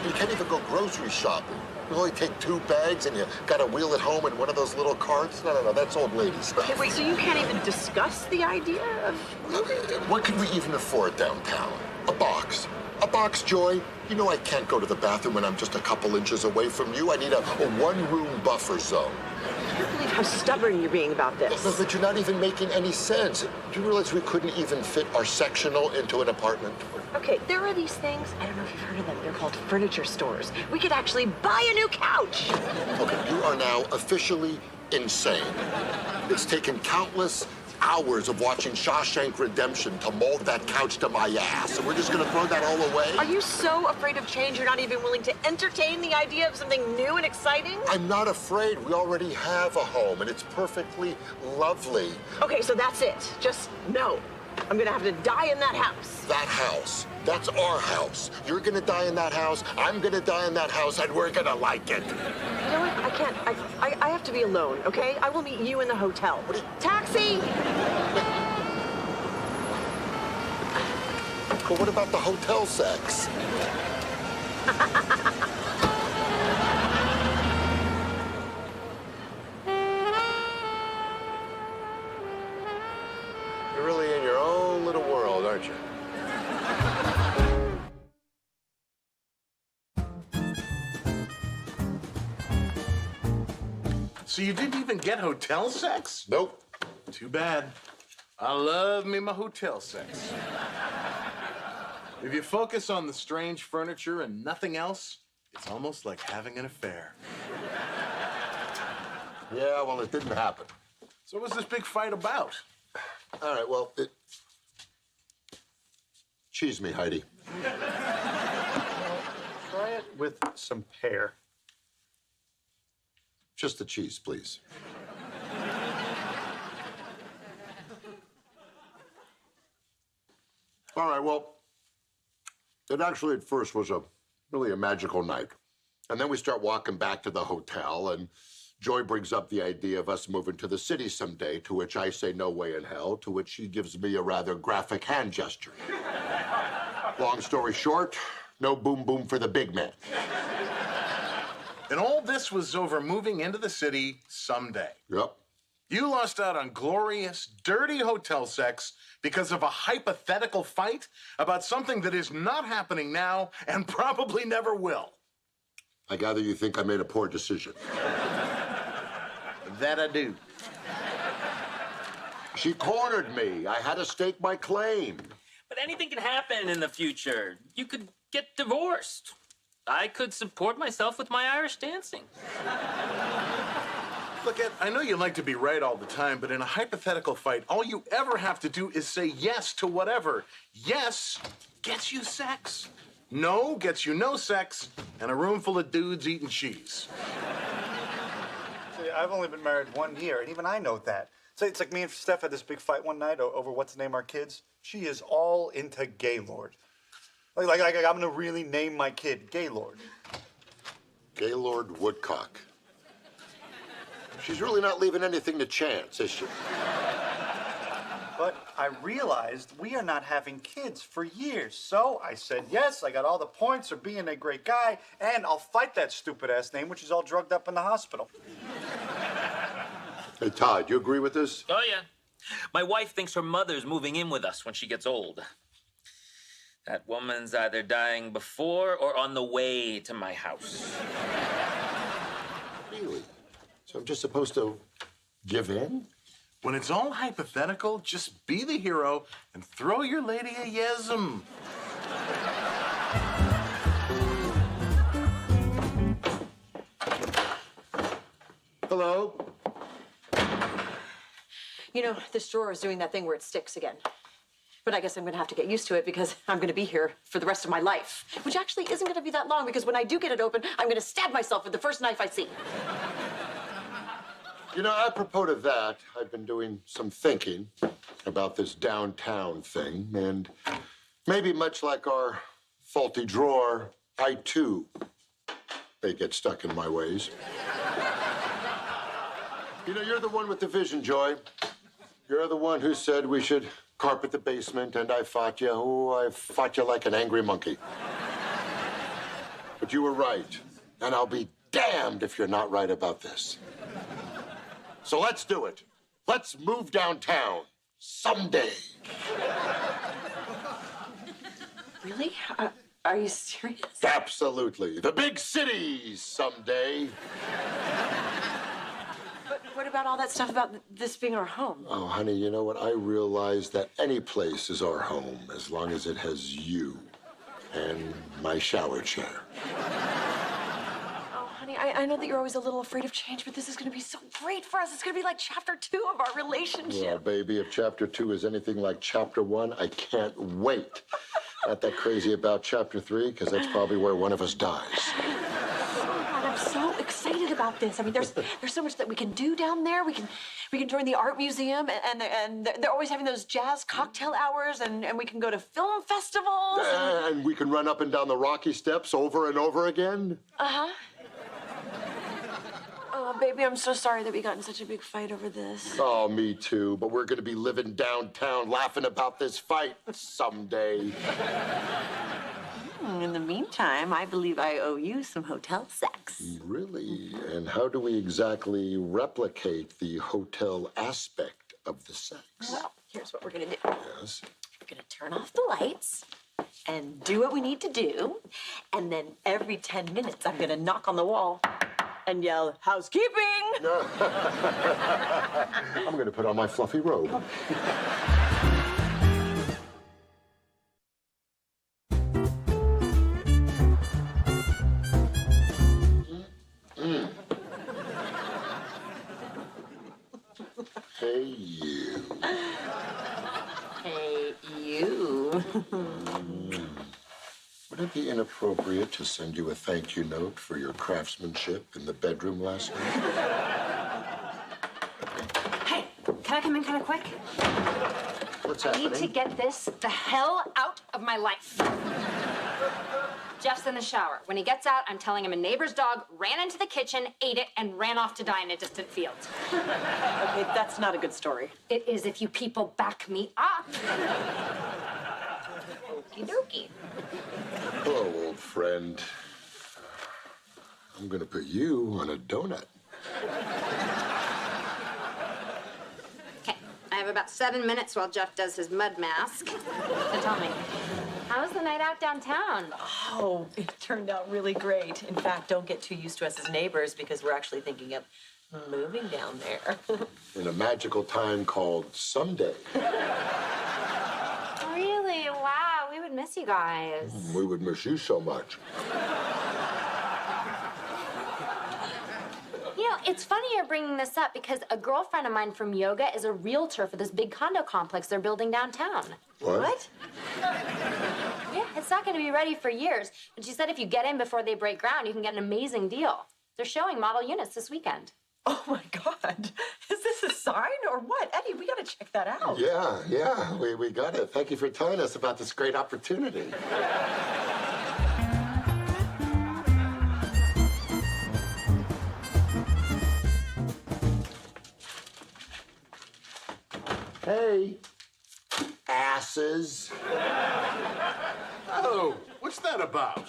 You can't even go grocery shopping. You only take 2 bags and you gotta wheel it home in one of those little carts. No, that's old lady stuff. Okay, wait, so you can't even discuss the idea of moving? What could we even afford downtown? A box. A box, Joy. You know I can't go to the bathroom when I'm just a couple inches away from you. I need a 1-room buffer zone. I can't believe how stubborn you're being about this. No, but you're not even making any sense. Do you realize we couldn't even fit our sectional into an apartment? Okay, there are these things, I don't know if you've heard of them, they're called furniture stores. We could actually buy a new couch. Okay, you are now officially insane. It's taken countless hours of watching Shawshank Redemption to mold that couch to my ass. And we're just gonna throw that all away? Are you so afraid of change you're not even willing to entertain the idea of something new and exciting? I'm not afraid. We already have a home, and it's perfectly lovely. Okay, so that's it. Just no. I'm gonna have to die in that house. That house. That's our house. You're gonna die in that house, I'm gonna die in that house, and we're gonna like it. You know what? I can't. I have to be alone, okay? I will meet you in the hotel. Taxi! But what about the hotel sex? So you didn't even get hotel sex? Nope. Too bad. I love me my hotel sex. If you focus on the strange furniture and nothing else, it's almost like having an affair. Yeah, well, it didn't happen. So what's this big fight about? All right, well, cheese me, Heidi. Try it with some pear. Just the cheese, please. All right, well, it actually at first was really a magical night. And then we start walking back to the hotel, and Joy brings up the idea of us moving to the city someday, to which I say no way in hell, to which she gives me a rather graphic hand gesture. Long story short, no boom boom for the big man. And all this was over moving into the city someday. Yep. You lost out on glorious, dirty hotel sex because of a hypothetical fight about something that is not happening now and probably never will. I gather you think I made a poor decision. That I do. She cornered me. I had to stake my claim. But anything can happen in the future. You could get divorced. I could support myself with my Irish dancing. Look, Ed, I know you like to be right all the time, but in a hypothetical fight, all you ever have to do is say yes to whatever. Yes gets you sex. No gets you no sex, and a room full of dudes eating cheese. See, I've only been married 1 year, and even I know that. So it's like me and Steph had this big fight one night over what to name our kids. She is all into Gaylord. Like I'm gonna really name my kid Gaylord. Gaylord Woodcock. She's really not leaving anything to chance, is she? But I realized we are not having kids for years. So I said yes, I got all the points for being a great guy, and I'll fight that stupid-ass name, which is all drugged up in the hospital. Hey, Todd, you agree with this? Oh, yeah. My wife thinks her mother's moving in with us when she gets old. That woman's either dying before or on the way to my house. Really? So I'm just supposed to give in? When it's all hypothetical, just be the hero and throw your lady a yes'm. Hello? You know, this drawer is doing that thing where it sticks again. But I guess I'm gonna have to get used to it because I'm gonna be here for the rest of my life. Which actually isn't gonna be that long because when I do get it open, I'm gonna stab myself with the first knife I see. You know, apropos to that, I've been doing some thinking about this downtown thing, and maybe much like our faulty drawer, I too may get stuck in my ways. You know, you're the one with the vision, Joy. You're the one who said we should carpet the basement, and I fought you. Oh, I fought you like an angry monkey. But you were right, and I'll be damned if you're not right about this. So let's do it. Let's move downtown someday. Really? Are you serious? Absolutely. The big cities someday. But what about all that stuff about this being our home? Oh, honey, you know what? I realize that any place is our home as long as it has you and my shower chair. I know that you're always a little afraid of change, but this is going to be so great for us. It's going to be like chapter 2 of our relationship. Well, baby, if chapter 2 is anything like chapter 1, I can't wait. Not that crazy about chapter 3, because that's probably where one of us dies. God, I'm so excited about this. I mean, there's so much that we can do down there. We can join the art museum, and they're always having those jazz cocktail hours, and we can go to film festivals. And we can run up and down the Rocky Steps over and over again. Uh-huh. Oh, baby, I'm so sorry that we got in such a big fight over this. Oh, me too. But we're going to be living downtown laughing about this fight someday. In the meantime, I believe I owe you some hotel sex. Really? And how do we exactly replicate the hotel aspect of the sex? Well, here's what we're going to do. Yes. We're going to turn off the lights and do what we need to do. And then every 10 minutes, I'm going to knock on the wall and yell, housekeeping! I'm going to put on my fluffy robe. Hey, you. Hey, you. Would it be inappropriate to send you a thank you note for your craftsmanship in the bedroom last night? Hey, can I come in kind of quick? What's I happening? need to get this the hell out of my life. Jeff's in the shower. When he gets out, I'm telling him a neighbor's dog ran into the kitchen, ate it, and ran off to die in a distant field. Okay, that's not a good story. It is if you people back me up. Okie dokie. Hello, old friend. I'm going to put you on a donut. Okay, I have about 7 minutes while Jeff does his mud mask. So tell me, how was the night out downtown? Oh, it turned out really great. In fact, don't get too used to us as neighbors because we're actually thinking of moving down there. In a magical time called someday. Really? Wow, we would miss you guys. We would miss you so much. You know, it's funny you're bringing this up because a girlfriend of mine from yoga is a realtor for this big condo complex they're building downtown. What? Yeah, it's not going to be ready for years. But she said if you get in before they break ground, you can get an amazing deal. They're showing model units this weekend. Oh my God. Is this a sign or what? Eddie, we gotta check that out. Yeah, we got it. Thank you for telling us about this great opportunity. Hey, asses. Oh, what's that about?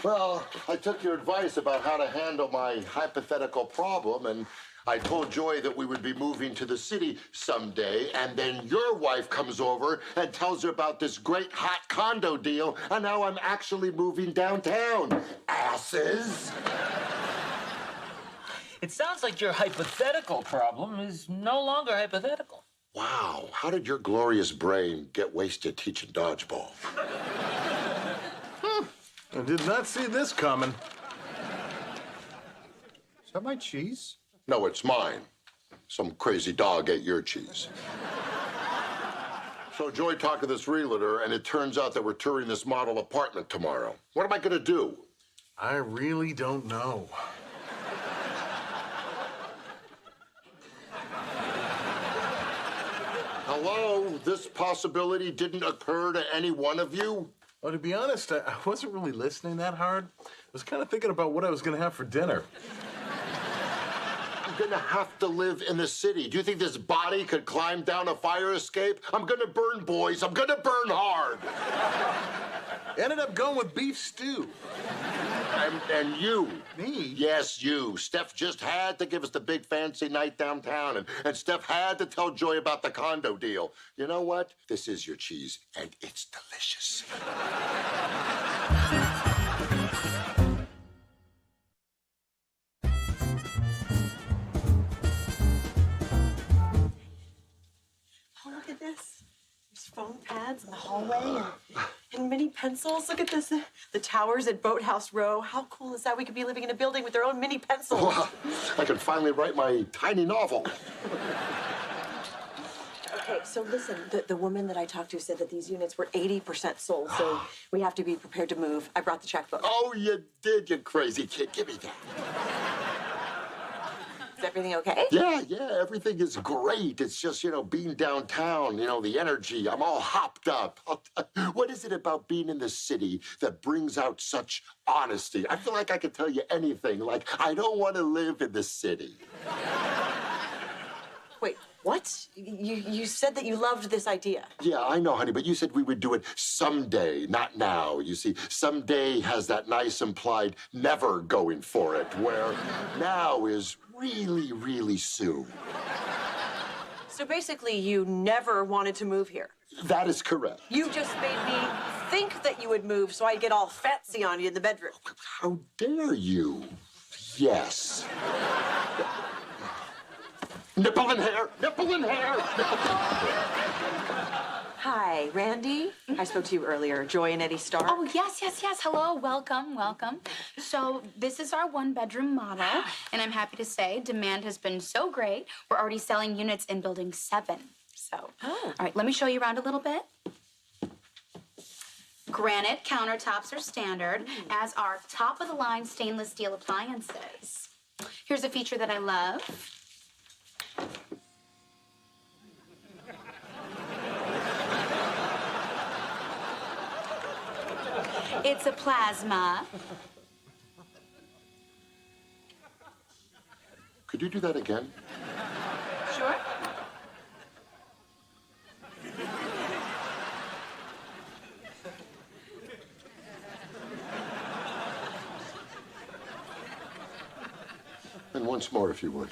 Well, I took your advice about how to handle my hypothetical problem, and I told Joy that we would be moving to the city someday, and then your wife comes over and tells her about this great hot condo deal, and now I'm actually moving downtown. Asses! It sounds like your hypothetical problem is no longer hypothetical. Wow, how did your glorious brain get wasted teaching dodgeball? I did not see this coming. Is that my cheese? No, it's mine. Some crazy dog ate your cheese. So Joy talked to this realtor, and it turns out that we're touring this model apartment tomorrow. What am I gonna do? I really don't know. Hello? This possibility didn't occur to any one of you? Well, to be honest, I wasn't really listening that hard. I was kind of thinking about what I was going to have for dinner. I'm gonna have to live in the city. Do you think this body could climb down a fire escape? I'm gonna burn, boys. I'm gonna burn hard. Ended up going with beef stew. And you. Me? Yes, you. Steph just had to give us the big fancy night downtown, and Steph had to tell Joy about the condo deal. You know what? This is your cheese, and it's delicious. Oh, look at this. There's foam pads in the hallway and mini pencils. Look at this. The towers at Boathouse Row. How cool is that? We could be living in a building with their own mini pencils. Well, I can finally write my tiny novel. Okay, so listen, the woman that I talked to said that these units were 80% sold, so we have to be prepared to move. I brought the checkbook. Oh, you did, you crazy kid. Give me that. Is everything okay? Yeah, everything is great. It's just, being downtown, the energy. I'm all hopped up. What is it about being in the city that brings out such honesty? I feel like I could tell you anything. Like, I don't want to live in the city. Wait, what? You said that you loved this idea. Yeah, I know, honey, but you said we would do it someday, not now. You see, someday has that nice implied never going for it, where now is really, really soon. So basically, you never wanted to move here. That is correct. You just made me think that you would move so I'd get all fancy on you in the bedroom. How dare you? Yes. Nipple and hair, nipple and hair, nipple and hair. Hi, Randy. I spoke to you earlier. Joy and Eddie Stark. Oh, yes. Hello, welcome. So this is our one-bedroom model, and I'm happy to say demand has been so great, we're already selling units in building 7. So, all right, let me show you around a little bit. Granite countertops are standard, as are top-of-the-line stainless steel appliances. Here's a feature that I love. It's a plasma. Could you do that again? Sure. And once more, if you would.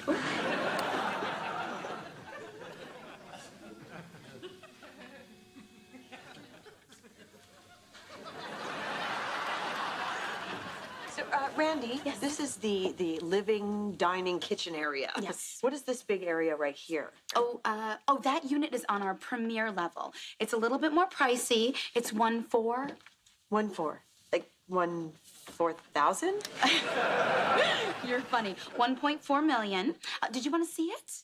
So, Randy, this is the living, dining, kitchen area. Yes. What is this big area right here? Oh, that unit is on our premier level. It's a little bit more pricey. It's 1.4. 1.4? Like 1/4,000? You're funny. 1.4 million. Did you want to see it?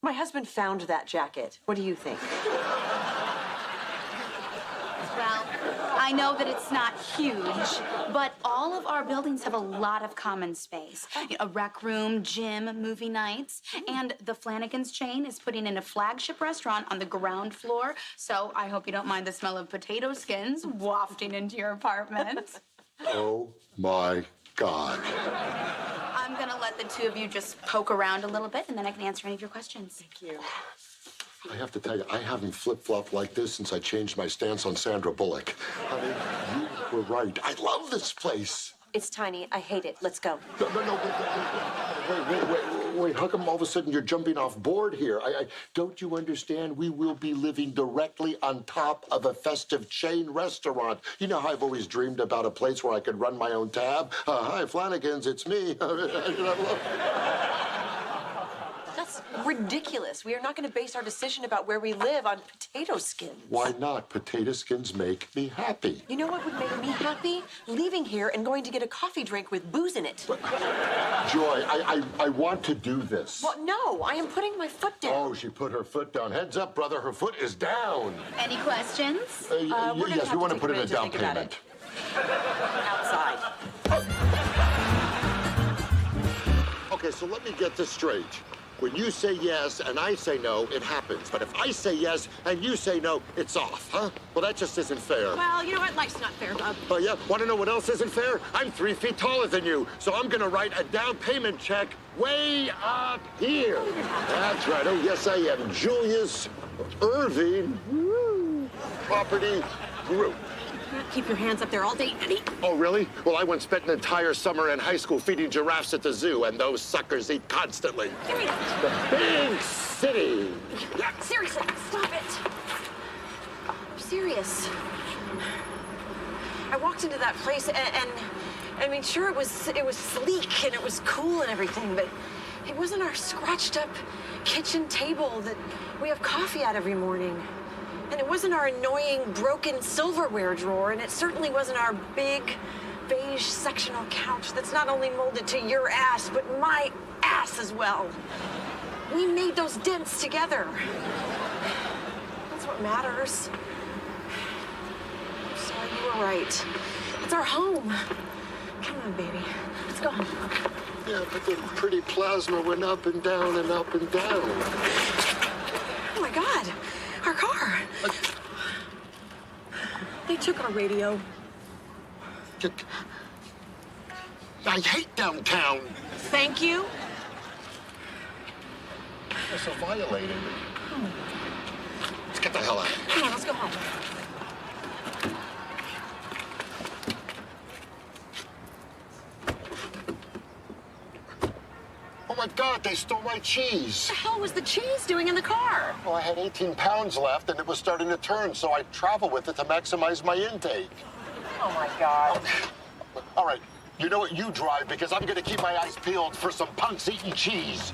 My husband found that jacket. What do you think? Well, I know that it's not huge, but all of our buildings have a lot of common space. You know, a rec room, gym, movie nights, and the Flanagan's chain is putting in a flagship restaurant on the ground floor, so I hope you don't mind the smell of potato skins wafting into your apartment. Oh, my God. I'm gonna let the two of you just poke around a little bit, and then I can answer any of your questions. Thank you. I have to tell you, I haven't flip-flopped like this since I changed my stance on Sandra Bullock. Honey, you were right. I love this place. It's tiny. I hate it. Let's go. No, wait. How come all of a sudden you're jumping off board here? Don't you understand? We will be living directly on top of a festive chain restaurant. You know how I've always dreamed about a place where I could run my own tab? Hi, Flanagan's, it's me. That's ridiculous. We are not going to base our decision about where we live on potato skins. Why not? Potato skins make me happy. You know what would make me happy? Leaving here and going to get a coffee drink with booze in it. Joy, I want to do this. Well, no, I am putting my foot down. Oh, she put her foot down. Heads up, brother. Her foot is down. Any questions? Yes, we want to put in a down payment. Outside. Okay, so let me get this straight. When you say yes and I say no, it happens. But if I say yes and you say no, it's off, huh? Well, that just isn't fair. Well, you know what? Life's not fair, Bob. Oh, yeah? Want to know what else isn't fair? I'm 3 feet taller than you, so I'm going to write a down payment check way up here. That's right. Oh, yes, I am. Julius Irving Property Group. Keep your hands up there all day, Eddie. Oh, really? Well, I once spent an entire summer in high school feeding giraffes at the zoo, and those suckers eat constantly. Give me that. The big city. Yeah, seriously, stop it. I'm serious. I walked into that place, and I mean, sure, it was sleek and it was cool and everything, but it wasn't our scratched up kitchen table that we have coffee at every morning. And it wasn't our annoying broken silverware drawer, and it certainly wasn't our big beige sectional couch that's not only molded to your ass, but my ass as well. We made those dents together. That's what matters. I'm sorry, you were right. It's our home. Come on, baby. Let's go home. Yeah, but the pretty plasma went up and down and up and down. Oh, my God. Our car. They took our radio. I hate downtown. Thank you. You're so violated. Let's get the hell out of here. Come on, let's go home. Oh, my God, they stole my cheese. What the hell was the cheese doing in the car? Well, I had 18 pounds left, and it was starting to turn, so I traveled with it to maximize my intake. Oh, my God. All right, You know what? You drive because I'm gonna keep my eyes peeled for some punks eating cheese.